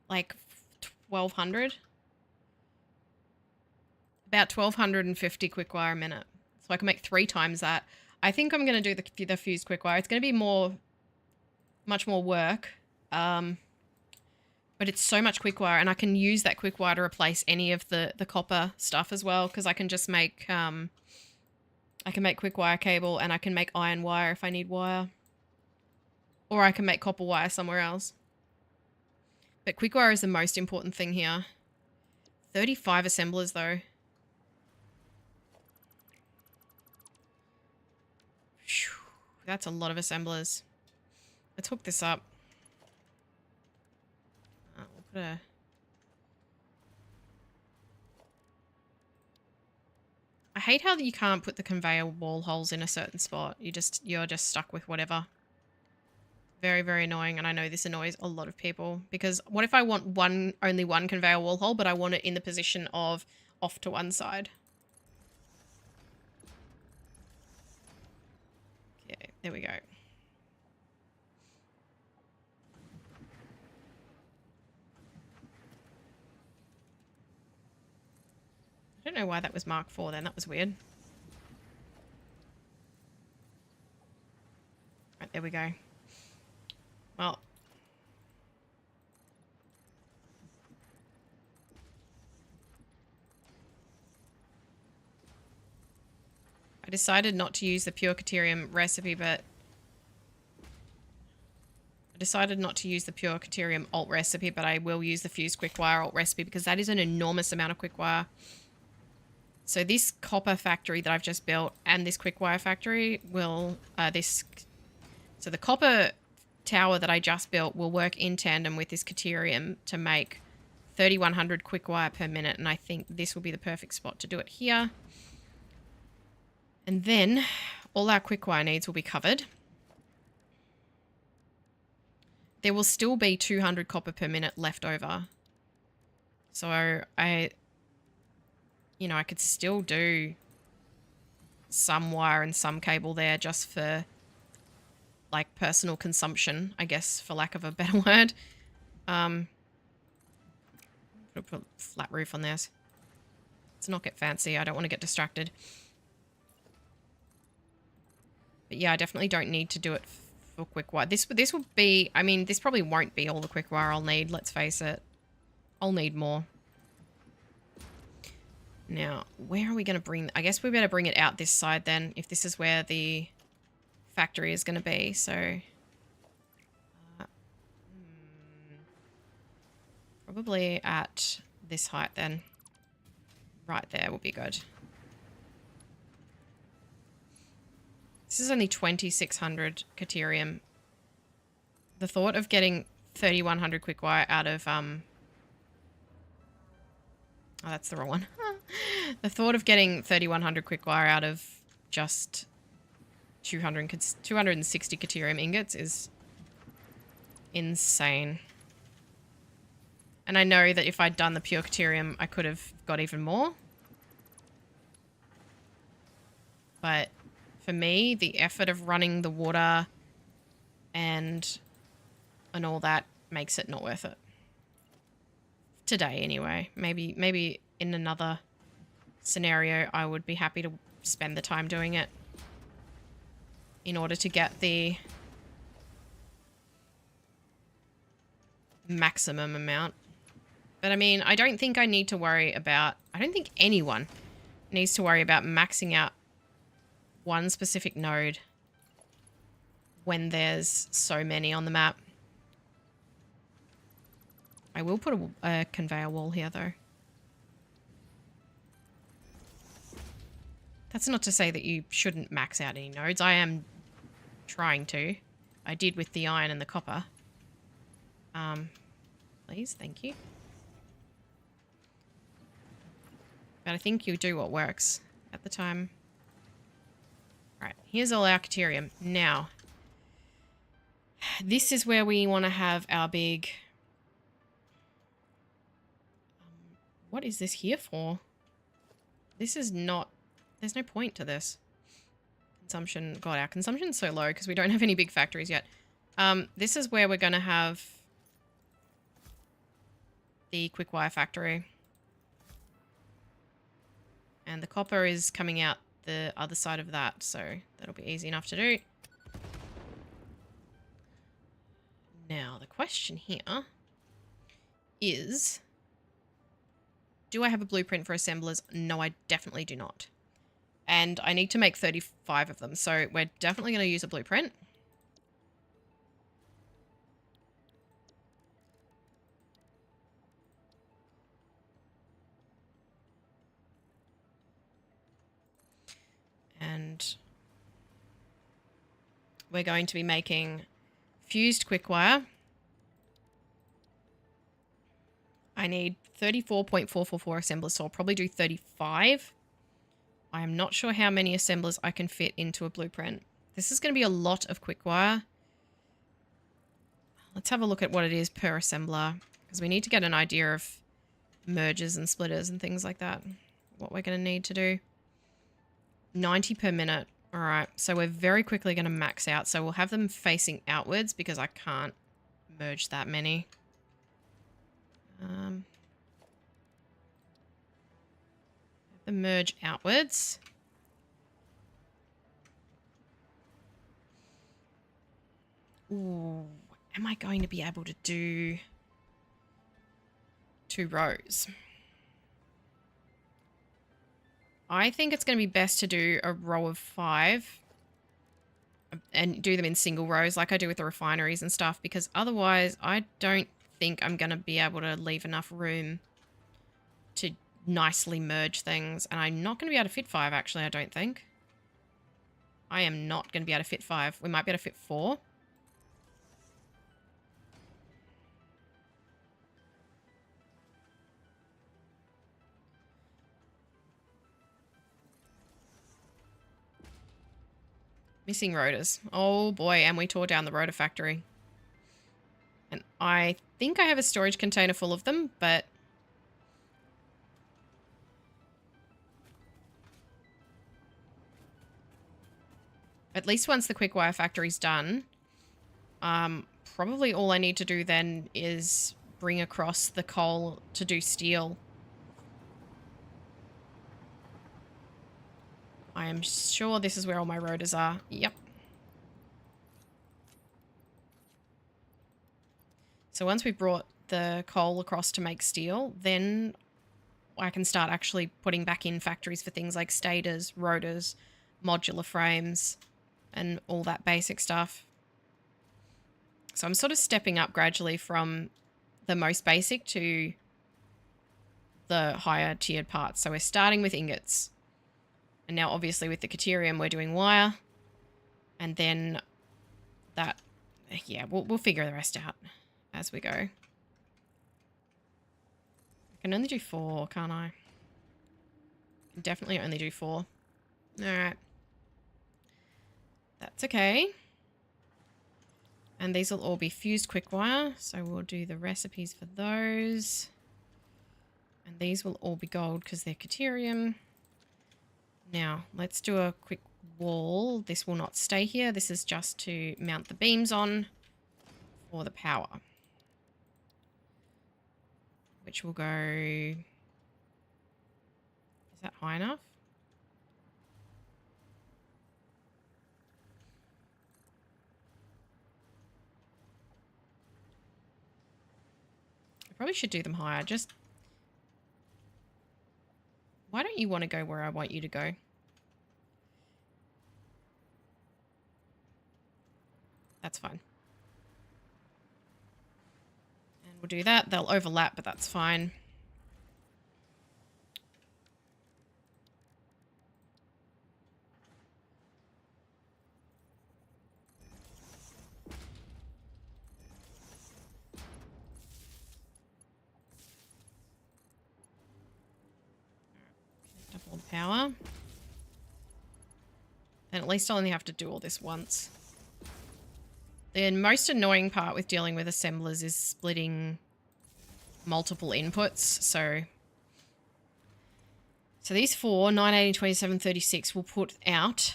like 1200, about 1250 quick wire a minute. So I can make 3 times that. I think I'm going to do the fused quick wire. It's going to be much more work. But it's so much quick wire, and I can use that quick wire to replace any of the copper stuff as well, because I can just make I can make quick wire cable, and I can make iron wire if I need wire, or I can make copper wire somewhere else. But quick wire is the most important thing here. 35 assemblers though. Whew, that's a lot of assemblers. Let's hook this up. We'll put a... I hate how you can't put the conveyor wall holes in a certain spot. You're just stuck with whatever. Very, very annoying, and I know this annoys a lot of people, because what if I want only one conveyor wall hole, but I want it in the position of off to one side? Okay, there we go. I don't know why that was Mark 4 then. That was weird. Right, there we go. Well. I decided not to use the pure Caterium recipe, but... I decided not to use the pure Caterium alt recipe, but I will use the fused quick wire alt recipe, because that is an enormous amount of quick wire. So this copper factory that I've just built and this quick wire factory will, so the copper tower that I just built will work in tandem with this Caterium to make 3100 quick wire per minute. And I think this will be the perfect spot to do it here. And then all our quick wire needs will be covered. There will still be 200 copper per minute left over. So I could still do some wire and some cable there just for like personal consumption, I guess, for lack of a better word. Put a flat roof on this. Let's not get fancy. I don't want to get distracted. But yeah, I definitely don't need to do it for quick wire. This will be, I mean, this probably won't be all the quick wire I'll need, let's face it. I'll need more. Now, where are we going to bring... I guess we better bring it out this side then, if this is where the factory is going to be. So, probably at this height then. Right there will be good. This is only 2600 Caterium. The thought of getting 3100 quick wire out of... Oh, that's the wrong one. The thought of getting 3100 quick wire out of just 260 Caterium ingots is insane. And I know that if I'd done the pure Caterium, I could have got even more. But for me, the effort of running the water and all that makes it not worth it. Today, anyway. Maybe in another scenario, I would be happy to spend the time doing it in order to get the maximum amount. But I mean, I don't think I need to worry about... I don't think anyone needs to worry about maxing out one specific node when there's so many on the map. I will put a conveyor wall here, though. That's not to say that you shouldn't max out any nodes. I am trying to. I did with the iron and the copper. Please, thank you. But I think you do what works at the time. Right, here's all our Caterium. Now, this is where we want to have our big... what is this here for? This is not... there's no point to this. Consumption... God, our consumption's so low because we don't have any big factories yet. This is where we're going to have the quick wire factory. And the copper is coming out the other side of that, so that'll be easy enough to do. Now, the question here is, do I have a blueprint for assemblers? No, I definitely do not. And I need to make 35 of them, so we're definitely going to use a blueprint. And we're going to be making fused quickwire. I need 34.444 assemblers, so I'll probably do 35. I am not sure how many assemblers I can fit into a blueprint. This is going to be a lot of quickwire. Let's have a look at what it is per assembler, because we need to get an idea of mergers and splitters and things like that. What we're going to need to do. 90 per minute. All right, so we're very quickly going to max out. So we'll have them facing outwards because I can't merge that many. The merge outwards. Ooh, am I going to be able to do 2 rows? I think it's going to be best to do a row of 5 and do them in single rows like I do with the refineries and stuff, because otherwise I don't think I'm going to be able to leave enough room to nicely merge things. And I'm not going to be able to fit 5, actually, I don't think. I am not going to be able to fit 5. We might be able to fit 4. Missing rotors. Oh boy, and we tore down the rotor factory. And I think I have a storage container full of them, but... at least once the quick wire factory's done, probably all I need to do then is bring across the coal to do steel. I am sure this is where all my rotors are. Yep. So once we've brought the coal across to make steel, then I can start actually putting back in factories for things like stators, rotors, modular frames, and all that basic stuff. So I'm sort of stepping up gradually from the most basic to the higher tiered parts. So we're starting with ingots. And now obviously with the Caterium we're doing wire. And then that, yeah, we'll figure the rest out as we go. I can only do 4, can't I? Can definitely only do 4. Alright. That's okay. And these will all be fused quickwire. So we'll do the recipes for those. And these will all be gold because they're Caterium. Now, let's do a quick wall. This will not stay here. This is just to mount the beams on for the power. Which will go... is that high enough? I probably should do them higher. Just... why don't you want to go where I want you to go? That's fine. And we'll do that. They'll overlap, but that's fine. All the power. Then at least I'll only have to do all this once. The most annoying part with dealing with assemblers is splitting multiple inputs. So these four, 980, 27, 36, will put out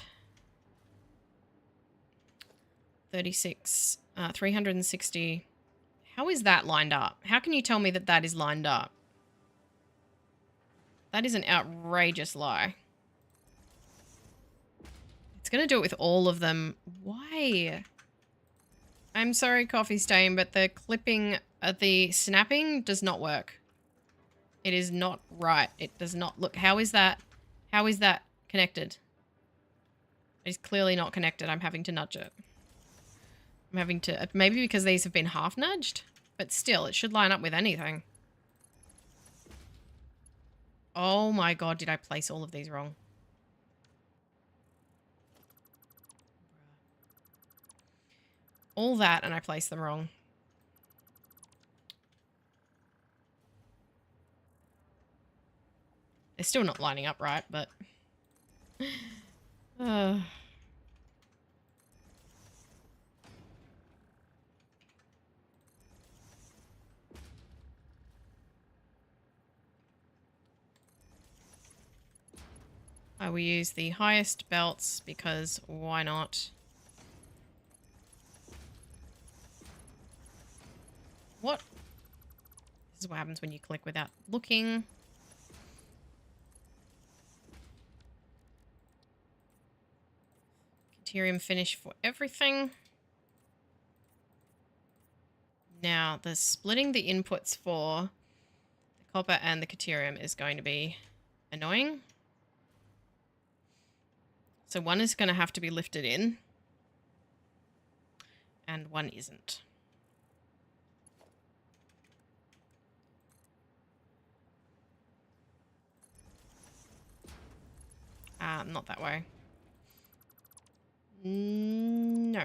36, 360. How is that lined up? How can you tell me that that is lined up? That is an outrageous lie. It's going to do it with all of them. Why? I'm sorry, Coffee Stain, but the clipping, the snapping does not work. It is not right. It does not look. How is that? How is that connected? It's clearly not connected. I'm having to nudge it. I'm having to, maybe because these have been half nudged, but still, it should line up with anything. Oh my god, did I place all of these wrong? All that and I placed them wrong. They're still not lining up right, but... I will use the highest belts because why not? What? This is what happens when you click without looking. Deuterium finish for everything. Now, the splitting the inputs for the copper and the deuterium is going to be annoying. So one is going to have to be lifted in, and one isn't. Not that way. No.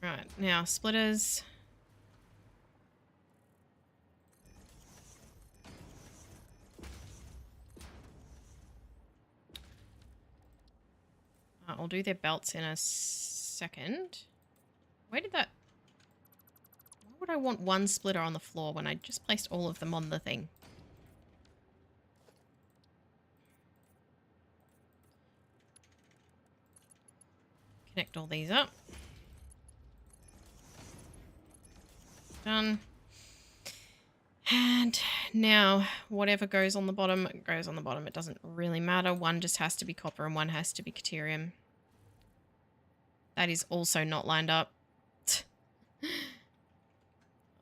Right, now splitters. I'll do their belts in a second. Where did that... Why would I want one splitter on the floor when I just placed all of them on the thing? Connect all these up. Done. And now whatever goes on the bottom goes on the bottom. It doesn't really matter. One just has to be copper and one has to be deuterium. That is also not lined up.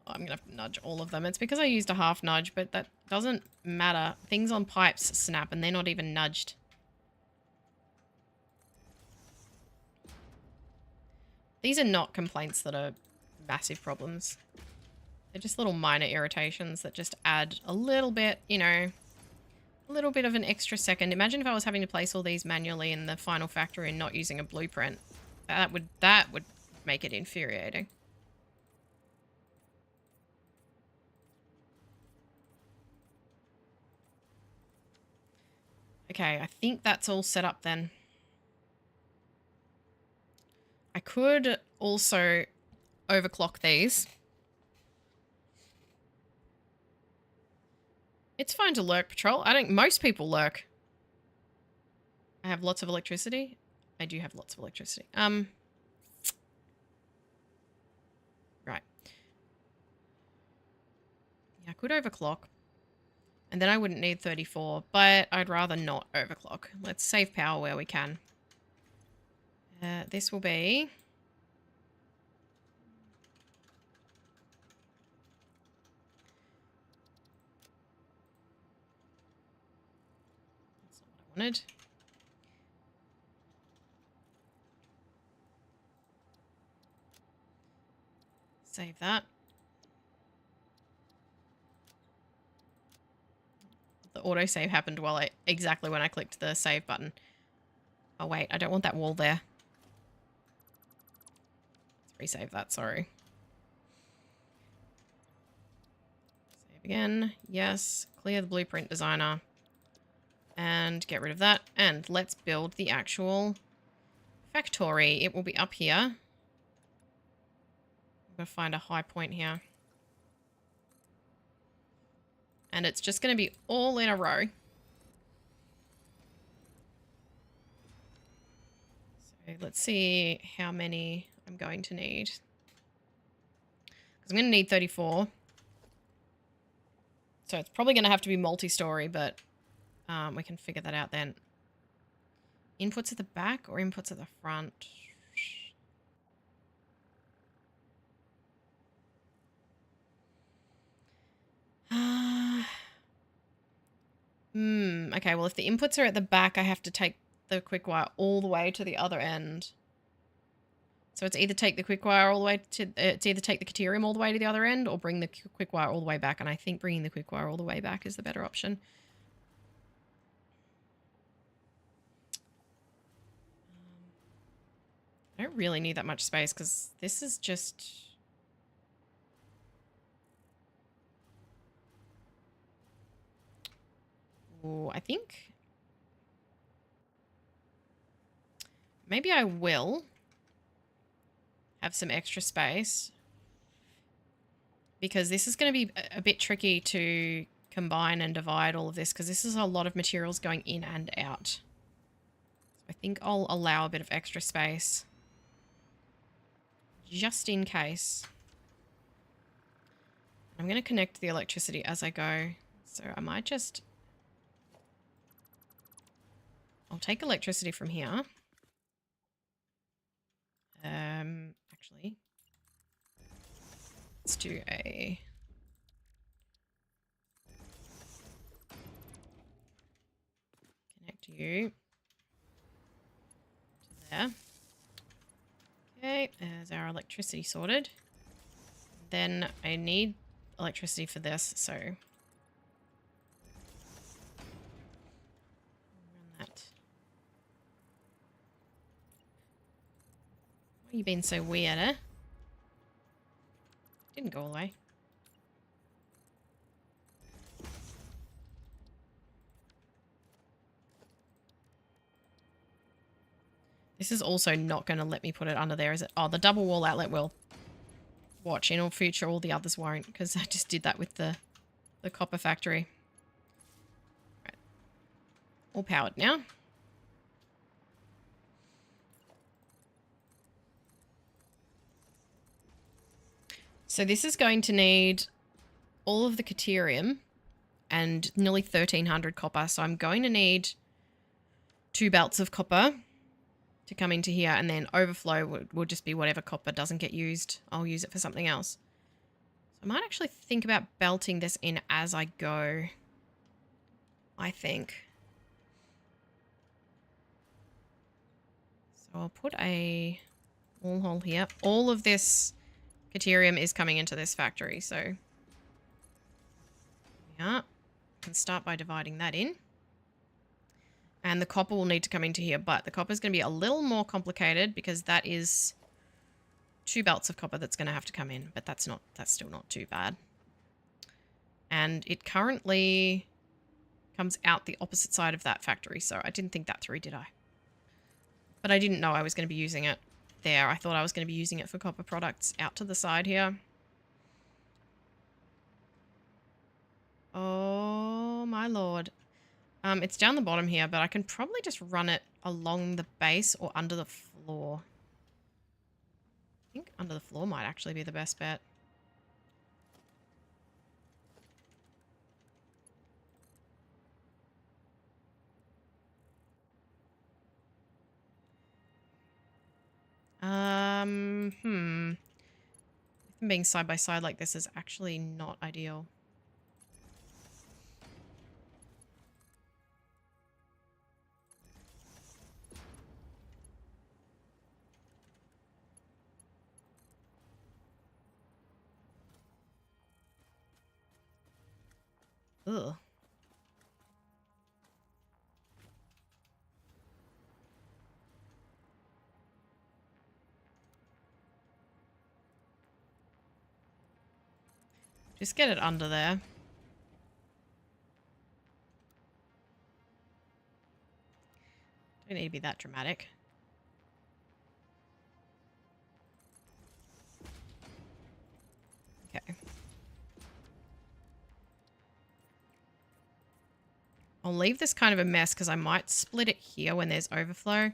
I'm going to have to nudge all of them. It's because I used a half nudge, but that doesn't matter. Things on pipes snap and they're not even nudged. These are not complaints that are massive problems. They're just little minor irritations that just add a little bit, you know, a little bit of an extra second. Imagine if I was having to place all these manually in the final factory and not using a blueprint. That would make it infuriating. Okay, I think that's all set up then. I could also overclock these. It's fine to lurk patrol. I think most people lurk. I have lots of electricity. I do have lots of electricity. Right. Yeah, I could overclock. And then I wouldn't need 34, but I'd rather not overclock. Let's save power where we can. This will be... That's not what I wanted. Save that. The autosave happened while exactly when I clicked the save button. Oh, wait. I don't want that wall there. Let's resave that. Sorry. Save again. Yes. Clear the blueprint designer. And get rid of that. And let's build the actual factory. It will be up here. I'm going to find a high point here. And it's just going to be all in a row. So let's see how many I'm going to need. Because I'm going to need 34. So it's probably going to have to be multi-story, but we can figure that out then. Inputs at the back or inputs at the front? Okay, well, if the inputs are at the back, I have to take the quick wire all the way to the other end. So it's either take the quick wire all the way to, it's either take the Caterium all the way to the other end or bring the quick wire all the way back. And I think bringing the quick wire all the way back is the better option. I don't really need that much space because this is just... Ooh, I think maybe I will have some extra space because this is going to be a bit tricky to combine and divide all of this because this is a lot of materials going in and out. So I think I'll allow a bit of extra space just in case. I'm going to connect the electricity as I go. So I might just... I'll take electricity from here. Actually, let's do a... Connect you to there. Okay, there's our electricity sorted. Then I need electricity for this, so... Run that. Why are you being so weird, eh? Didn't go away. This is also not going to let me put it under there, is it? Oh, the double wall outlet will. Watch, in all future, all the others won't, because I just did that with the copper factory. Right. All powered now. So this is going to need all of the Caterium and nearly 1,300 copper. So I'm going to need 2 belts of copper to come into here, and then overflow will just be whatever copper doesn't get used. I'll use it for something else. So I might actually think about belting this in as I go, I think. So I'll put a wall hole here. All of this Caterium is coming into this factory, so yeah, I can start by dividing that in. And the copper will need to come into here, but the copper is going to be a little more complicated because that is 2 belts of copper that's going to have to come in, but that's still not too bad. And it currently comes out the opposite side of that factory, so I didn't think that through, did I? But I didn't know I was going to be using it there. I thought I was going to be using it for copper products out to the side here. Oh my lord. It's down the bottom here, but I can probably just run it along the base or under the floor. I think under the floor might actually be the best bet. Being side by side like this is actually not ideal. Ugh. Just get it under there. Don't need to be that dramatic. Okay. I'll leave this kind of a mess because I might split it here when there's overflow.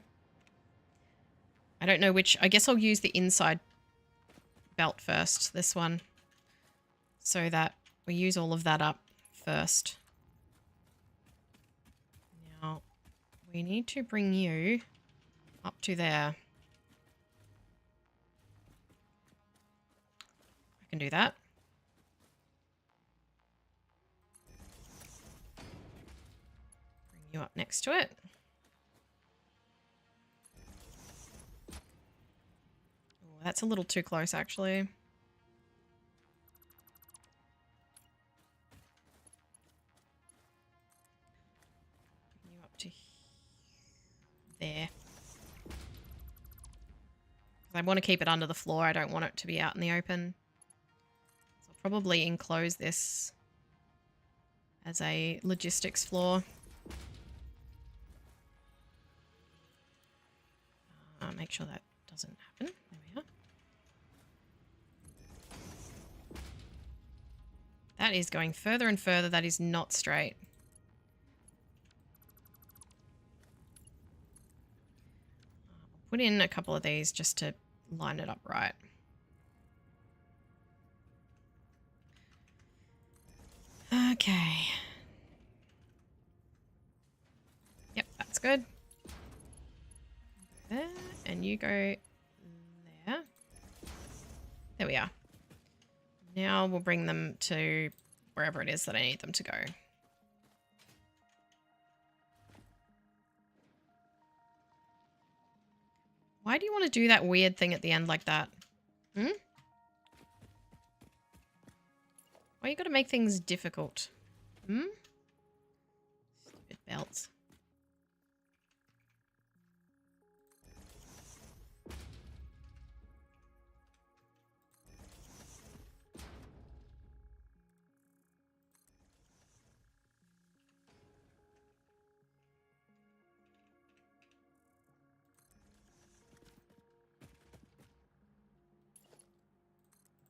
I don't know which. I guess I'll use the inside belt first, this one, so that we use all of that up first. Now, we need to bring you up to there. I can do that. Bring you up next to it. Oh, that's a little too close, actually. Bring you up to there. I want to keep it under the floor. I don't want it to be out in the open. So I'll probably enclose this as a logistics floor. Make sure that doesn't happen. There we are. That is going further and further. That is not straight. I'll put in a couple of these just to line it up right. Okay. Yep, that's good. There, and you go there. There we are. Now we'll bring them to wherever it is that I need them to go. Why do you want to do that weird thing at the end like that? Hmm? Why you gotta make things difficult? Hmm? Stupid belts.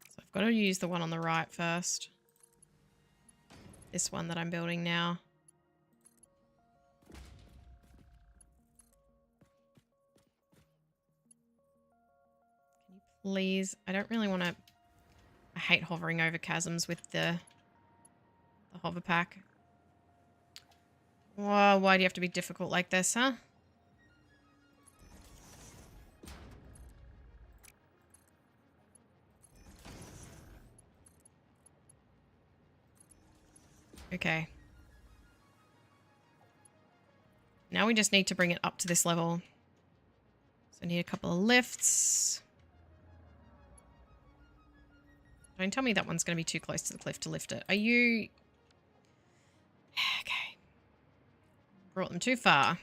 So I've got to use the one on the right first. This one that I'm building now. Can you please? I don't really want to... I hate hovering over chasms with the hover pack. Whoa, why do you have to be difficult like this, huh? Okay. Now we just need to bring it up to this level. So I need a couple of lifts. Don't tell me that one's going to be too close to the cliff to lift it. Are you... Okay. Brought them too far.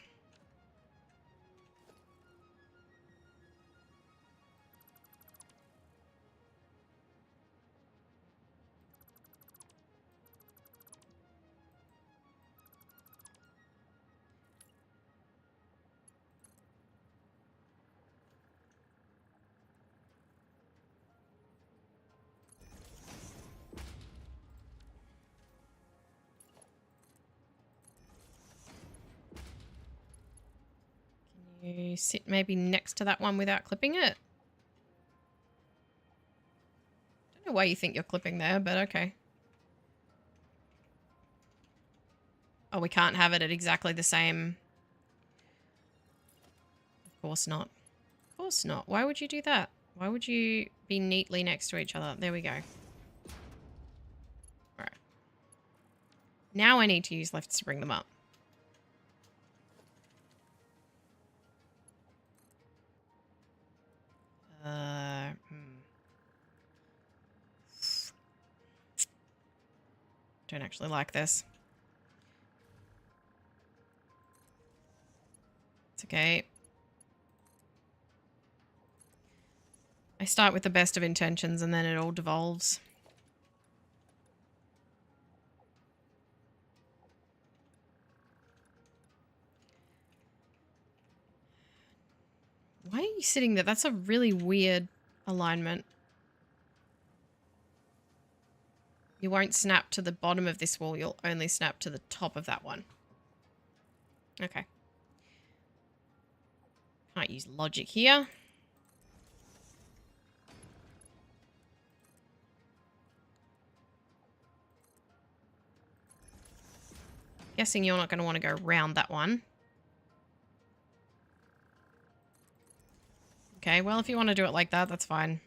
You sit maybe next to that one without clipping it. Don't know why you think you're clipping there, but okay. Oh, we can't have it at exactly the same. Of course not. Of course not. Why would you do that? Why would you be neatly next to each other? There we go. All right. Now I need to use lifts to bring them up. Don't actually like this. It's okay. I start with the best of intentions and then it all devolves. Why are you sitting there? That's a really weird alignment. You won't snap to the bottom of this wall. You'll only snap to the top of that one. Okay. Can't use logic here. Guessing you're not going to want to go round that one. Okay, well, if you want to do it like that, that's fine.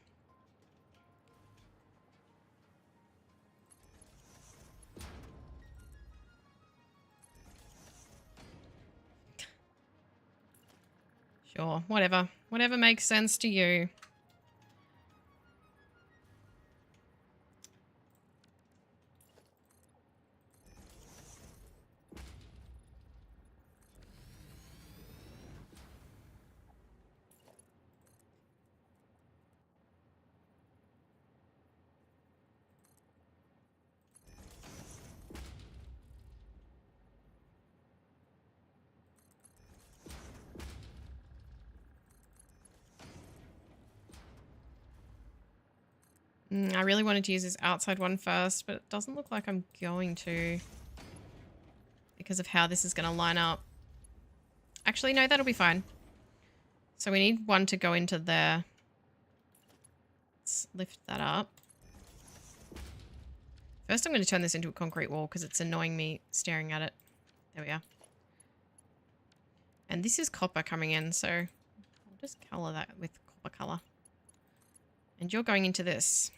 Sure, whatever. Whatever makes sense to you. I really wanted to use this outside one first, but it doesn't look like I'm going to because of how this is going to line up. Actually, no, that'll be fine. So we need one to go into there. Let's lift that up. First, I'm going to turn this into a concrete wall because it's annoying me staring at it. There we are. And this is copper coming in, so I'll just colour that with copper colour. And you're going into this.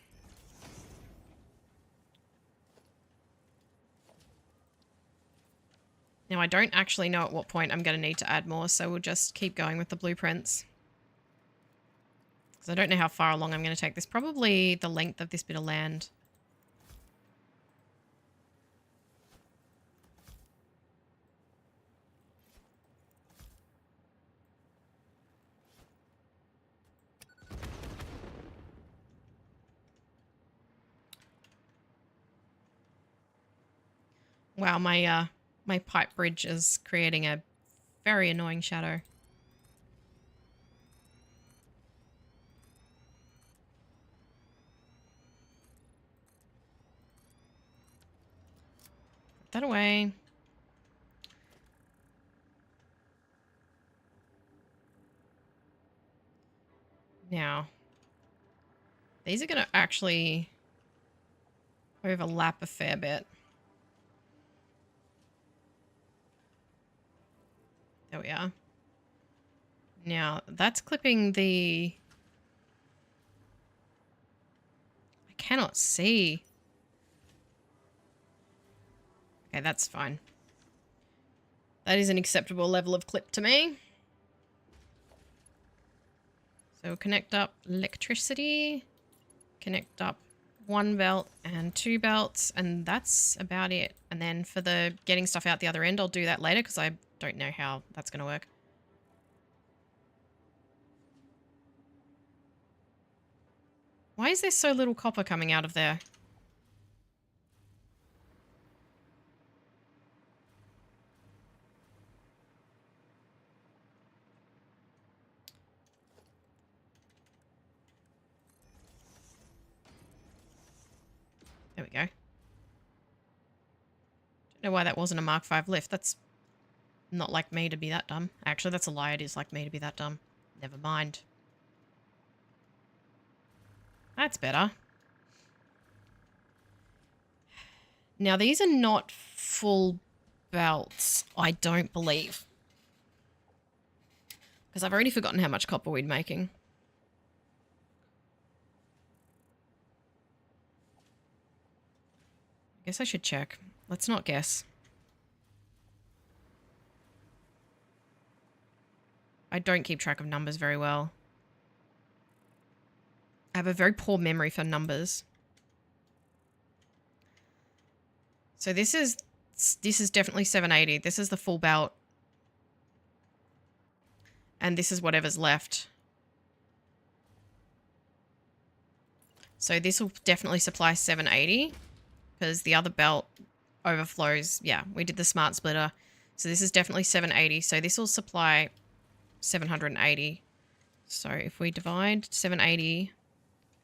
Now, I don't actually know at what point I'm going to need to add more, so we'll just keep going with the blueprints. Because I don't know how far along I'm going to take this. Probably the length of this bit of land. Wow, my pipe bridge is creating a very annoying shadow. Put that away. Now, these are going to actually overlap a fair bit. There we are. Now, that's clipping the... I cannot see. Okay, that's fine. That is an acceptable level of clip to me. So connect up electricity, connect up one belt and two belts, and that's about it. And then for the getting stuff out the other end, I'll do that later because I don't know how that's going to work. Why is there so little copper coming out of there? There we go. Don't know why that wasn't a Mark V lift. That's not like me to be that dumb. Actually, that's a lie. It is like me to be that dumb. Never mind. That's better. Now, these are not full belts, I don't believe. Because I've already forgotten how much copper we're making. I guess I should check. Let's not guess. I don't keep track of numbers very well. I have a very poor memory for numbers. So this is definitely 780. This is the full belt. And this is whatever's left. So this will definitely supply 780 because the other belt overflows. Yeah, we did the smart splitter. So this is definitely 780. So this will supply 780. So if we divide 780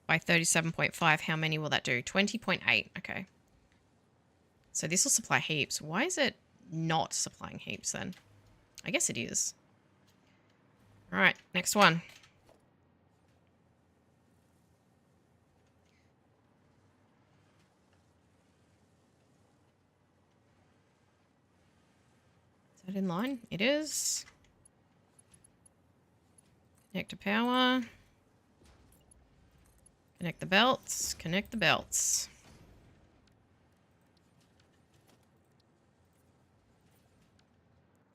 by 37.5, how many will that do? 20.8. Okay. So this will supply heaps. Why is it not supplying heaps then? I guess it is. All right, next one. Is that in line? It is. Connect to power. Connect the belts. Connect the belts.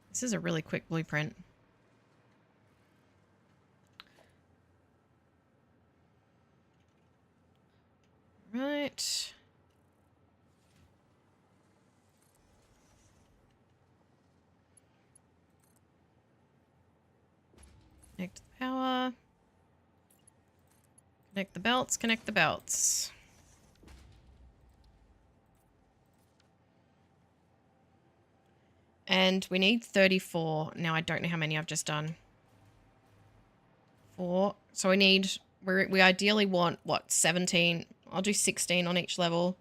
This is a really quick blueprint. Right. Connect the power. Connect the belts. Connect the belts. And we need 34. Now I don't know how many I've just done. 4. So we ideally want, what, 17? I'll do 16 on each level.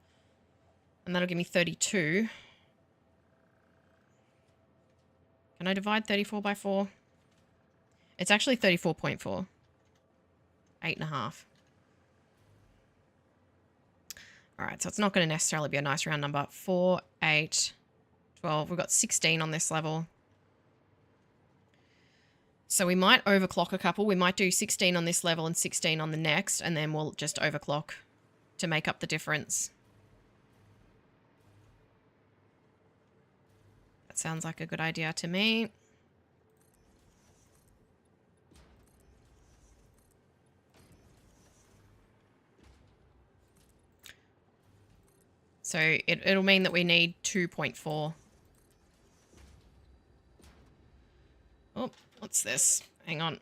And that'll give me 32. Can I divide 34 by 4? It's actually 34.4. 8.5. Alright, so it's not going to necessarily be a nice round number. 4, 8, 12. We've got 16 on this level. So we might overclock a couple. We might do 16 on this level and 16 on the next, and then we'll just overclock to make up the difference. That sounds like a good idea to me. So it'll mean that we need 2.4. Oh, what's this? Hang on.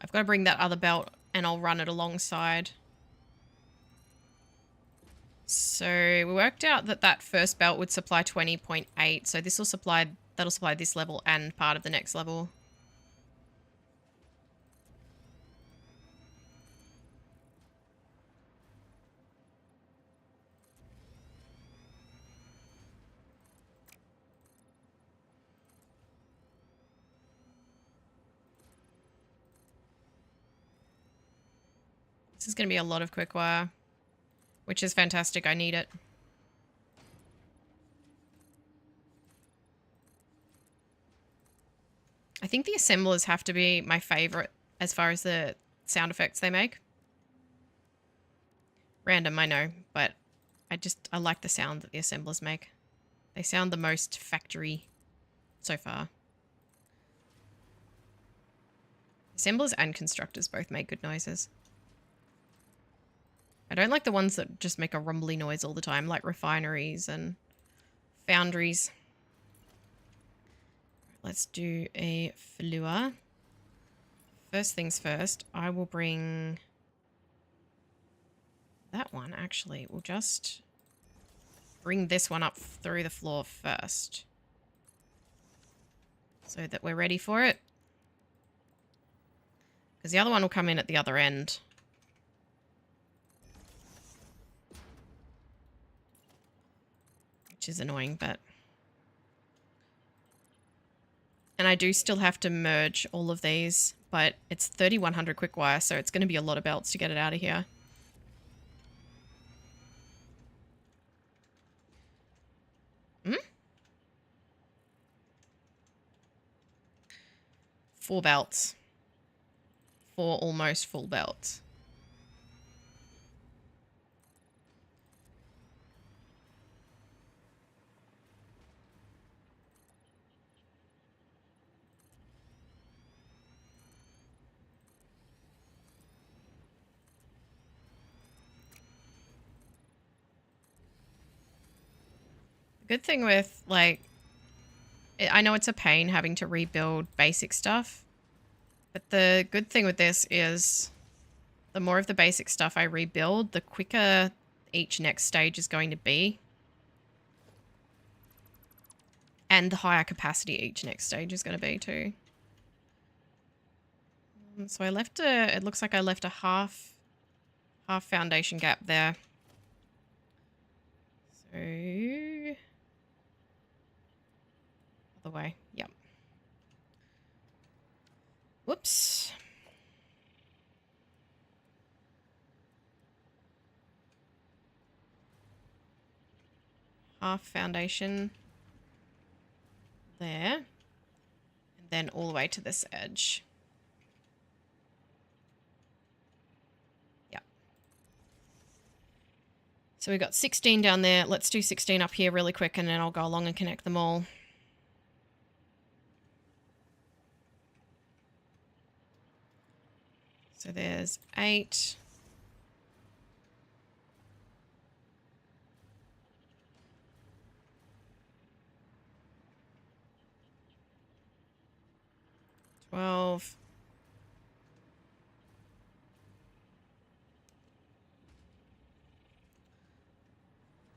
I've got to bring that other belt and I'll run it alongside. So we worked out that that first belt would supply 20.8. So this will supply, that'll supply this level and part of the next level. This is going to be a lot of quick wire, which is fantastic. I need it. I think the assemblers have to be my favorite as far as the sound effects they make. Random, I know, but I like the sound that the assemblers make. They sound the most factory so far. Assemblers and constructors both make good noises. I don't like the ones that just make a rumbly noise all the time, like refineries and foundries. Let's do a fleur. First things first, I will bring that one, actually. We'll just bring this one up through the floor first so that we're ready for it. Because the other one will come in at the other end. Which is annoying, but... And I do still have to merge all of these, but it's 3100 quick wire, so it's going to be a lot of belts to get it out of here. Hmm? 4 belts. 4 almost full belts. good thing with, like, I know it's a pain having to rebuild basic stuff, but the good thing with this is the more of the basic stuff I rebuild, the quicker each next stage is going to be. And the higher capacity each next stage is going to be too. So I left it looks like I left a half foundation gap there. So, other way, yep. Whoops. Half foundation there. And then all the way to this edge. Yep. So we've got 16 down there. Let's do 16 up here really quick and then I'll go along and connect them all. So there's 8.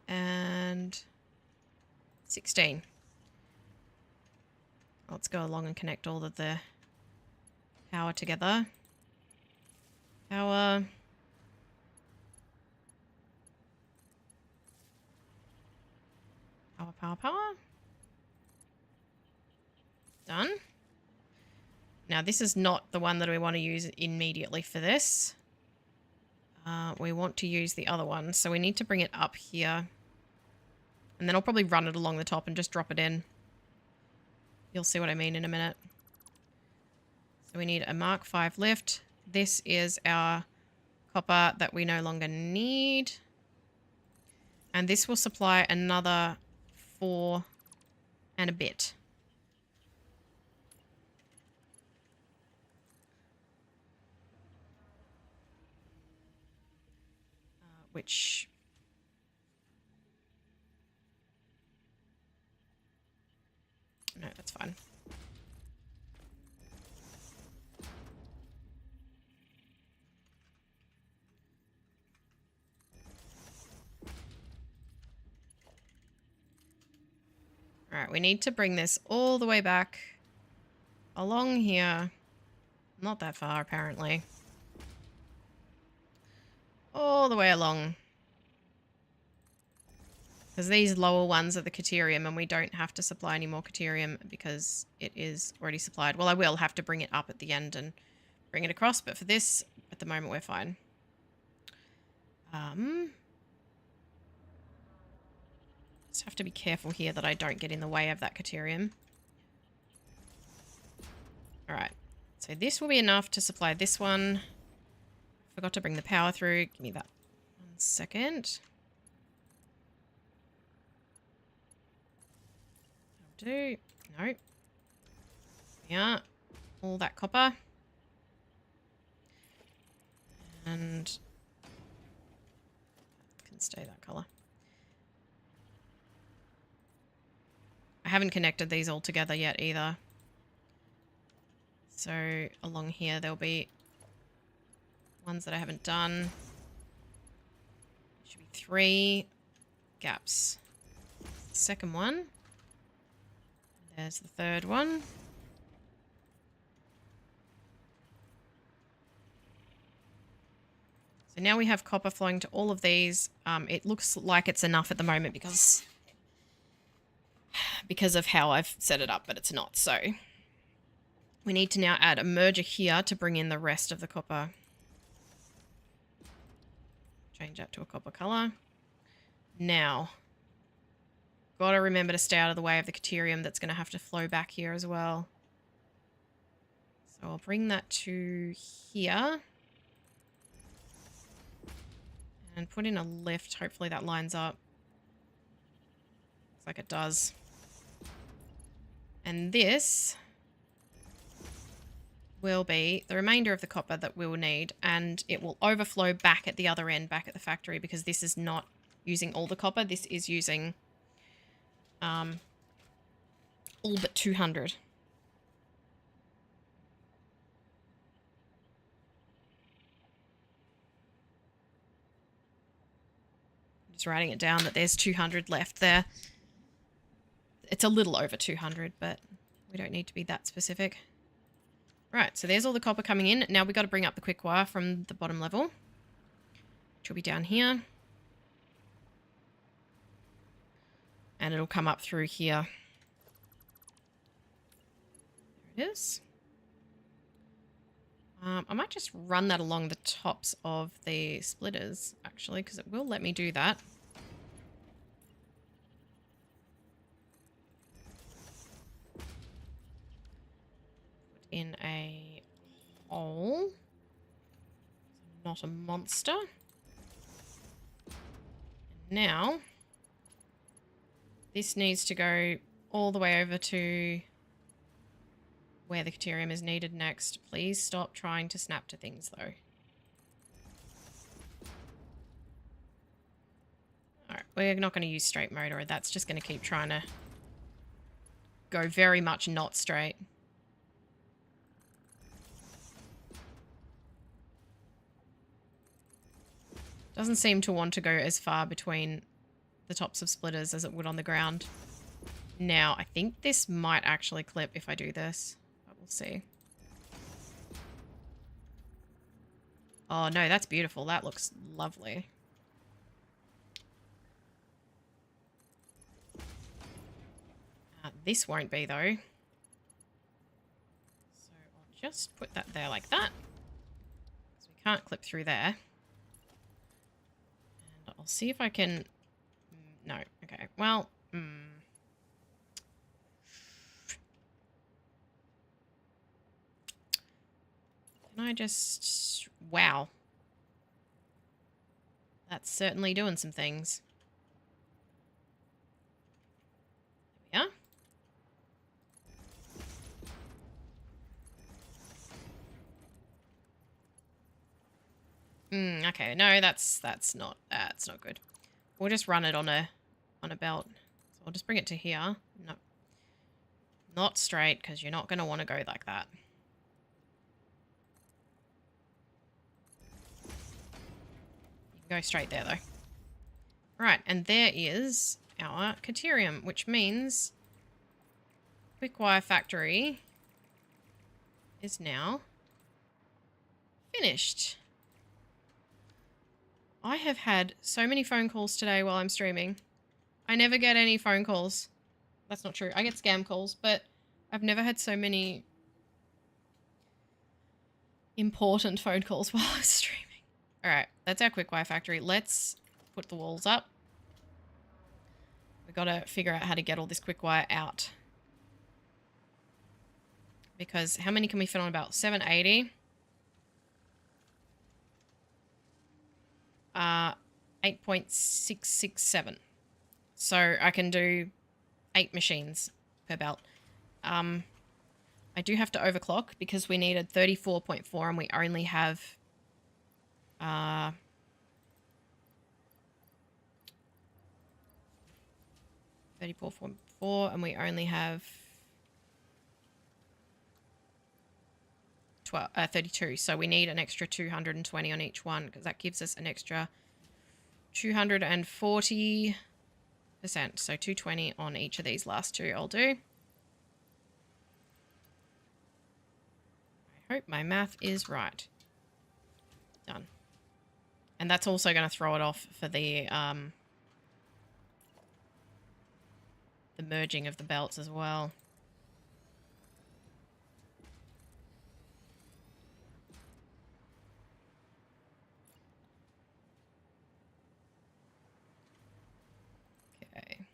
And 16. Let's go along and connect all of the power together. Power. Power, power, power. Done. Now this is not the one that we want to use immediately for this. We want to use the other one. So we need to bring it up here. And then I'll probably run it along the top and just drop it in. You'll see what I mean in a minute. So we need a Mark 5 lift. This is our copper that we no longer need. And this will supply another 4 and a bit. Which... no, that's fine. All right, we need to bring this all the way back along here. Not that far, apparently. All the way along. Because these lower ones are the Caterium, and we don't have to supply any more Caterium because it is already supplied. Well, I will have to bring it up at the end and bring it across, but for this, at the moment, we're fine. Just have to be careful here that I don't get in the way of that Caterium. Alright, so this will be enough to supply this one. Forgot to bring the power through. Give me that 1 second. That'll do. No. Yeah. All that copper. And can stay that color. I haven't connected these all together yet either. So along here there'll be ones that I haven't done. Should be 3 gaps. Second one. There's the third one. So now we have copper flowing to all of these. It looks like it's enough at the moment because of how I've set it up, but it's not. So we need to now add a merger here to bring in the rest of the copper. Change that to a copper color. Now, got to remember to stay out of the way of the Caterium that's going to have to flow back here as well. So I'll bring that to here. And put in a lift. Hopefully that lines up. Looks like it does. And this will be the remainder of the copper that we will need, and it will overflow back at the other end, back at the factory, because this is not using all the copper. This is using all but 200. Just writing it down that there's 200 left there. It's a little over 200, but we don't need to be that specific. Right, so there's all the copper coming in. Now we've got to bring up the quick wire from the bottom level, which will be down here. And it'll come up through here. There it is. I might just run that along the tops of the splitters, actually, because it will let me do that. Put in a hole. Not a monster. And now, this needs to go all the way over to where the Caterium is needed next. Please stop trying to snap to things, though. Alright, we're not going to use straight motor. That's just going to keep trying to go very much not straight. Doesn't seem to want to go as far between the tops of splitters as it would on the ground. Now, I think this might actually clip if I do this. But we'll see. Oh, no, that's beautiful. That looks lovely. This won't be, though. So I'll just put that there like that. So we can't clip through there. And I'll see if I can... No. Okay. Well... Can I just... Wow. That's certainly doing some things. There we are. Okay, no, that's not good. We'll just run it on a belt. So I'll just bring it to here. No. Not straight, because you're not going to want to go like that. You can go straight there, though. Right, and there is our Caterium, which means Quick Wire Factory is now finished. I have had so many phone calls today while I'm streaming. I never get any phone calls. That's not true. I get scam calls, but I've never had so many important phone calls while I was streaming. Alright, that's our Quick Wire Factory. Let's put the walls up. We've got to figure out how to get all this quick wire out. Because how many can we fit on a belt? 780. 8.667. So I can do 8 machines per belt. I do have to overclock because we needed 34.4 and we only have 34.4 and we only have 32. So we need an extra 220 on each one because that gives us an extra 240%. So 220 on each of these last two I'll do. I hope my math is right. Done. And that's also going to throw it off for the merging of the belts as well. Okay.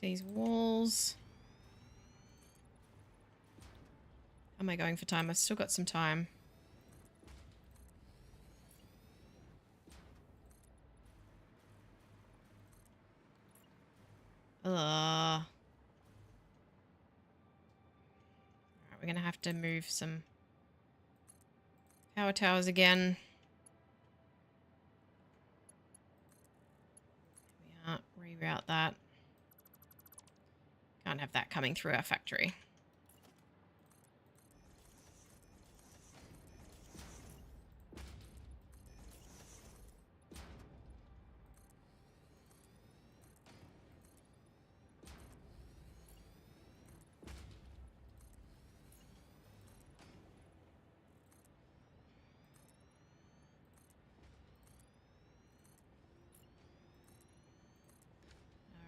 These walls. am I going for time? I've still got some time. Alright, we're going to have to move some power towers again. Reroute that. Can't have that coming through our factory.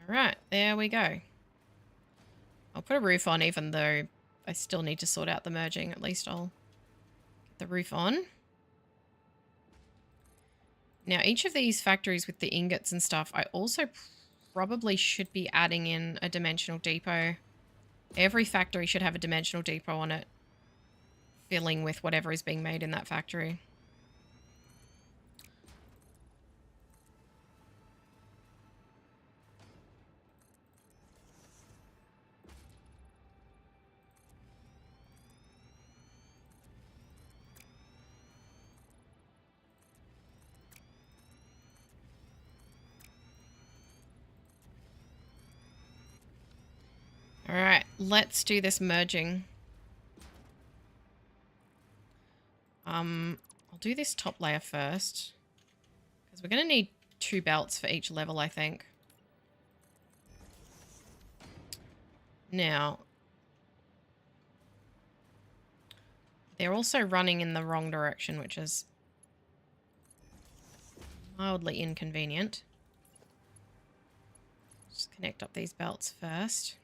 Alright, there we go. I'll put a roof on even though I still need to sort out the merging. At least I'll get the roof on. Now, each of these factories with the ingots and stuff, I also probably should be adding in a dimensional depot. Every factory should have a dimensional depot on it, filling with whatever is being made in that factory. All right, let's do this merging. I'll do this top layer first because we're going to need 2 belts for each level, I think. Now, they're also running in the wrong direction, which is mildly inconvenient. Just connect up these belts first.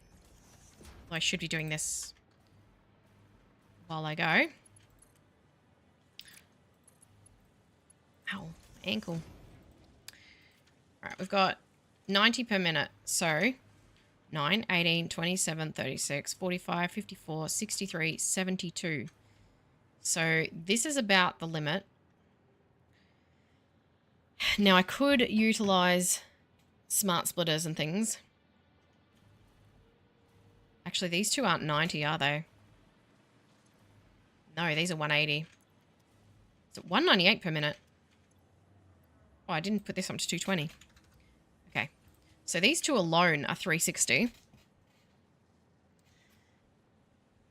I should be doing this while I go. Ow, my ankle. Alright, we've got 90 per minute. So 9, 18, 27, 36, 45, 54, 63, 72. So this is about the limit. Now I could utilize smart splitters and things. Actually, these two aren't 90, are they? No, these are 180. Is it 198 per minute? Oh, I didn't put this up to 220. Okay. So these two alone are 360.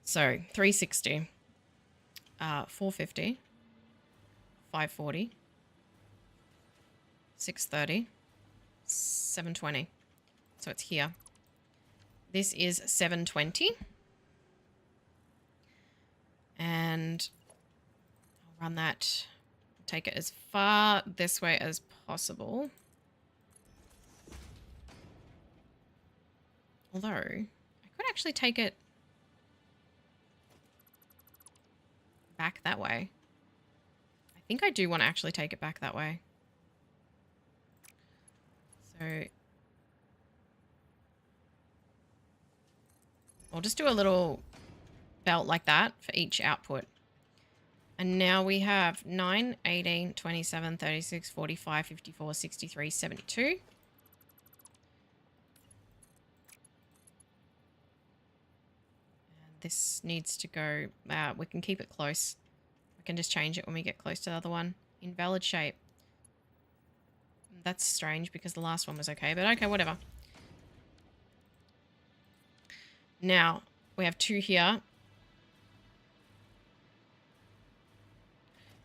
So 360, 450, 540, 630, 720. So it's here. This is 720. And I'll run that, take it as far this way as possible. Although, I could actually take it back that way. I think I do want to actually take it back that way. So I'll just do a little belt like that for each output. And now we have 9, 18, 27, 36, 45, 54, 63, 72. And this needs to go, we can keep it close. We can just change it when we get close to the other one. Invalid shape. That's strange because the last one was okay, but okay, whatever. Now, we have 2 here.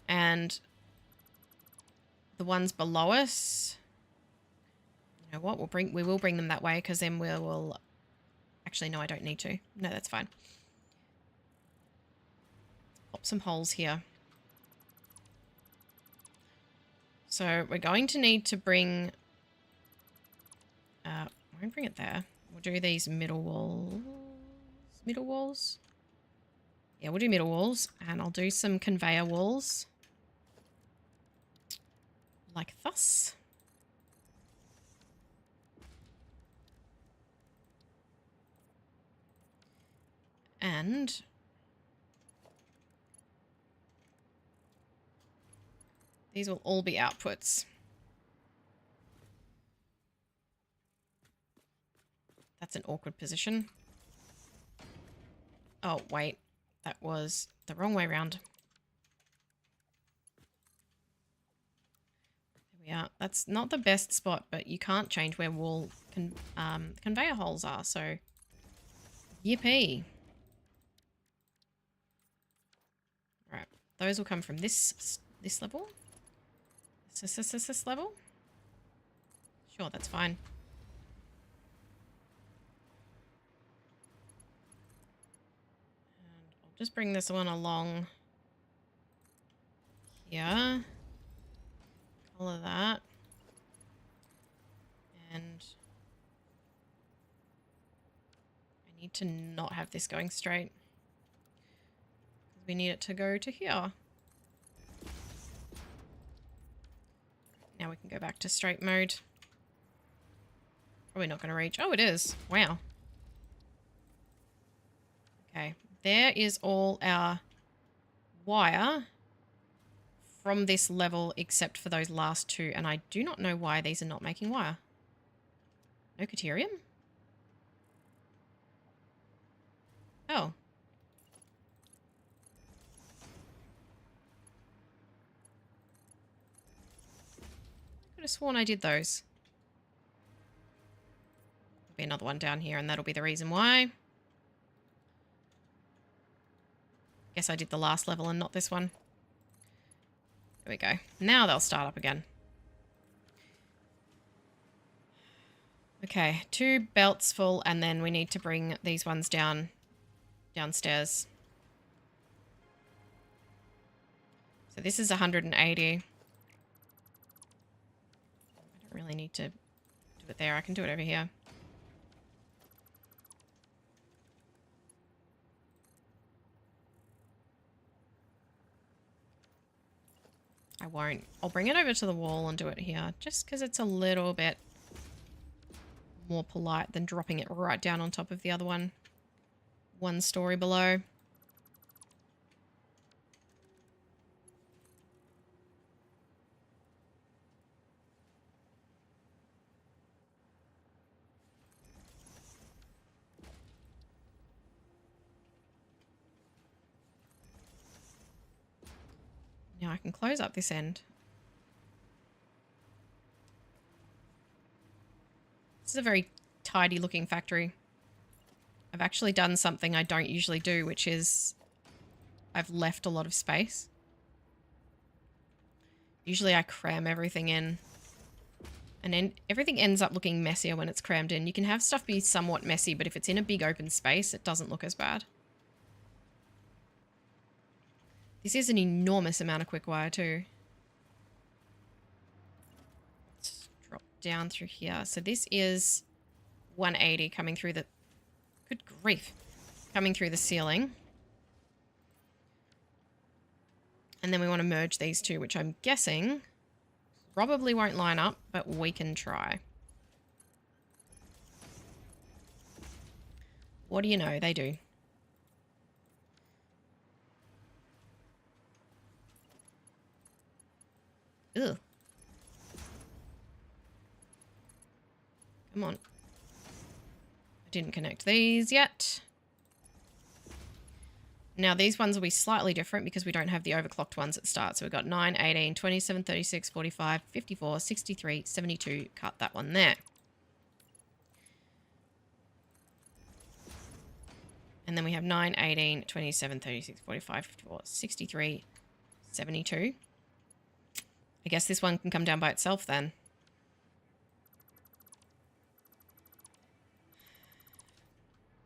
And the ones below us, you know what, we will bring them that way because then we will, actually, no, I don't need to. No, that's fine. Pop some holes here. So we're going to need to bring, I won't bring it there. We'll do these middle walls. Middle walls? Yeah, we'll do middle walls, and I'll do some conveyor walls. Like thus. And These will all be outputs. That's an awkward position. Oh, wait. That was the wrong way around. There we are. That's not the best spot, but you can't change where wall conveyor holes are, so yippee. Right. Those will come from this level. This level. Sure, that's fine. And I'll just bring this one along here. Color that. And I need to not have this going straight. We need it to go to here. Now we can go back to straight mode. Probably not going to reach. Oh, it is. Wow. Okay. There is all our wire from this level except for those last two. And I do not know why these are not making wire. No Caterium? Oh. I could have sworn I did those. There'll be another one down here and that'll be the reason why. Guess I did the last level and not this one. There we go. Now they'll start up again. Okay, 2 belts full and then we need to bring these ones downstairs. So this is 180. I don't really need to do it there. I can do it over here. I won't. I'll bring it over to the wall and do it here just because it's a little bit more polite than dropping it right down on top of the other one. 1 story below. Now I can close up this end. This is a very tidy looking factory. I've actually done something I don't usually do, which is I've left a lot of space. Usually I cram everything in. And then everything ends up looking messier when it's crammed in. You can have stuff be somewhat messy, but if it's in a big open space, it doesn't look as bad. This is an enormous amount of quick wire too. Let's drop down through here. So this is 180 coming through the... Good grief. Coming through the ceiling. And then we want to merge these two, which I'm guessing probably won't line up, but we can try. What do you know? They do. Ugh. Come on. I didn't connect these yet. Now these ones will be slightly different because we don't have the overclocked ones at start. So we've got 9, 18, 27, 36, 45, 54, 63, 72. Cut that one there. And then we have 9, 18, 27, 36, 45, 54, 63, 72. I guess this one can come down by itself then.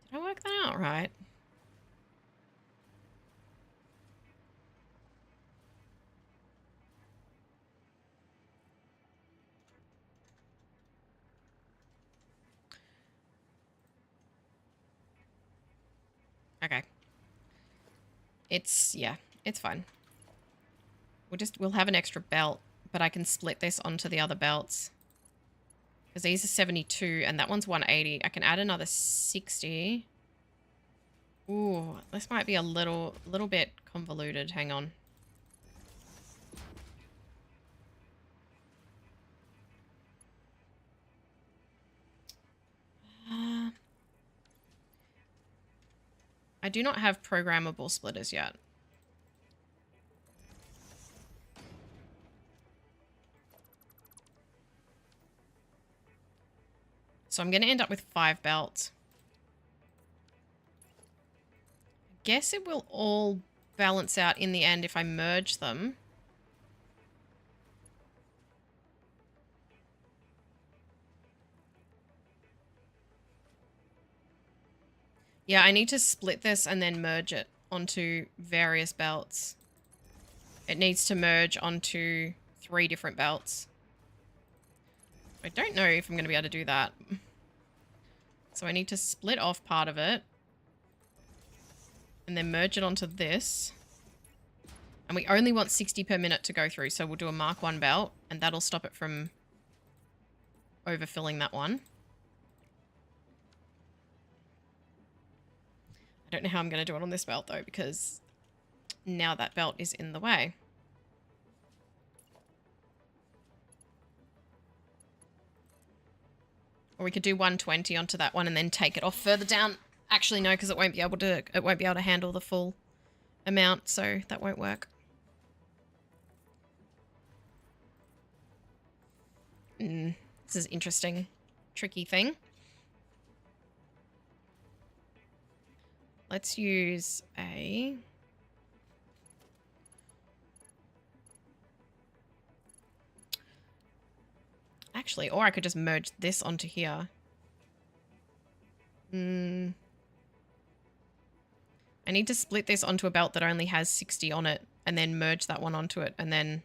Did I work that out right? Okay. Yeah, it's fine. We'll have an extra belt, but I can split this onto the other belts. Because these are 72 and that one's 180. I can add another 60. Ooh, this might be a little bit convoluted. Hang on. I do not have programmable splitters yet. So I'm going to end up with 5 belts. I guess it will all balance out in the end if I merge them. Yeah, I need to split this and then merge it onto various belts. It needs to merge onto 3 different belts. I don't know if I'm going to be able to do that. So I need to split off part of it and then merge it onto this. And we only want 60 per minute to go through, so we'll do a Mark 1 belt and that'll stop it from overfilling that one. I don't know how I'm going to do it on this belt though, because now that belt is in the way. Or we could do 120 onto that one and then take it off further down. Actually, no, because it won't be able to handle the full amount, so that won't work. This is interesting. Tricky thing. Let's use a... Actually, or I could just merge this onto here. I need to split this onto a belt that only has 60 on it and then merge that one onto it and then...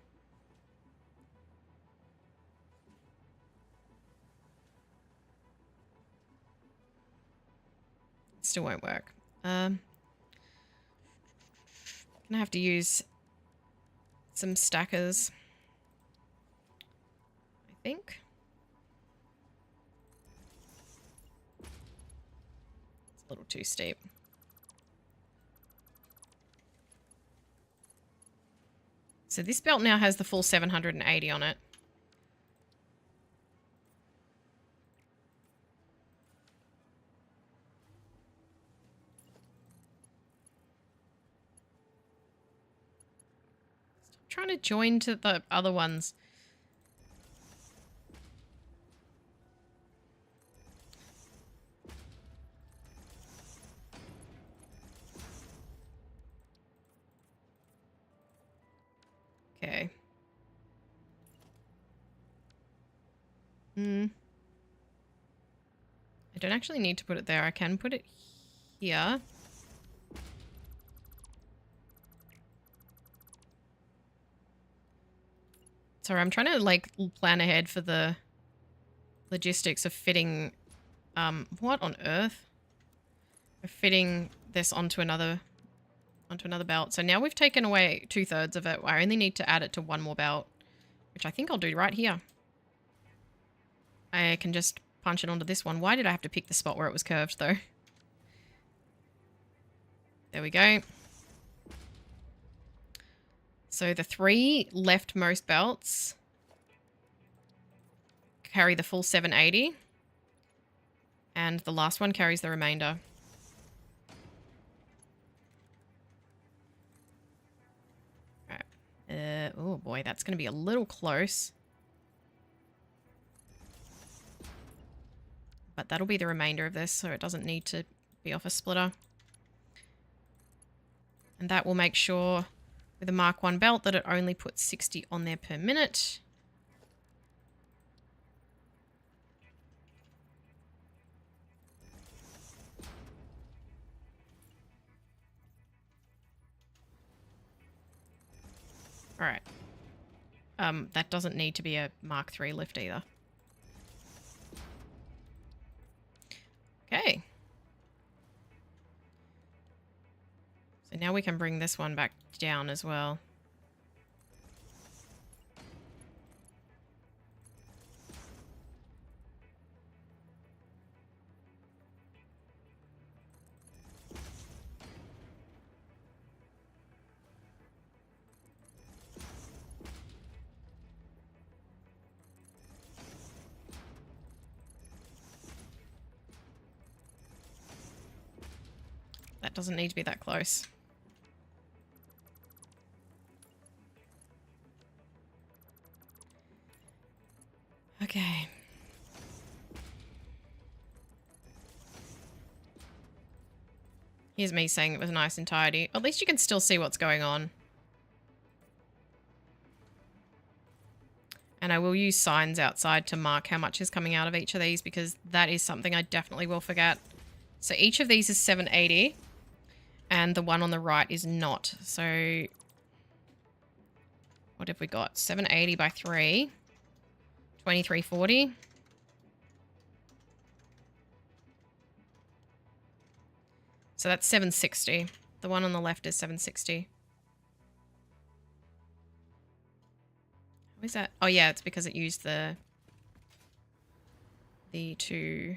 It still won't work. Gonna have to use some stackers, I think. It's a little too steep. So this belt now has the full 780 on it. Trying to join to the other ones. Okay. I don't actually need to put it there. I can put it here. Sorry, I'm trying to like plan ahead for the logistics of fitting, what on earth? Of fitting this onto another belt. So now we've taken away 2/3 of it. I only need to add it to one more belt, which I think I'll do right here. I can just punch it onto this one. Why did I have to pick the spot where it was curved though? There we go. So the 3 leftmost belts carry the full 780. And the last one carries the remainder. Right. Oh boy, that's going to be a little close. But that'll be the remainder of this, so it doesn't need to be off a splitter. And that will make sure with a Mark 1 belt that it only puts 60 on there per minute. All right. That doesn't need to be a Mark 3 lift either. Okay. So now we can bring this one back down as well. doesn't need to be that close. Okay. Here's me saying it was nice and tidy. At least you can still see what's going on. And I will use signs outside to mark how much is coming out of each of these because that is something I definitely will forget. So each of these is 780 and the one on the right is not. So what have we got? 780 by 3, 2340. So that's 760. The one on the left is 760. What is that? Oh yeah, it's because it used the two.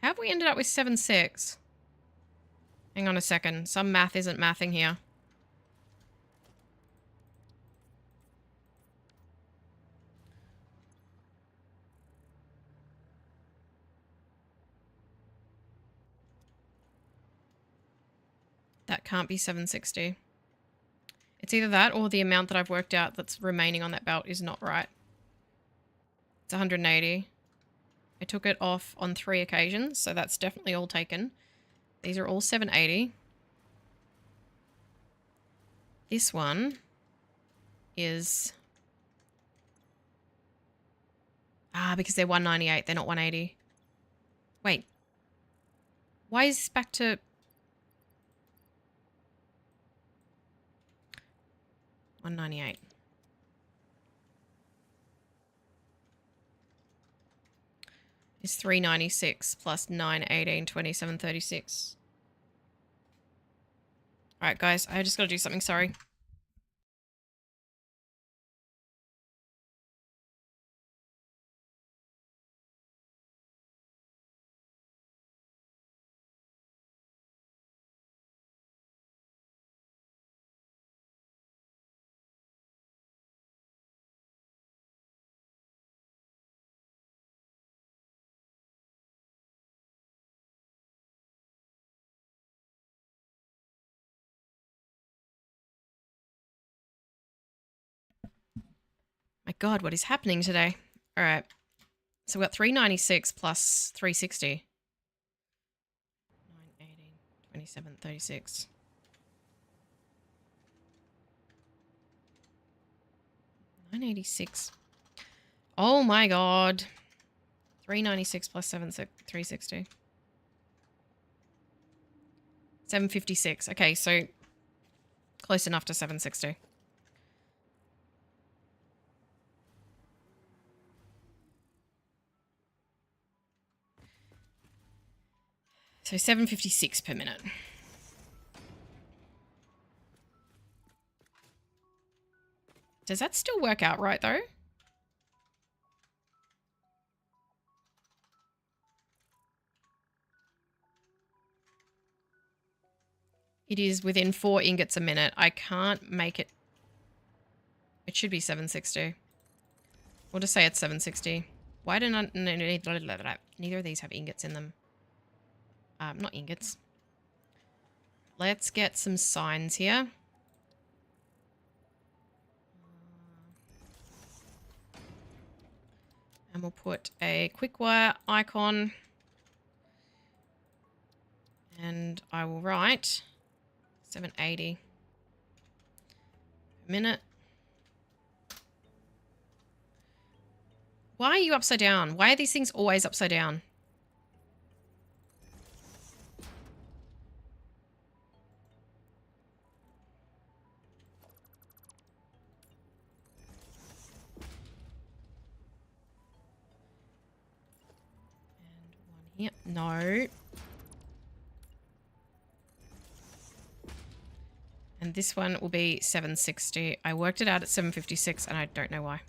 How have we ended up with 7.6? Hang on a second. Some math isn't mathing here. That can't be 760. It's either that or the amount that I've worked out that's remaining on that belt is not right. It's 180. I took it off on 3 occasions, so that's definitely all taken. These are all 780. This one is... because they're 198, they're not 180. Wait. Why is this back to... 198. Is 396 plus 9, 18, 27, 36. Alright guys, I just gotta do something, sorry. My god, what is happening today? Alright. So we've got 396 plus 360. 9, 18, 27, 36. 986. Oh my god. 396 plus 360. 756. Okay, so close enough to 760. So 756 per minute. Does that still work out right though? It is within 4 ingots a minute. I can't make it. It should be 760. We'll just say it's 760. Why do not neither of these have ingots in them? Not ingots. Let's get some signs here. And we'll put a quick wire icon. And I will write 780 per minute. Why are you upside down? Why are these things always upside down? And one here. No. And this one will be 760. I worked it out at 756 and I don't know why.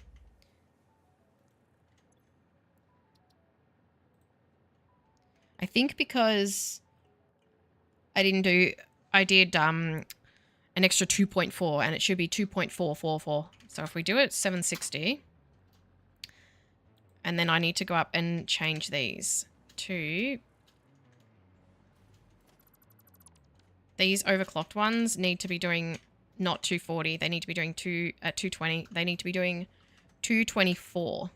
I think because I did an extra 2.4 and it should be 2.444. So if we do it 760 and then I need to go up and change these to These overclocked ones need to be doing not 240. They need to be doing 220. They need to be doing 224.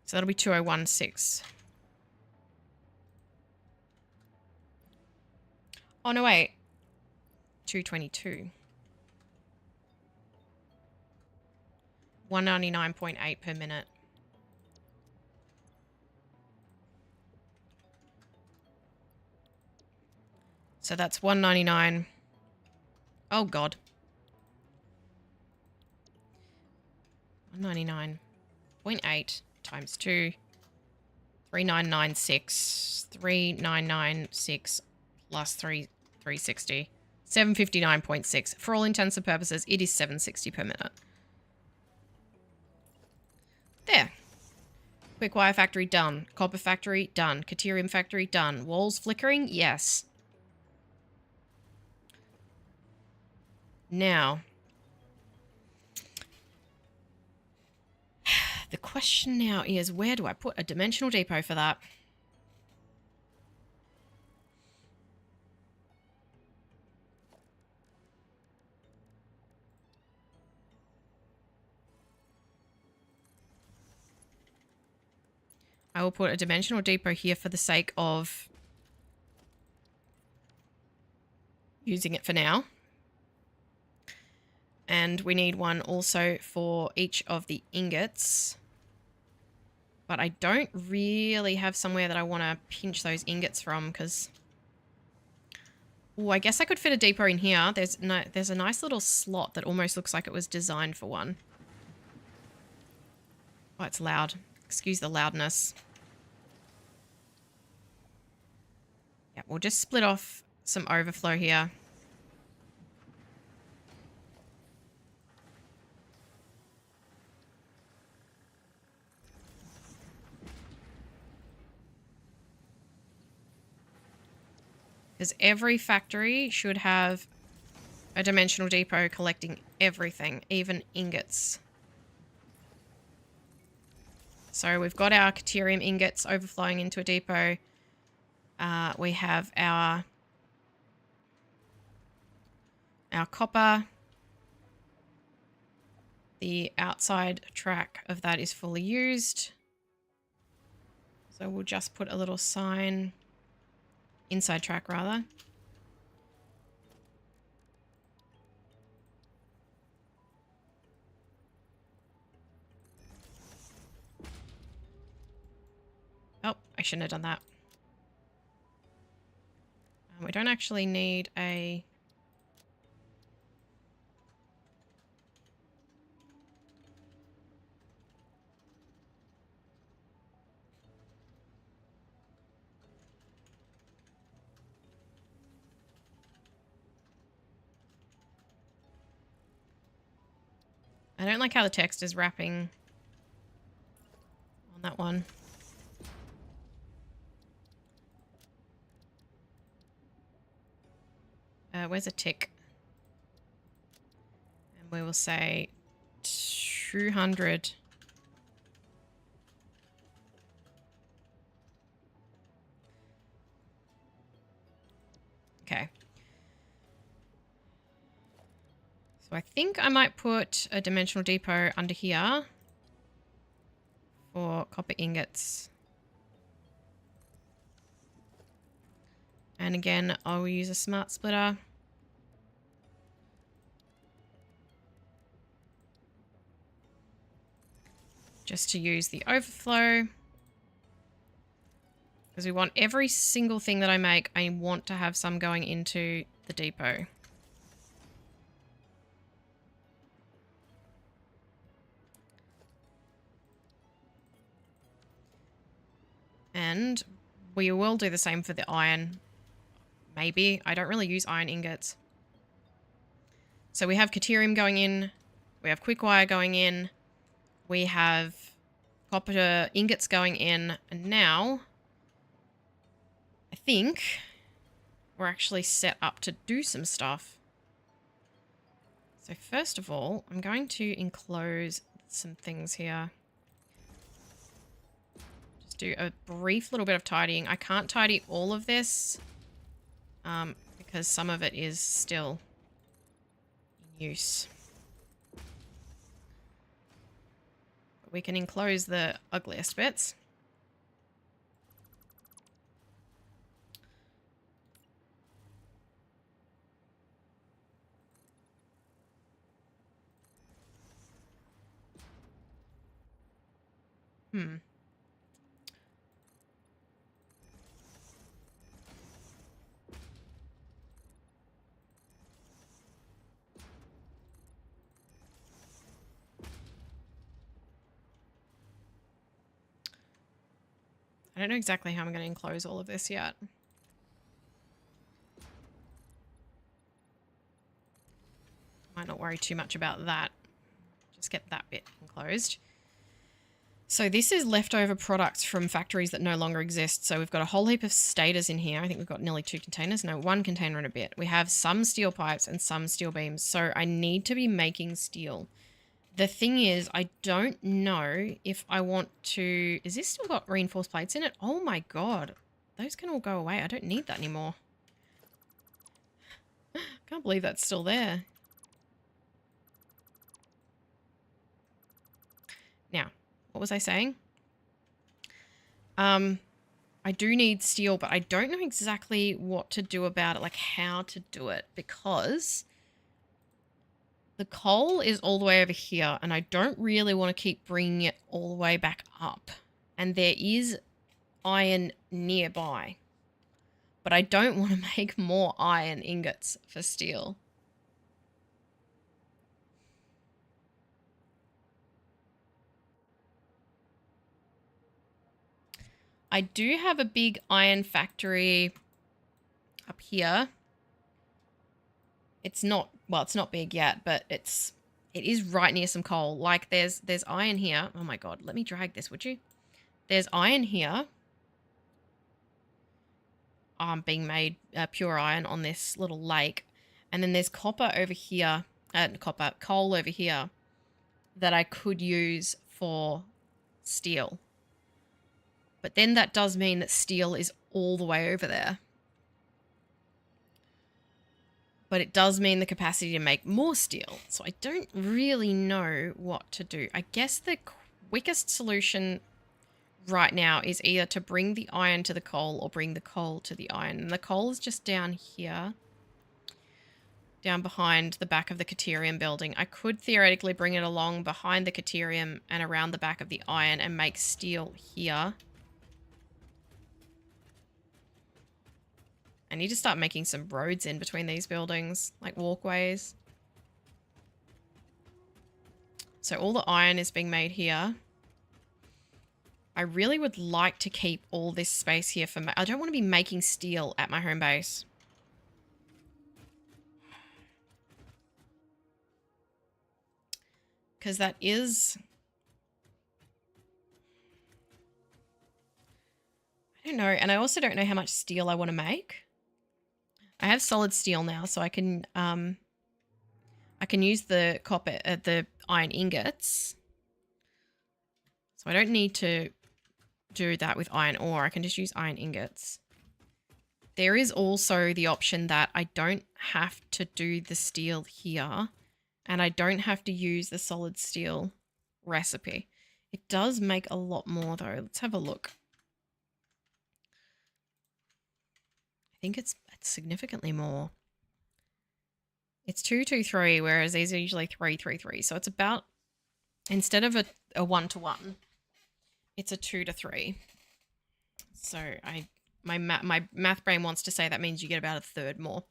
So that'll be 2016. Oh, no, wait. 222. 199.8 per minute. So that's 199. Oh, God. 199.8 times 2. 3996. 3996 plus 360. 759.6. For all intents and purposes, it is 760 per minute. There. Quick wire factory done. Copper factory done. Caterium factory done. Walls flickering? Yes. Now, the question now is, where do I put a dimensional depot for that? I will put a dimensional depot here for the sake of using it for now. And we need one also for each of the ingots. But I don't really have somewhere that I want to pinch those ingots from because... Oh, I guess I could fit a depot in here. There's a nice little slot that almost looks like it was designed for one. Oh, it's loud. Excuse the loudness. Yeah, we'll just split off some overflow here. Because every factory should have a dimensional depot collecting everything, even ingots. So we've got our caterium ingots overflowing into a depot. We have our copper. The outside track of that is fully used. So we'll just put a little sign, inside track rather. Oh, I shouldn't have done that. We don't actually need a... I don't like how the text is wrapping on that one. Where's a tick? And we will say 200. Okay. So I think I might put a dimensional depot under here for copper ingots. And again, I'll use a smart splitter. Just to use the overflow. Because we want every single thing that I make, I want to have some going into the depot. And we will do the same for the iron. Maybe. I don't really use iron ingots. So we have caterium going in. We have quick wire going in. We have copper ingots going in. And now, I think we're actually set up to do some stuff. So first of all, I'm going to enclose some things here. do a brief little bit of tidying. I can't tidy all of this because some of it is still in use. But we can enclose the ugliest bits. I don't know exactly how I'm going to enclose all of this yet. Might not worry too much about that. Just get that bit enclosed. So this is leftover products from factories that no longer exist. So we've got a whole heap of stators in here. I think we've got nearly 2 containers. No, 1 container and a bit. We have some steel pipes and some steel beams. So I need to be making steel. The thing is, I don't know if I want to... Is this still got reinforced plates in it? Oh my god. Those can all go away. I don't need that anymore. Can't believe that's still there. Now, what was I saying? I do need steel, but I don't know exactly what to do about it, like how to do it, because the coal is all the way over here, and I don't really want to keep bringing it all the way back up. And there is iron nearby, but I don't want to make more iron ingots for steel. I do have a big iron factory up here. It's not, well, it's not big yet, but it is right near some coal. Like there's iron here. Oh my god, let me drag this, would you? There's iron here. Being made pure iron on this little lake. And then there's copper over here, coal over here that I could use for steel. But then that does mean that steel is all the way over there. But it does mean the capacity to make more steel. So I don't really know what to do. I guess the quickest solution right now is either to bring the iron to the coal or bring the coal to the iron. And the coal is just down here. Down behind the back of the Caterium building. I could theoretically bring it along behind the Caterium and around the back of the iron and make steel here. I need to start making some roads in between these buildings, like walkways. So all the iron is being made here. I really would like to keep all this space here for... I don't want to be making steel at my home base. Because that is... I don't know. And I also don't know how much steel I want to make. I have solid steel now, so I can use the copper, the iron ingots. So I don't need to do that with iron ore. I can just use iron ingots. There is also the option that I don't have to do the steel here, and I don't have to use the solid steel recipe. It does make a lot more though. Let's have a look. I think it's significantly more. It's 223, whereas these are usually 333. So it's about, instead of a 1-to-1, it's a 2-to-3. So my math brain wants to say that means you get about a third more.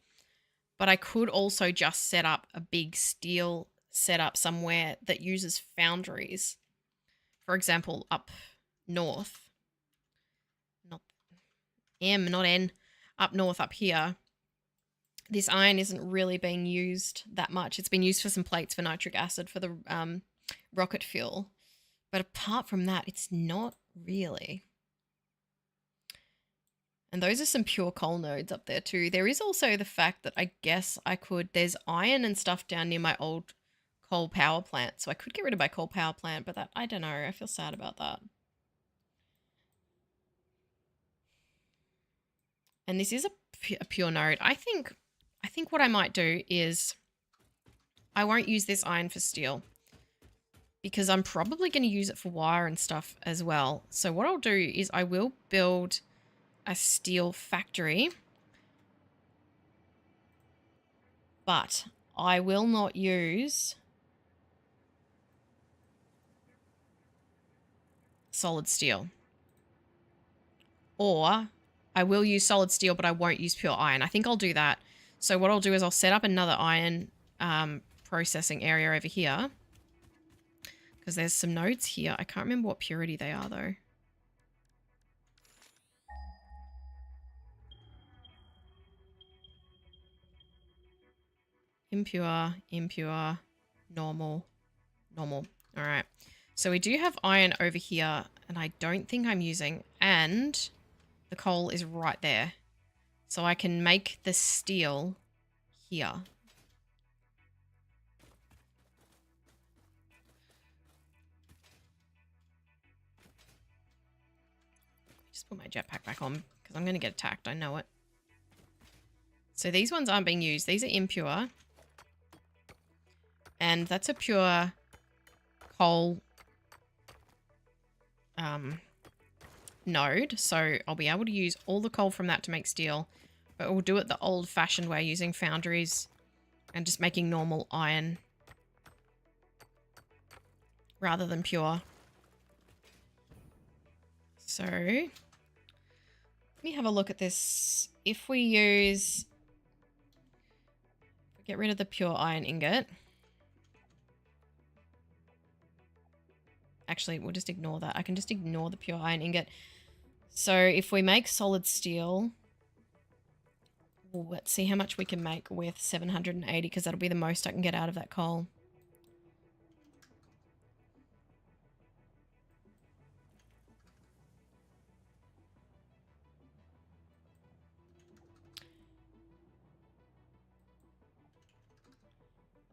But I could also just set up a big steel setup somewhere that uses foundries. For example, up north. Not N. Up north, up here, this iron isn't really being used that much. It's been used for some plates for nitric acid for the rocket fuel. But apart from that, it's not really. And those are some pure coal nodes up there too. There is also the fact that I guess I could... There's iron and stuff down near my old coal power plant. So I could get rid of my coal power plant, but that, I don't know. I feel sad about that. And this is a pure node. I think what I might do is I won't use this iron for steel because I'm probably going to use it for wire and stuff as well. So what I'll do is I will build a steel factory, but I will not use solid steel. Or I will use solid steel, but I won't use pure iron. I think I'll do that. So what I'll do is I'll set up another iron processing area over here. Because there's some nodes here. I can't remember what purity they are, though. Impure, impure, normal, normal. All right. So we do have iron over here, and I don't think I'm using. And the coal is right there. So I can make the steel here. Just put my jetpack back on because I'm going to get attacked. I know it. So these ones aren't being used. These are impure. And that's a pure coal node. So I'll be able to use all the coal from that to make steel. But we'll do it the old-fashioned way using foundries and just making normal iron rather than pure. So let me have a look at this. If we get rid of the pure iron ingot. Actually, we'll just ignore that. I can just ignore the pure iron ingot. So if we make solid steel, let's see how much we can make with 780 because that'll be the most I can get out of that coal.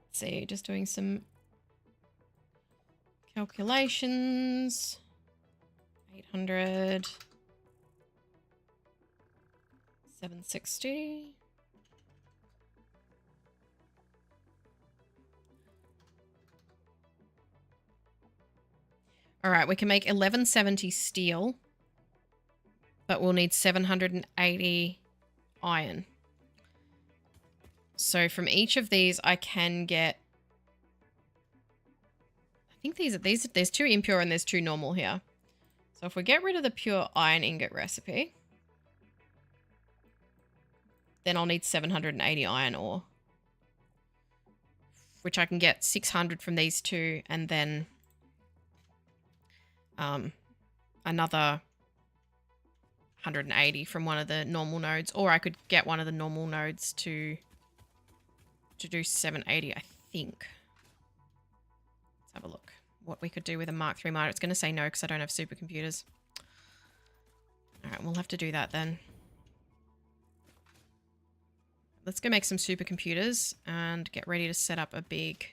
Let's see, just doing some calculations. 800. 760. All right, we can make 1170 steel, but we'll need 780 iron. So from each of these, I can get. I think there's 2 impure and there's 2 normal here. So if we get rid of the pure iron ingot recipe, then I'll need 780 iron ore, which I can get 600 from these 2, and then another 180 from one of the normal nodes, or I could get one of the normal nodes to do 780, I think. Let's have a look what we could do with a Mark III miner. It's going to say no because I don't have supercomputers. All right, we'll have to do that then. Let's go make some supercomputers and get ready to set up a big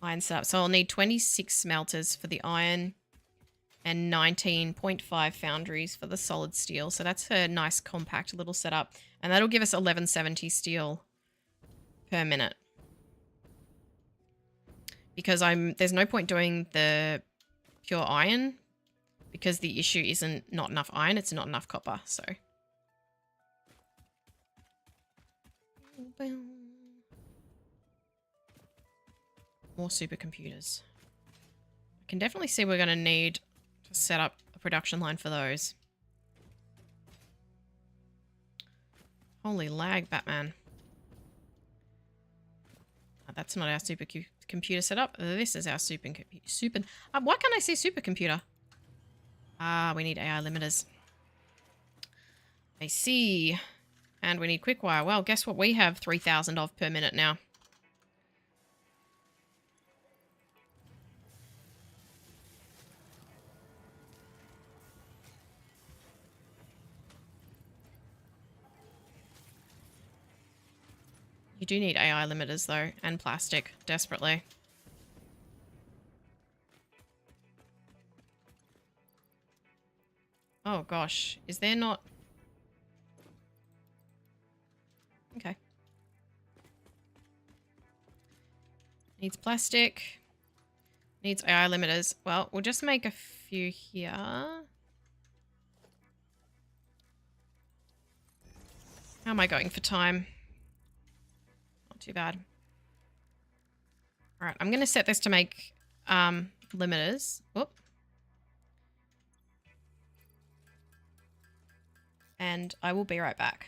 iron setup. So I'll need 26 smelters for the iron and 19.5 foundries for the solid steel. So that's a nice compact little setup. And that'll give us 1170 steel per minute. Because there's no point doing the pure iron because the issue isn't not enough iron, it's not enough copper, so. More supercomputers. I can definitely see we're going to need to set up a production line for those. Holy lag, Batman. Oh, that's not our supercomputer setup. This is our supercomputer. Why can't I see supercomputer? Ah, we need AI limiters. I see. And we need quick wire. Well, guess what we have 3,000 of per minute now. You do need AI limiters though, and plastic, desperately. Oh gosh, is there not... Okay. Needs plastic. Needs AI limiters. Well, we'll just make a few here. How am I going for time? Not too bad. All right, I'm going to set this to make limiters. Whoop. And I will be right back.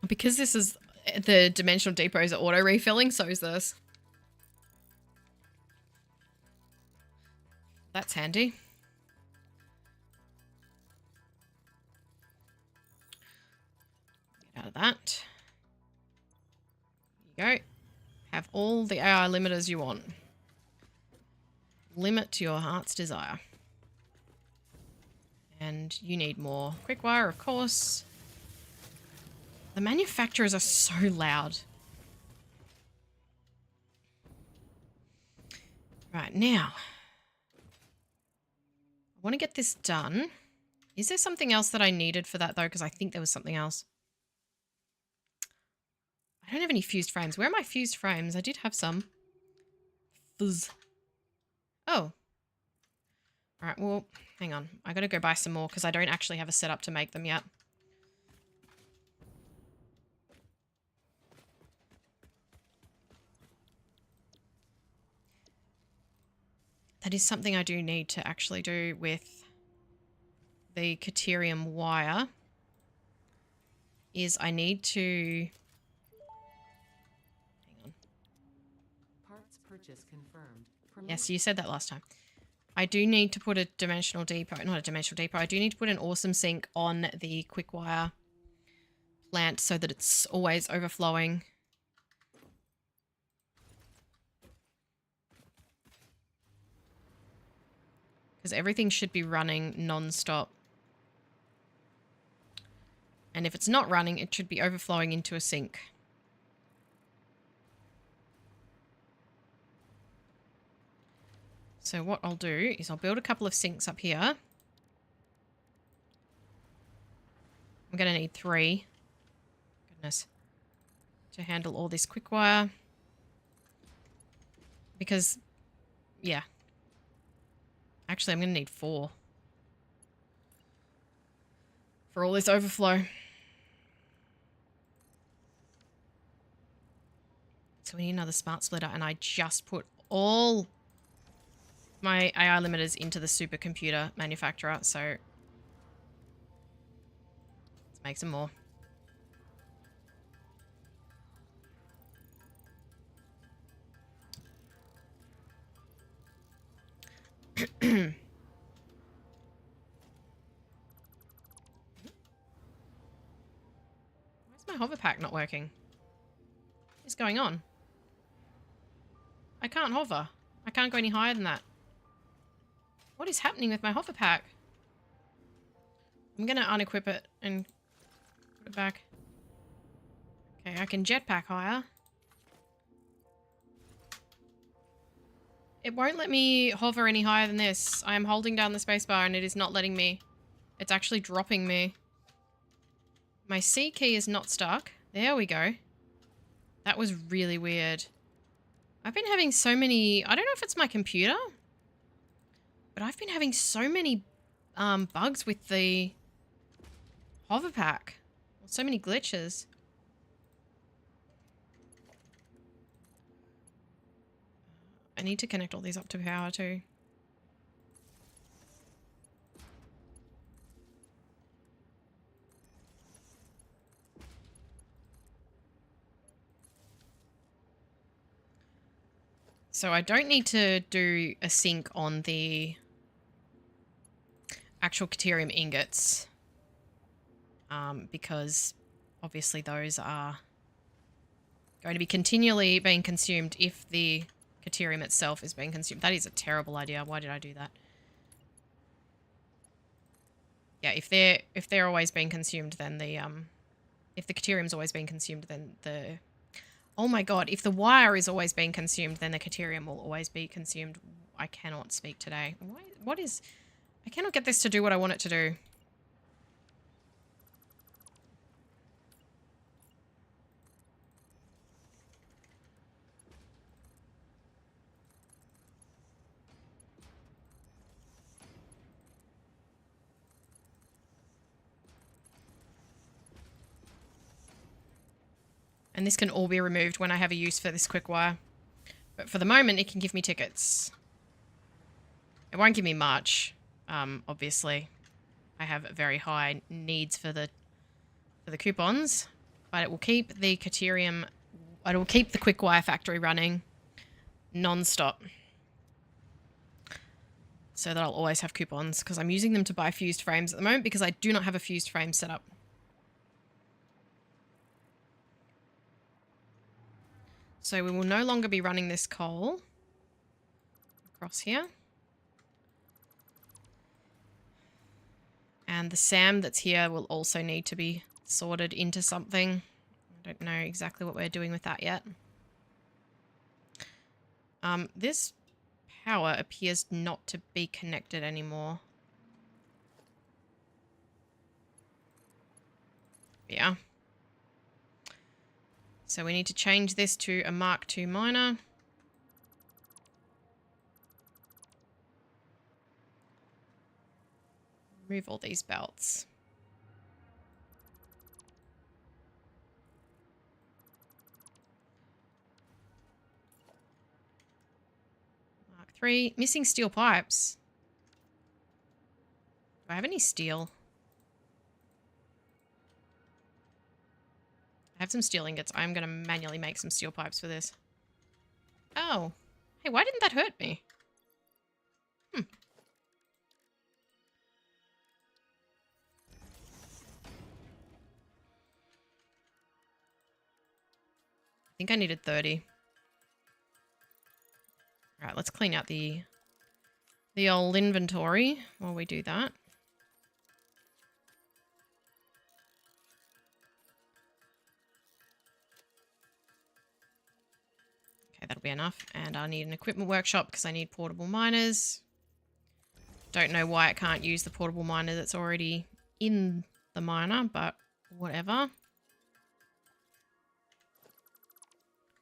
Because this is the dimensional depots are auto refilling, so is this. That's handy. Get out of that. There you go. Have all the AI limiters you want. Limit to your heart's desire. And you need more quick wire, of course. The manufacturers are so loud. Right, now. I want to get this done. Is there something else that I needed for that, though? Because I think there was something else. I don't have any fused frames. Where are my fused frames? I did have some. Fuzz. Oh. All right, well, hang on. I got to go buy some more because I don't actually have a setup to make them yet. That is something I do need to actually do with the Caterium wire. Is I need to... Hang on. Parts purchase confirmed. Yes, you said that last time. I do need to put a dimensional depot, not a dimensional depot. I do need to put an awesome sink on the quick wire plant so that it's always overflowing. Because everything should be running non-stop. And if it's not running, it should be overflowing into a sink. So what I'll do is I'll build a couple of sinks up here. I'm going to need 3. Goodness. To handle all this quick wire. Because, yeah. Actually, I'm going to need 4. For all this overflow. So we need another smart splitter, and I just put all my AI limiters into the supercomputer manufacturer, so let's make some more. Where's my hover pack not working? What's going on? I can't hover. I can't go any higher than that. What is happening with my hover pack? I'm going to unequip it and put it back. Okay, I can jetpack higher. It won't let me hover any higher than this. I am holding down the spacebar and it is not letting me. It's actually dropping me. My C key is not stuck. There we go. That was really weird. I've been having so many... I don't know if it's my computer, but I've been having so many bugs with the hover pack. So many glitches. I need to connect all these up to power too. So I don't need to do a sync on the actual Caterium ingots. Because obviously those are going to be continually being consumed if the Caterium itself is being consumed. That is a terrible idea. Why did I do that? Yeah, if they're always being consumed, then the if the Caterium's always being consumed, then the... Oh my god, if the wire is always being consumed, then the Caterium will always be consumed. I cannot speak today. What is... I cannot get this to do what I want it to do. And this can all be removed when I have a use for this quick wire. But for the moment, it can give me tickets. It won't give me much, obviously. I have very high needs for the coupons. But it will keep the Caterium... It will keep the quick wire factory running non-stop. So that I'll always have coupons, because I'm using them to buy fused frames at the moment because I do not have a fused frame set up. So we will no longer be running this coal across here. And the SAM that's here will also need to be sorted into something. I don't know exactly what we're doing with that yet. This power appears not to be connected anymore. Yeah. So we need to change this to a Mark II miner. Remove all these belts. Mark III. Missing steel pipes. Do I have any steel? I have some steel ingots. I'm going to manually make some steel pipes for this. Oh. Hey, why didn't that hurt me? I think I needed 30. Alright, let's clean out the old inventory while we do that. Okay, that'll be enough. And I need an equipment workshop because I need portable miners. Don't know why it can't use the portable miner that's already in the miner, but whatever.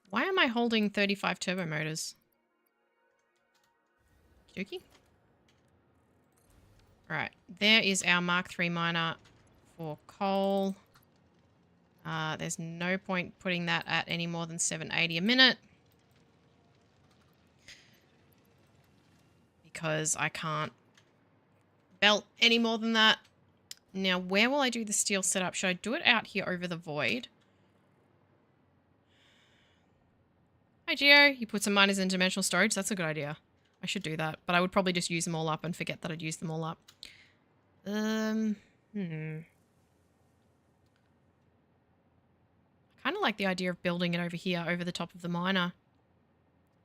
Why am I holding 35 turbo motors? Dookie? Right, there is our Mark III miner for coal. There's no point putting that at any more than 780 a minute. Because I can't belt any more than that. Now, where will I do the steel setup? Should I do it out here over the void? Hi, Geo. You put some miners in dimensional storage. That's a good idea. I should do that. But I would probably just use them all up and forget that I'd used them all up. I kind of like the idea of building it over here, over the top of the miner.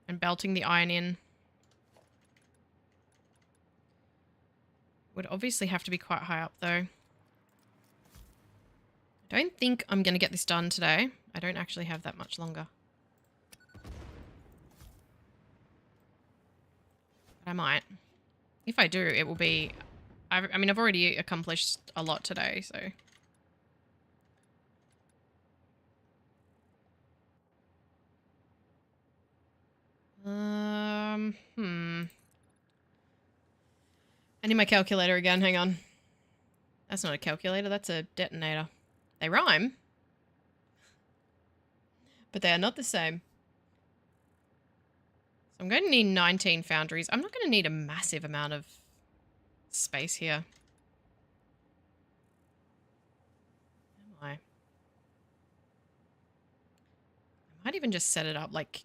And belting the iron in. Would obviously have to be quite high up, though. I don't think I'm going to get this done today. I don't actually have that much longer. But I might. If I do, it will be... I mean, I've already accomplished a lot today, so... I need my calculator again, hang on. That's not a calculator, that's a detonator. They rhyme. But they are not the same. So I'm going to need 19 foundries. I'm not going to need a massive amount of space here. Am I? I might even just set it up like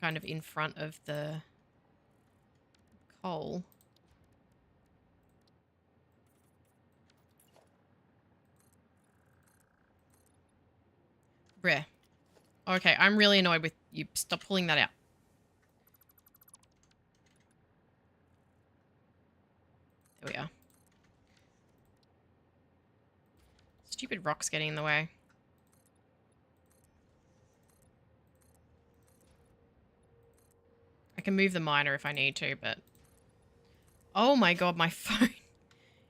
kind of in front of the coal. Bruh. Okay, I'm really annoyed with you. Stop pulling that out. There we are. Stupid rocks getting in the way. I can move the miner if I need to, but... Oh my god, my phone.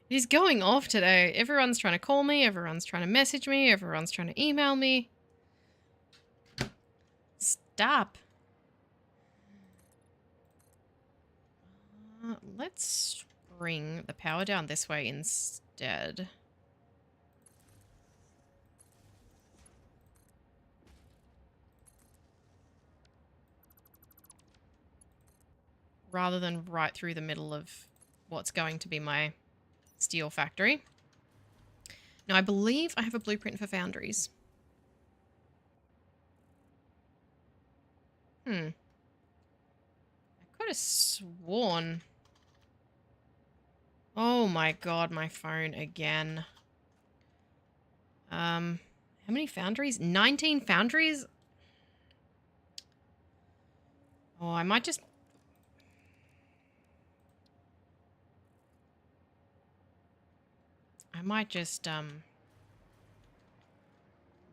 It is going off today. Everyone's trying to call me, everyone's trying to message me, everyone's trying to email me. Stop. Let's bring the power down this way instead. Rather than right through the middle of what's going to be my steel factory. Now, I believe I have a blueprint for foundries. I could have sworn... Oh my god, my phone again. How many foundries? 19 foundries? Oh, I might just...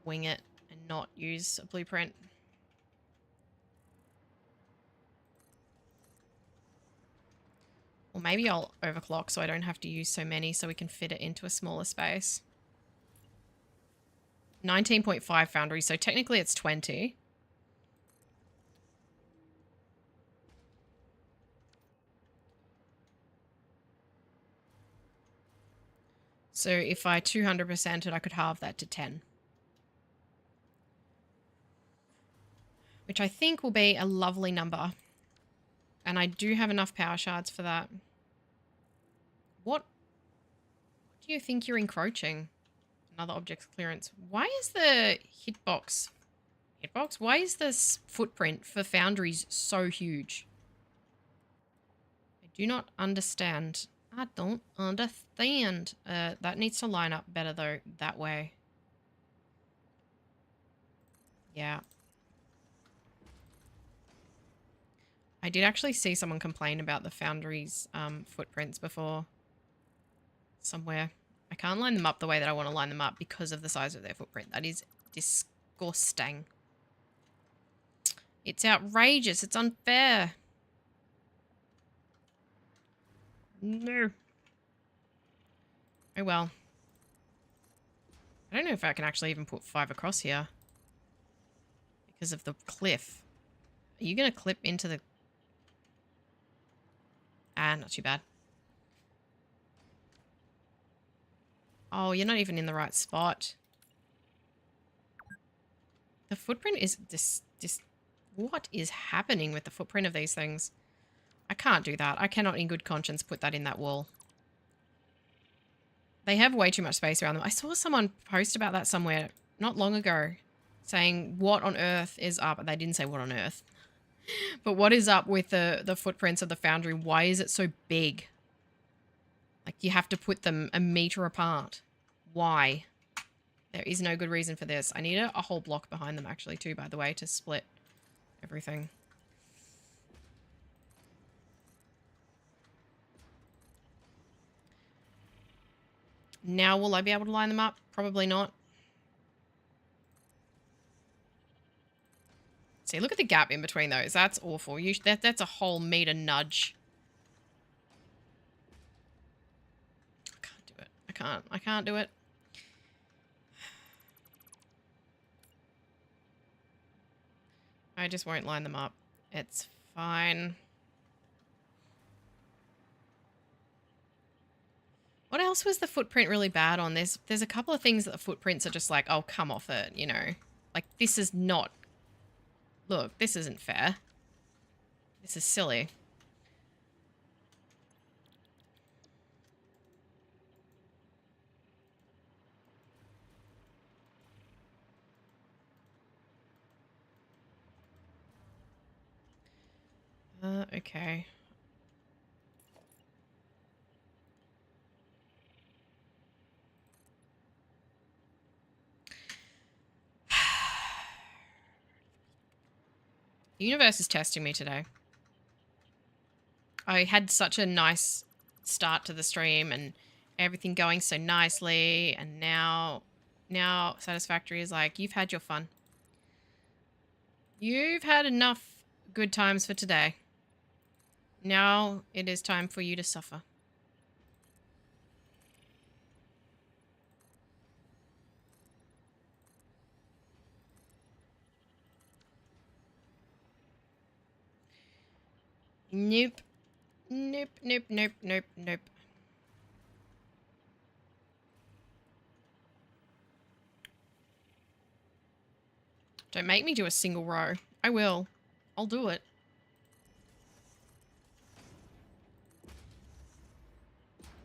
wing it and not use a blueprint. Or maybe I'll overclock so I don't have to use so many so we can fit it into a smaller space. 19.5 foundries, so technically it's 20. So if I 200% it, I could halve that to 10. Which I think will be a lovely number. And I do have enough power shards for that. What do you think you're encroaching? Another object's clearance. Why is the hitbox? Why is this footprint for foundries so huge? I do not understand. I don't understand. That needs to line up better though, that way. Yeah. I did actually see someone complain about the foundries footprints before. Somewhere. I can't line them up the way that I want to line them up because of the size of their footprint. That is disgusting. It's outrageous. It's unfair. No. Oh well. I don't know if I can actually even put 5 across here. Because of the cliff. Are you going to clip into the... Ah, not too bad. Oh, you're not even in the right spot. The footprint is... What is happening with the footprint of these things? I can't do that. I cannot in good conscience put that in that wall. They have way too much space around them. I saw someone post about that somewhere not long ago. Saying, what on earth is up? They didn't say what on earth. But what is up with the footprints of the foundry? Why is it so big? Like, you have to put them a meter apart. Why? There is no good reason for this. I need a whole block behind them, actually, too, by the way, to split everything. Now, will I be able to line them up? Probably not. See, look at the gap in between those. That's awful. That's a whole meter nudge. I can't do it. I just won't line them up. It's fine. What else was the footprint really bad on? There's a couple of things that the footprints are just like, oh, come off it, you know. Like, this is not... Look, this isn't fair. This is silly. Okay. The universe is testing me today. I had such a nice start to the stream and everything going so nicely, and now Satisfactory is like, you've had your fun. You've had enough good times for today. Now it is time for you to suffer. Nope. Nope, nope, nope, nope, nope. Don't make me do a single row. I will. I'll do it.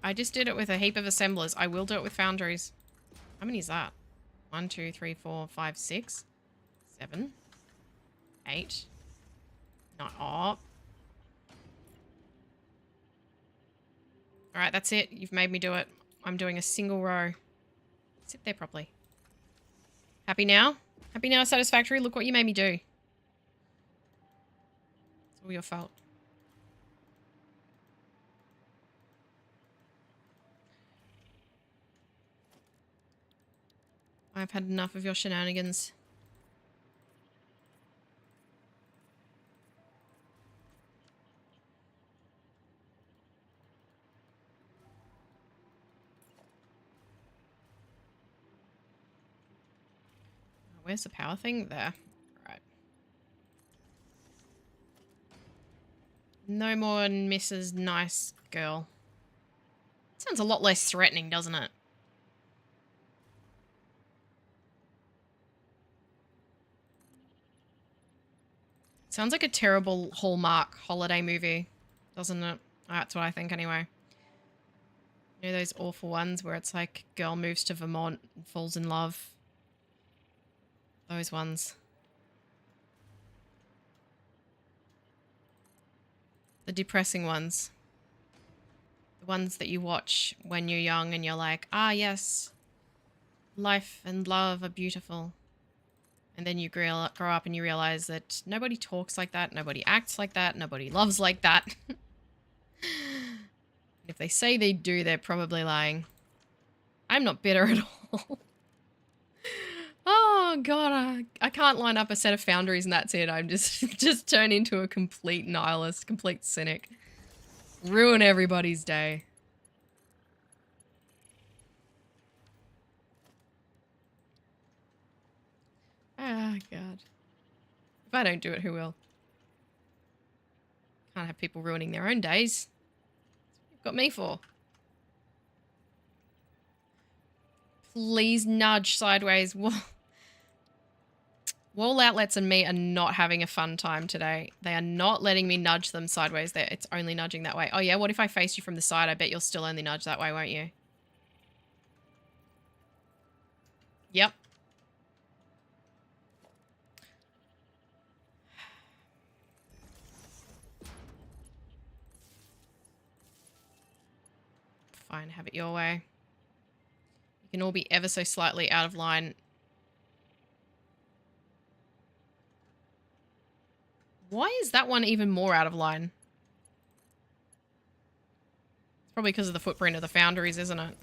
I just did it with a heap of assemblers. I will do it with foundries. How many is that? 1, 2, 3, 4, 5, 6, 7, 8. Not up. Alright, that's it. You've made me do it. I'm doing a single row. Sit there properly. Happy now? Happy now, Satisfactory? Look what you made me do. It's all your fault. I've had enough of your shenanigans. Where's the power thing? There. Right. No more Mrs. Nice Girl. Sounds a lot less threatening, doesn't it? Sounds like a terrible Hallmark holiday movie, doesn't it? That's what I think anyway. You know those awful ones where it's like girl moves to Vermont and falls in love? Those ones. The depressing ones. The ones that you watch when you're young and you're like, ah yes, life and love are beautiful. And then you grow up and you realize that nobody talks like that, nobody acts like that, nobody loves like that. If they say they do, they're probably lying. I'm not bitter at all. Oh god, I can't line up a set of foundries and that's it. I'm just turn into a complete nihilist, complete cynic. Ruin everybody's day. Ah, god. If I don't do it, who will? Can't have people ruining their own days. That's what you've got me for. Please nudge sideways. Wall outlets and me are not having a fun time today. They are not letting me nudge them sideways. It's only nudging that way. Oh yeah, what if I face you from the side? I bet you'll still only nudge that way, won't you? Yep. Fine, have it your way. You can all be ever so slightly out of line. Why is that one even more out of line? It's probably because of the footprint of the foundries, isn't it?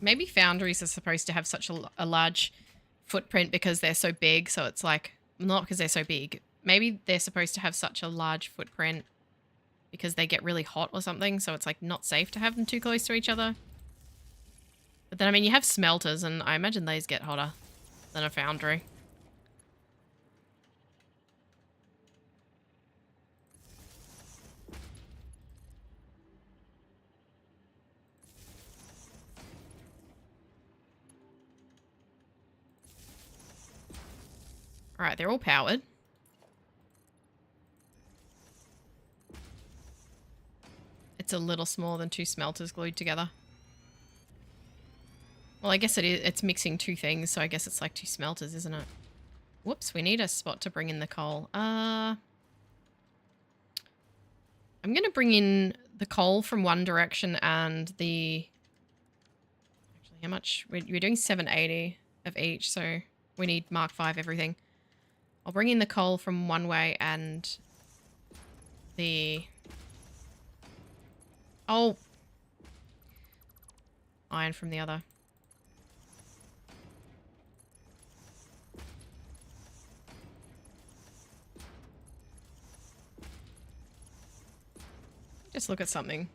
Maybe foundries are supposed to have such a large footprint because they're so big. So it's like, not because they're so big. Maybe they're supposed to have such a large footprint because they get really hot or something. So it's like not safe to have them too close to each other. But then, I mean, you have smelters and I imagine these get hotter than a foundry. All right, they're all powered. It's a little smaller than 2 smelters glued together. Well, I guess it is. It's mixing 2 things, so I guess it's like 2 smelters, isn't it? Whoops, we need a spot to bring in the coal. I'm going to bring in the coal from one direction and the... Actually, how much? We're doing 780 of each, so we need Mark 5 everything. I'll bring in the coal from one way and the... Oh! Iron from the other. Just look at something.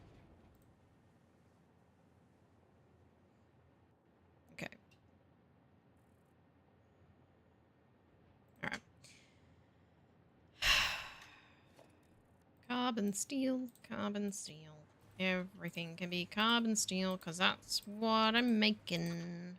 Okay. Alright. Carbon steel, carbon steel. Everything can be carbon steel because that's what I'm making.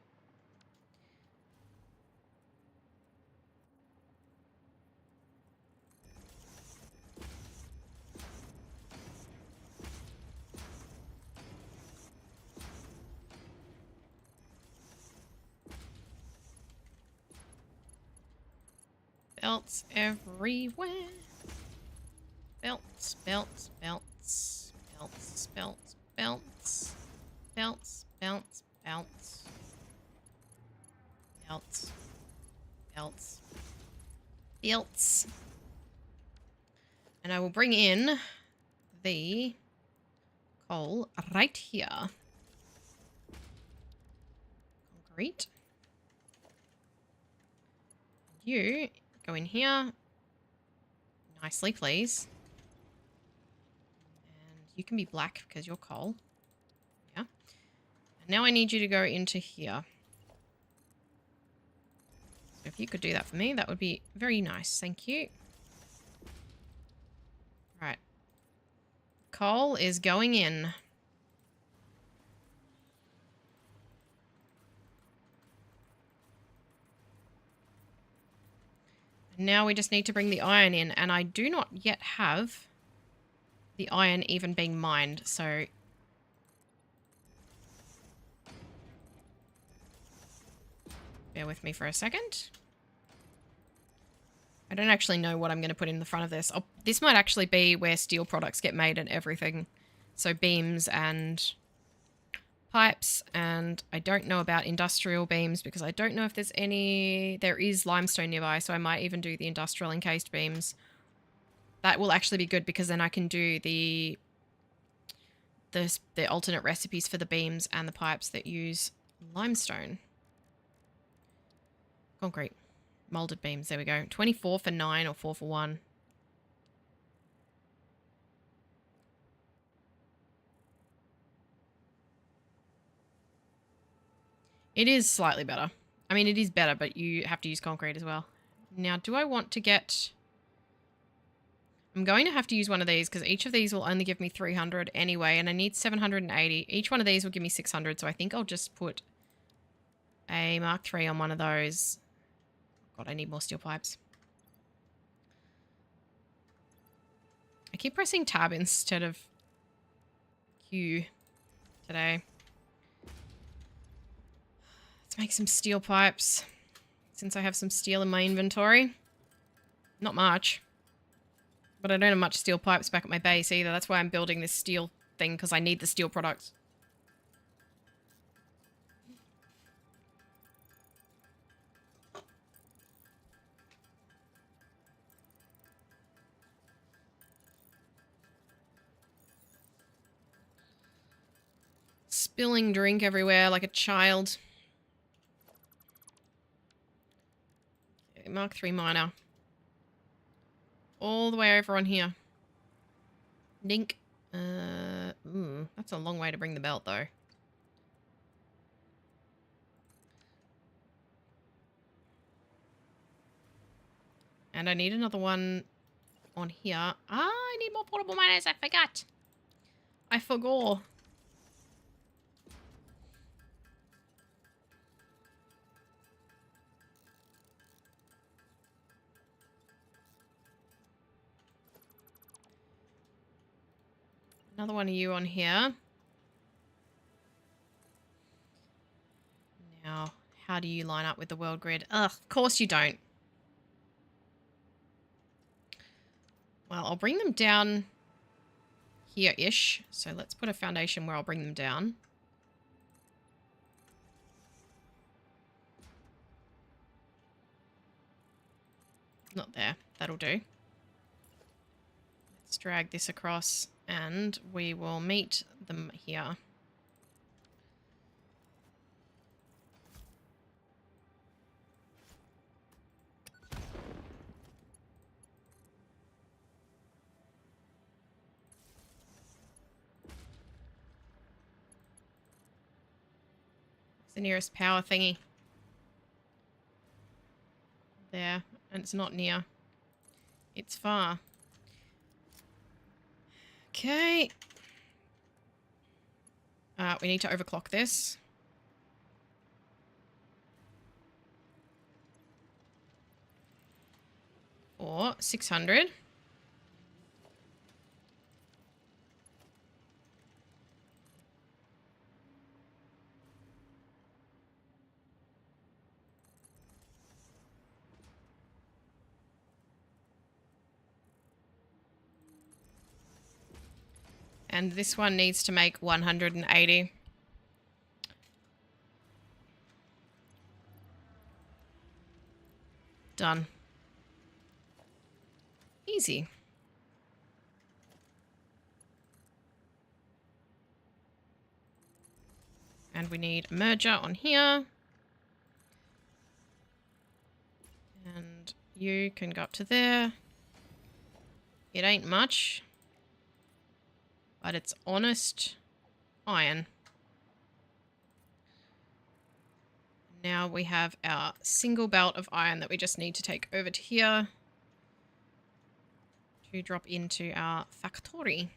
Belts everywhere. Belts, belts, belts, belts, belts, belts, belts, belts, belts, belts, belts, belts. And I will bring in the coal right here. Concrete. You go in here nicely, please. And you can be black because you're coal. Yeah. And now I need you to go into here. So if you could do that for me, that would be very nice. Thank you. Right. Coal is going in. Now we just need to bring the iron in, and I do not yet have the iron even being mined, so... Bear with me for a second. I don't actually know what I'm going to put in the front of this. This might actually be where steel products get made and everything. So beams and pipes, and I don't know about industrial beams because I don't know if there's any... There is limestone nearby, so I might even do the industrial encased beams. That will actually be good because then I can do the alternate recipes for the beams and the pipes that use limestone. Concrete. Molded beams, there we go. 24 for 9 or 4 for 1. It is slightly better. I mean, it is better, but you have to use concrete as well. Now, do I want to get... I'm going to have to use one of these because each of these will only give me 300 anyway, and I need 780. Each one of these will give me 600, so I think I'll just put a Mark III on one of those. God, I need more steel pipes. I keep pressing tab instead of Q today. Let's make some steel pipes since I have some steel in my inventory. Not much. But I don't have much steel pipes back at my base either. That's why I'm building this steel thing, because I need the steel products. spilling drink everywhere like a child. Okay, Mark 3 miner. All the way over on here. Dink. That's a long way to bring the belt, though. And I need another one on here. Ah, I need more portable miners. I forgot. I forgot. Another one of you on here. Now, how do you line up with the world grid? Ugh, of course you don't. Well, I'll bring them down here-ish. So let's put a foundation where I'll bring them down. Not there. That'll do. Let's drag this across and we will meet them here. It's the nearest power thingy. There. And it's not near. It's far. Okay. We need to overclock this. Or 600. And this one needs to make 180. Done. Easy. And we need a merger on here. And you can go up to there. It ain't much. But it's honest iron. Now we have our single belt of iron that we just need to take over to here to drop into our factory.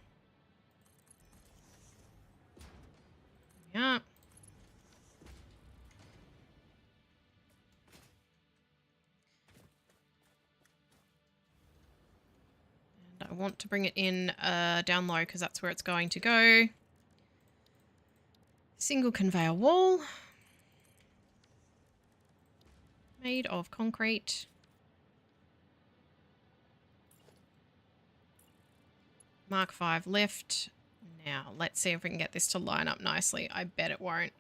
Yeah. I want to bring it in down low because that's where it's going to go. Single conveyor wall. Made of concrete. Mark 5 lift. Now, let's see if we can get this to line up nicely. I bet it won't.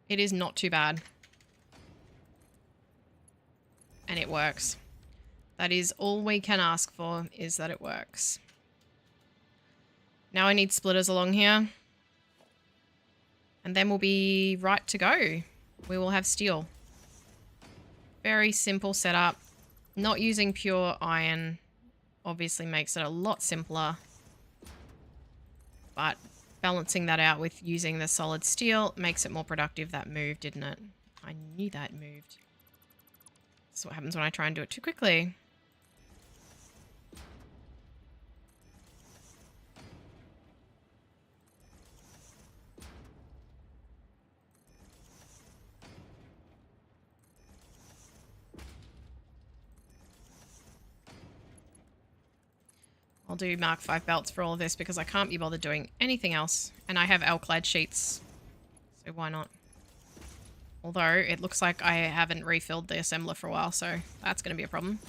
It is not too bad. And it works. That is all we can ask for, is that it works. Now I need splitters along here. And then we'll be right to go. We will have steel. Very simple setup. Not using pure iron obviously makes it a lot simpler. But balancing that out with using the solid steel makes it more productive. That moved, didn't it? I knew that moved. That's what happens when I try and do it too quickly. I'll do Mark 5 belts for all of this because I can't be bothered doing anything else. And I have L-clad sheets, so why not? Although, it looks like I haven't refilled the assembler for a while, so that's going to be a problem.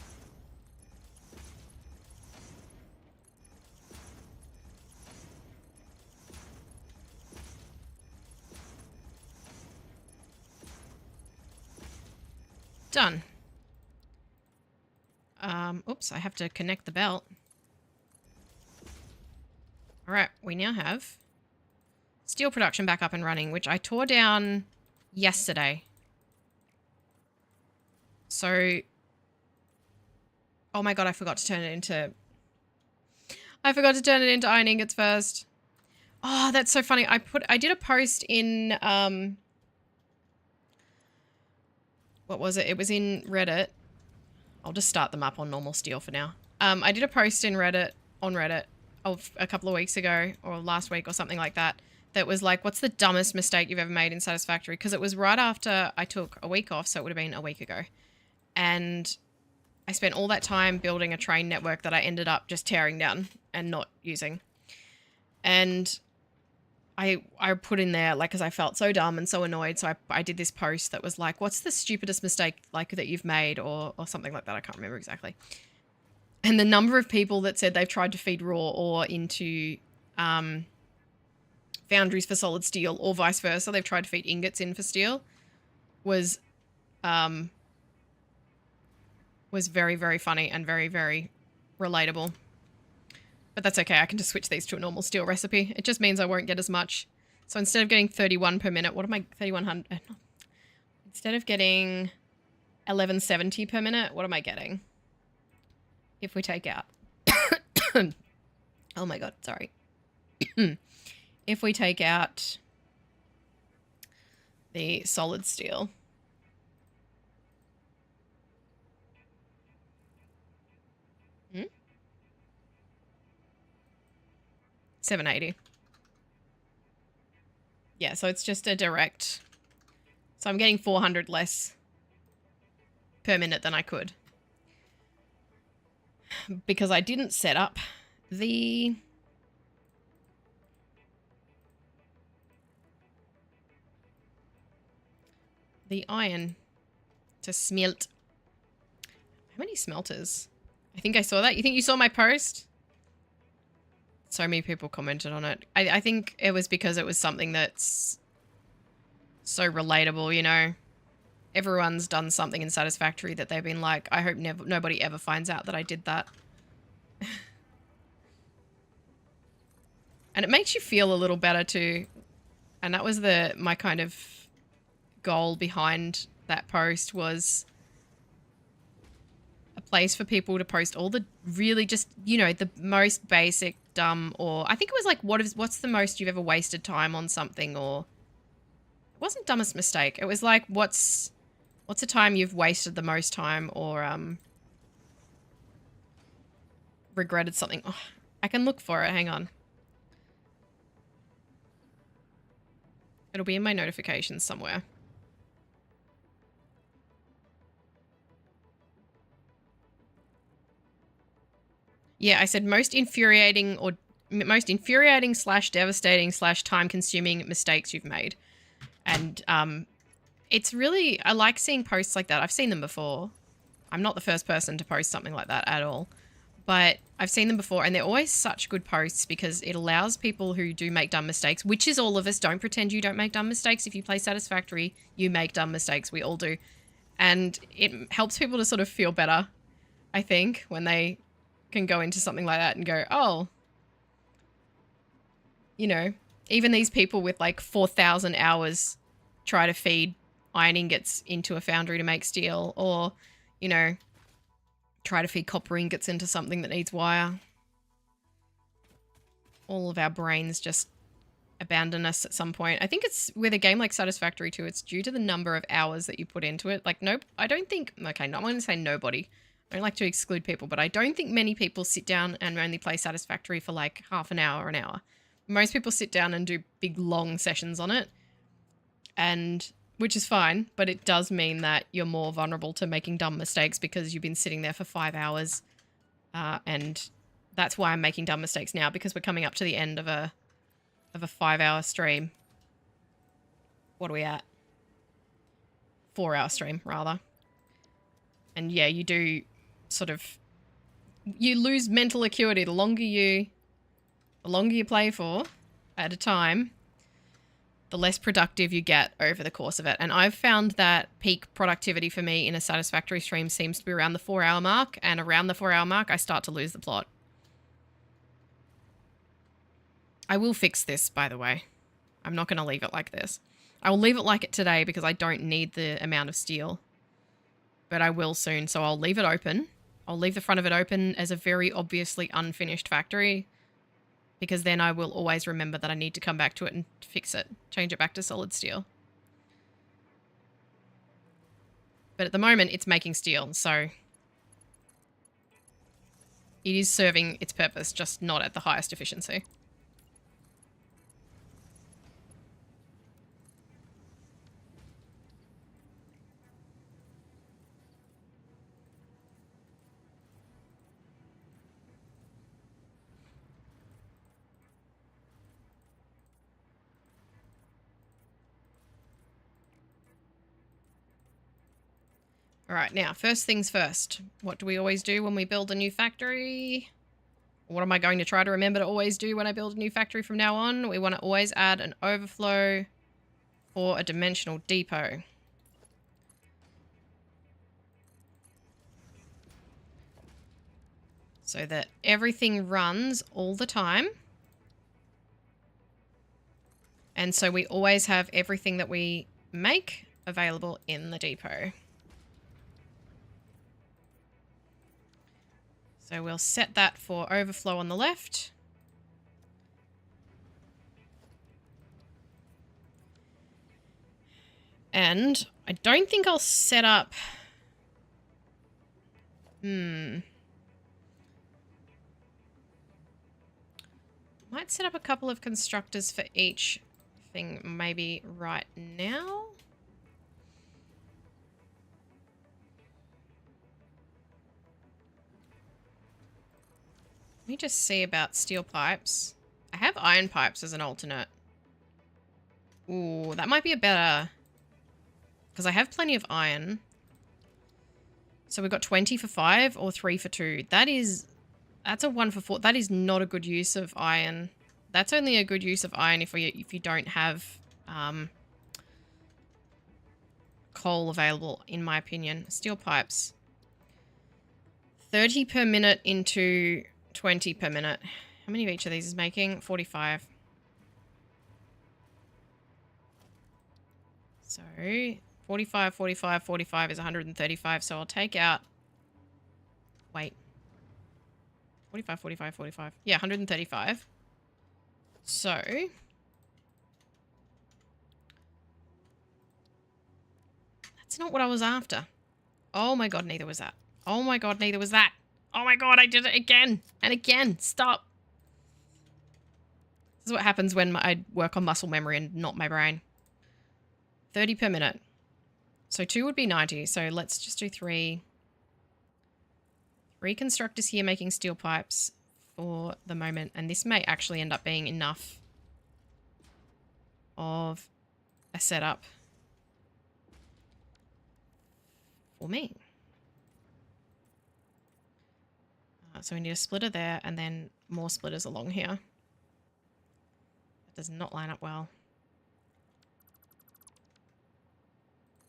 Done. Oops, I have to connect the belt. All right, we now have steel production back up and running, which I tore down yesterday. So, oh my god, I forgot to turn it into iron ingots first. Oh, that's so funny. I did a post in what was it? It was in Reddit. I'll just start them up on normal steel for now. I did a post in Reddit of a couple of weeks ago or last week or something like that. That was like, what's the dumbest mistake you've ever made in Satisfactory? Because it was right after I took a week off, so it would have been a week ago. And I spent all that time building a train network that I ended up just tearing down and not using. And I put in there, like, because I felt so dumb and so annoyed, so I did this post that was like, what's the stupidest mistake, like, that you've made, or something like that. I can't remember exactly. And the number of people that said they've tried to feed raw ore into foundries for solid steel, or vice versa, they've tried to feed ingots in for steel, was very, very funny and very, very relatable. But that's okay. I can just switch these to a normal steel recipe. It just means I won't get as much. So instead of getting 31 per minute, what am I, 3100? Instead of getting 1170 per minute, what am I getting? If we take out... oh my god, sorry. If we take out the solid steel... 780. Yeah, so it's just a direct. So I'm getting 400 less per minute than I could. Because I didn't set up the iron to smelt. How many smelters? I think I saw that. You think you saw my post? So many people commented on it. I think it was because it was something that's so relatable, you know. Everyone's done something in Satisfactory that they've been like, I hope nobody ever finds out that I did that. And it makes you feel a little better too. And that was my kind of goal behind that post, was a place for people to post all the really just, you know, the most basic dumb, or I think it was like, what's the most you've ever wasted time on something, or it wasn't dumbest mistake. It was like, what's a time you've wasted the most time, or regretted something. Oh, I can look for it. Hang on. It'll be in my notifications somewhere. Yeah, I said most infuriating / devastating / time consuming mistakes you've made. And it's really, I like seeing posts like that. I've seen them before. I'm not the first person to post something like that at all. But I've seen them before, and they're always such good posts because it allows people who do make dumb mistakes, which is all of us. Don't pretend you don't make dumb mistakes. If you play Satisfactory, you make dumb mistakes. We all do. And it helps people to sort of feel better, I think, when they can go into something like that and go, oh, you know, even these people with like 4,000 hours try to feed iron ingots into a foundry to make steel, or, you know, try to feed copper ingots into something that needs wire. All of our brains just abandon us at some point. I think it's with a game like Satisfactory too, it's due to the number of hours that you put into it. Like, nope, I don't think, okay, I'm going to say nobody. I don't like to exclude people, but I don't think many people sit down and only play Satisfactory for like half an hour or an hour. Most people sit down and do big, long sessions on it, and which is fine, but it does mean that you're more vulnerable to making dumb mistakes because you've been sitting there for 5 hours, and that's why I'm making dumb mistakes now, because we're coming up to the end of a 5-hour stream. What are we at? 4-hour stream, rather. And yeah, you do sort of, you lose mental acuity the longer you play for at a time, the less productive you get over the course of it. And I've found that peak productivity for me in a Satisfactory stream seems to be around the 4-hour mark, and around the 4-hour mark I start to lose the plot. I will fix this, by the way. I'm not going to leave it like this. I will leave it like it today because I don't need the amount of steel. But I will soon, so I'll leave it open. I'll leave the front of it open as a very obviously unfinished factory, because then I will always remember that I need to come back to it and fix it. Change it back to solid steel. But at the moment, it's making steel, so it is serving its purpose, just not at the highest efficiency. All right, now, first things first. What do we always do when we build a new factory? What am I going to try to remember to always do when I build a new factory from now on? We want to always add an overflow for a dimensional depot. So that everything runs all the time. And so we always have everything that we make available in the depot. So we'll set that for overflow on the left. And I don't think I'll set up... Might set up a couple of constructors for each thing maybe right now. Let me just see about steel pipes. I have iron pipes as an alternate. Ooh, that might be a better... Because I have plenty of iron. So we've got 20 for 5 or 3 for 2. That's a 1 for 4. That is not a good use of iron. That's only a good use of iron if you don't have coal available, in my opinion. Steel pipes. 30 per minute into 20 per minute. How many of each of these is making? 45. So 45, 45, 45 is 135. So I'll take out... Wait. 45, 45, 45. Yeah, 135. So... That's not what I was after. Oh my god, neither was that. Oh my god, neither was that. Oh my god, I did it again. And again. Stop. This is what happens when I work on muscle memory and not my brain. 30 per minute. So 2 would be 90. So let's just do 3. 3 constructors here making steel pipes for the moment. And this may actually end up being enough of a setup for me. So we need a splitter there and then more splitters along here. That does not line up well.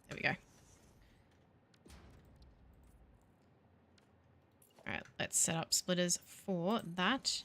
There we go. All right, let's set up splitters for that.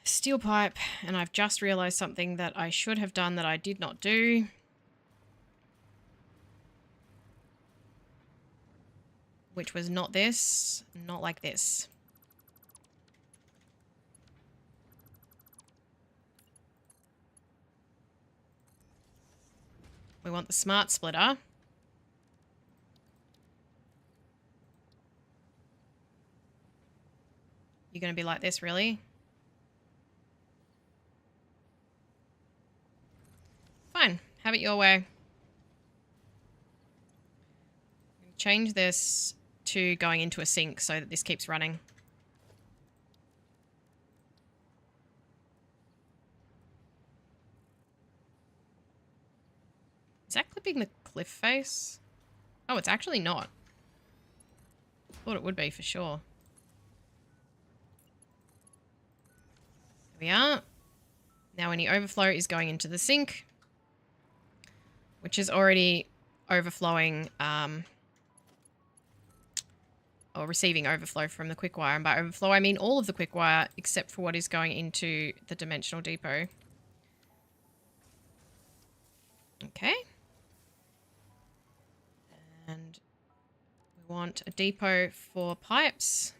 Steel pipe, and I've just realized something that I should have done that I did not do. Which was not this, not like this. We want the smart splitter. You're going to be like this, really? Fine, have it your way. Change this to going into a sink so that this keeps running. Is that clipping the cliff face? Oh, it's actually not. Thought it would be for sure. we are. Now any overflow is going into the sink, which is already overflowing, or receiving overflow from the quick wire. And by overflow, I mean all of the quick wire except for what is going into the dimensional depot. Okay. And we want a depot for pipes.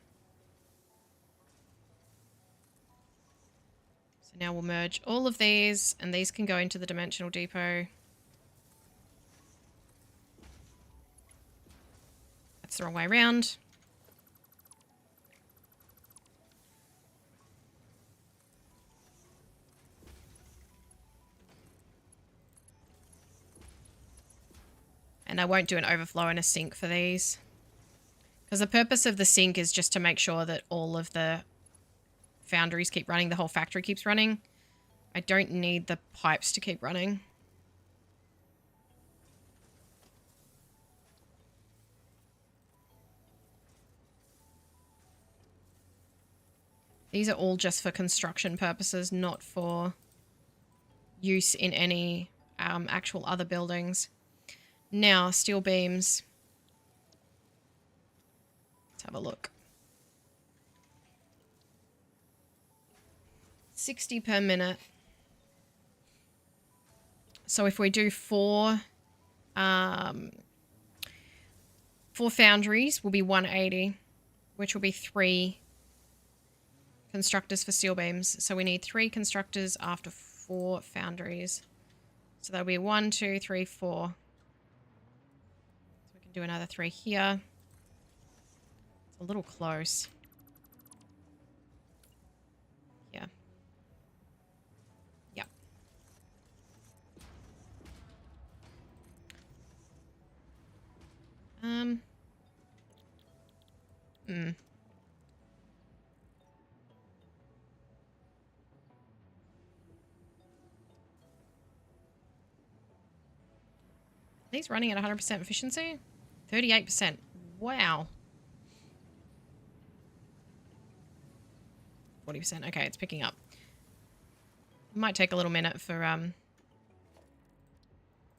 So now we'll merge all of these, and these can go into the dimensional depot. That's the wrong way around. And I won't do an overflow and a sink for these. Because the purpose of the sink is just to make sure that all of the foundries keep running, the whole factory keeps running. I don't need the pipes to keep running. These are all just for construction purposes, not for use in any actual other buildings. Now, steel beams. Let's have a look. 60 per minute. So if we do four foundries, will be 180, which will be 3 constructors for steel beams. So we need 3 constructors after 4 foundries. So that'll be 1, 2, 3, 4. So we can do another 3 here. It's a little close. Yeah. Yep. These running at 100% efficiency? 38%. Wow. 40%. Okay, it's picking up. It might take a little minute for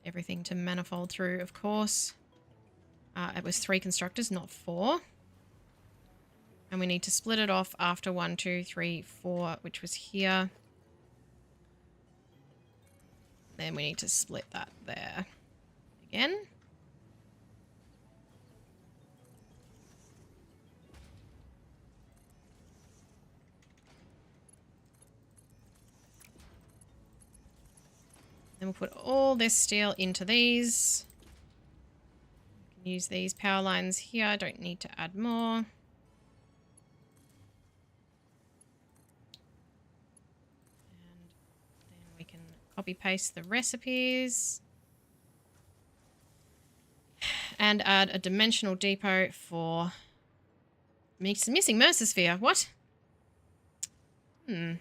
everything to manifold through, of course. It was 3 constructors, not 4. And we need to split it off after 1, 2, 3, 4, which was here. Then we need to split that there again. Then we'll put all this steel into these. We can use these power lines here. I don't need to add more. And then we can copy paste the recipes. And add a dimensional depot for missing Mercer Sphere. What? Oh,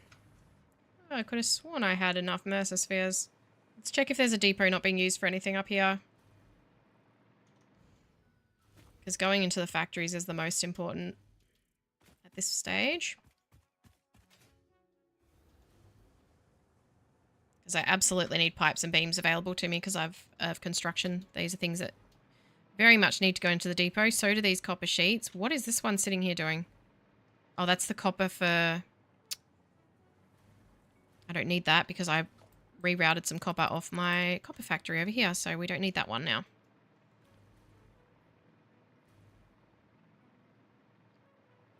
I could have sworn I had enough Mercer Spheres. Let's check if there's a depot not being used for anything up here. Because going into the factories is the most important at this stage. Because I absolutely need pipes and beams available to me because I've construction. These are things that very much need to go into the depot. So do these copper sheets. What is this one sitting here doing? Oh, that's the copper for... I don't need that because I rerouted some copper off my copper factory over here. So we don't need that one now.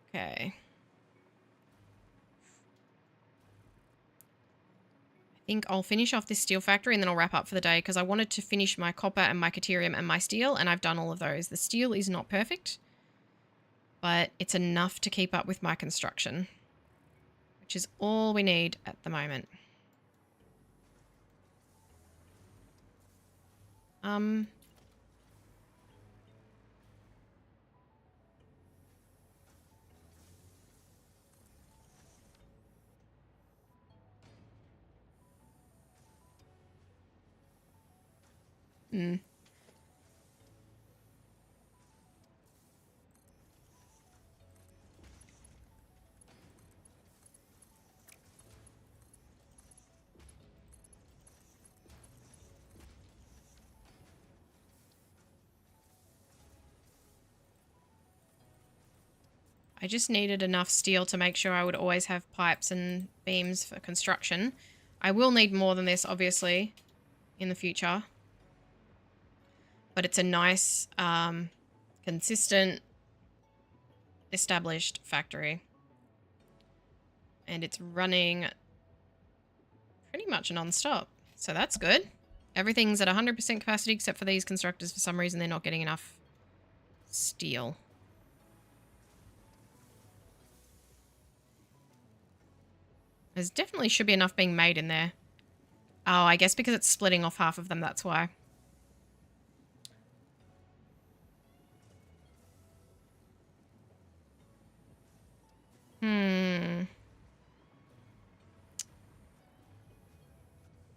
Okay. I think I'll finish off this steel factory and then I'll wrap up for the day because I wanted to finish my copper and my caterium and my steel, and I've done all of those. The steel is not perfect, but it's enough to keep up with my construction, which is all we need at the moment. I just needed enough steel to make sure I would always have pipes and beams for construction. I will need more than this, obviously, in the future. But it's a nice, consistent, established factory. And it's running pretty much non-stop. So that's good. Everything's at 100% capacity except for these constructors. For some reason, they're not getting enough steel. There's definitely should be enough being made in there. Oh, I guess because it's splitting off half of them, that's why.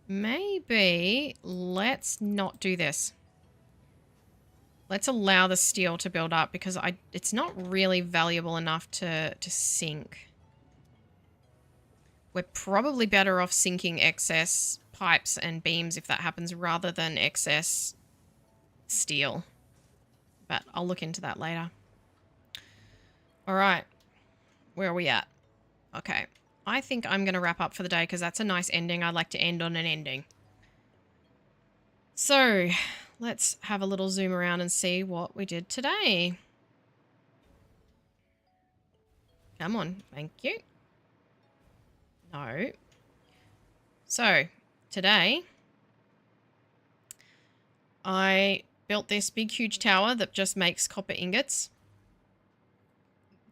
Maybe let's not do this. Let's allow the steel to build up because it's not really valuable enough to sink. We're probably better off sinking excess pipes and beams if that happens rather than excess steel. But I'll look into that later. All right. Where are we at? Okay. I think I'm going to wrap up for the day because that's a nice ending. I like to end on an ending. So, let's have a little zoom around and see what we did today. Come on. Thank you. No. So, today, I built this big, huge tower that just makes copper ingots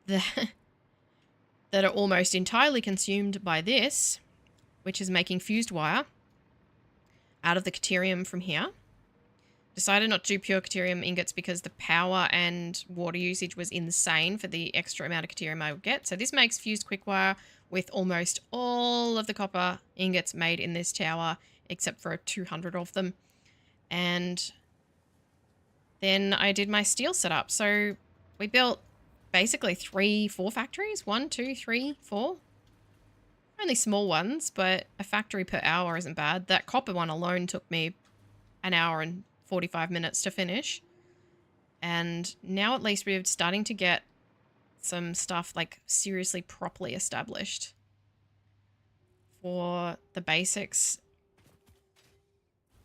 that are almost entirely consumed by this, which is making fused wire out of the caterium from here. Decided not to do pure caterium ingots because the power and water usage was insane for the extra amount of caterium I would get. So this makes fused quick wire with almost all of the copper ingots made in this tower, except for 200 of them. And then I did my steel setup. So we built basically 4 factories. 1, 2, 3, 4. Only small ones, but a factory per hour isn't bad. That copper one alone took me an hour and 45 minutes to finish. And now at least we're starting to get some stuff like seriously properly established. For the basics,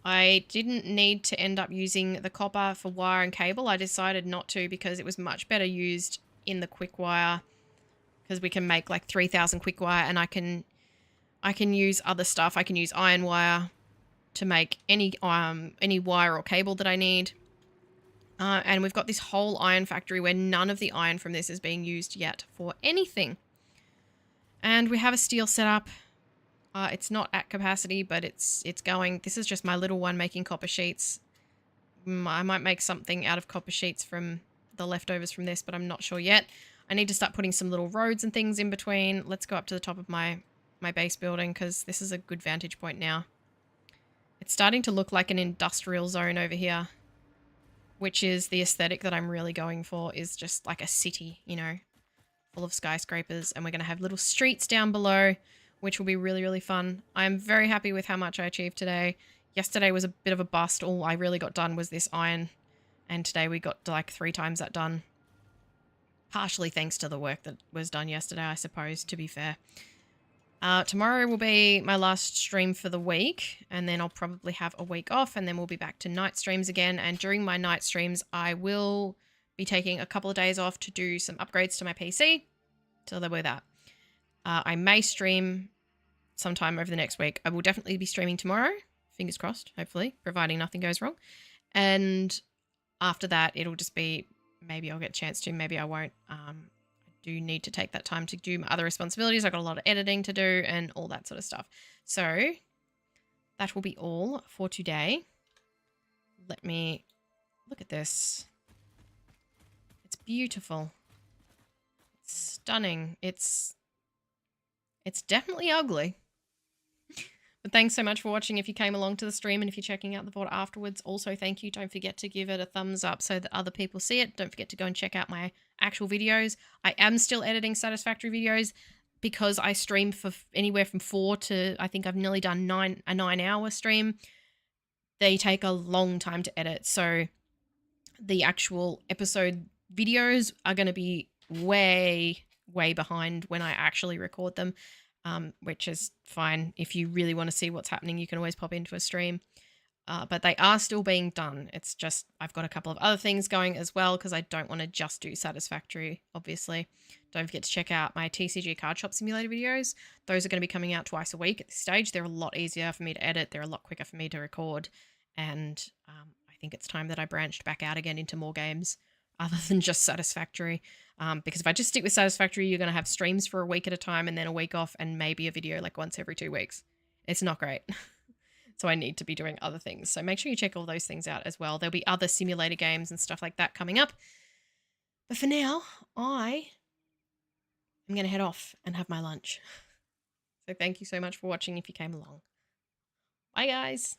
I didn't need to end up using the copper for wire and cable. I decided not to because it was much better used in the quick wire, because we can make like 3,000 quick wire, and I can use other stuff. I can use iron wire to make any wire or cable that I need. And we've got this whole iron factory where none of the iron from this is being used yet for anything. And we have a steel setup. It's not at capacity, but it's going. This is just my little one making copper sheets. I might make something out of copper sheets from the leftovers from this, but I'm not sure yet. I need to start putting some little roads and things in between. Let's go up to the top of my base building because this is a good vantage point now. It's starting to look like an industrial zone over here, which is the aesthetic that I'm really going for, is just like a city, you know, full of skyscrapers. And we're going to have little streets down below, which will be really, really fun. I'm very happy with how much I achieved today. Yesterday was a bit of a bust. All I really got done was this iron. And today we got like 3 times that done. Partially thanks to the work that was done yesterday, I suppose, to be fair. Tomorrow will be my last stream for the week, and then I'll probably have a week off, and then we'll be back to night streams again. And during my night streams, I will be taking a couple of days off to do some upgrades to my PC. So there were that. I may stream sometime over the next week. I will definitely be streaming tomorrow. Fingers crossed, hopefully, providing nothing goes wrong. And after that, it'll just be, maybe I'll get a chance to, maybe I won't. I do need to take that time to do my other responsibilities. I've got a lot of editing to do and all that sort of stuff. So that will be all for today. Let me look at this. It's beautiful. It's stunning. It's definitely ugly. But thanks so much for watching if you came along to the stream, and if you're checking out the VOD afterwards, also thank you. Don't forget to give it a thumbs up so that other people see it. Don't forget to go and check out my actual videos. I am still editing Satisfactory videos because I stream for anywhere from 4 to, I think I've nearly done a 9-hour stream. They take a long time to edit. So the actual episode videos are going to be way, way behind when I actually record them, which is fine. If you really want to see what's happening, you can always pop into a stream. But they are still being done. It's just I've got a couple of other things going as well because I don't want to just do Satisfactory, obviously. Don't forget to check out my TCG Card Shop Simulator videos. Those are going to be coming out twice a week at this stage. They're a lot easier for me to edit. They're a lot quicker for me to record. And I think it's time that I branched back out again into more games other than just Satisfactory. Because if I just stick with Satisfactory, you're going to have streams for a week at a time and then a week off and maybe a video like once every 2 weeks. It's not great. So I need to be doing other things. So make sure you check all those things out as well. There'll be other simulator games and stuff like that coming up. But for now, I am going to head off and have my lunch. So thank you so much for watching if you came along. Bye, guys.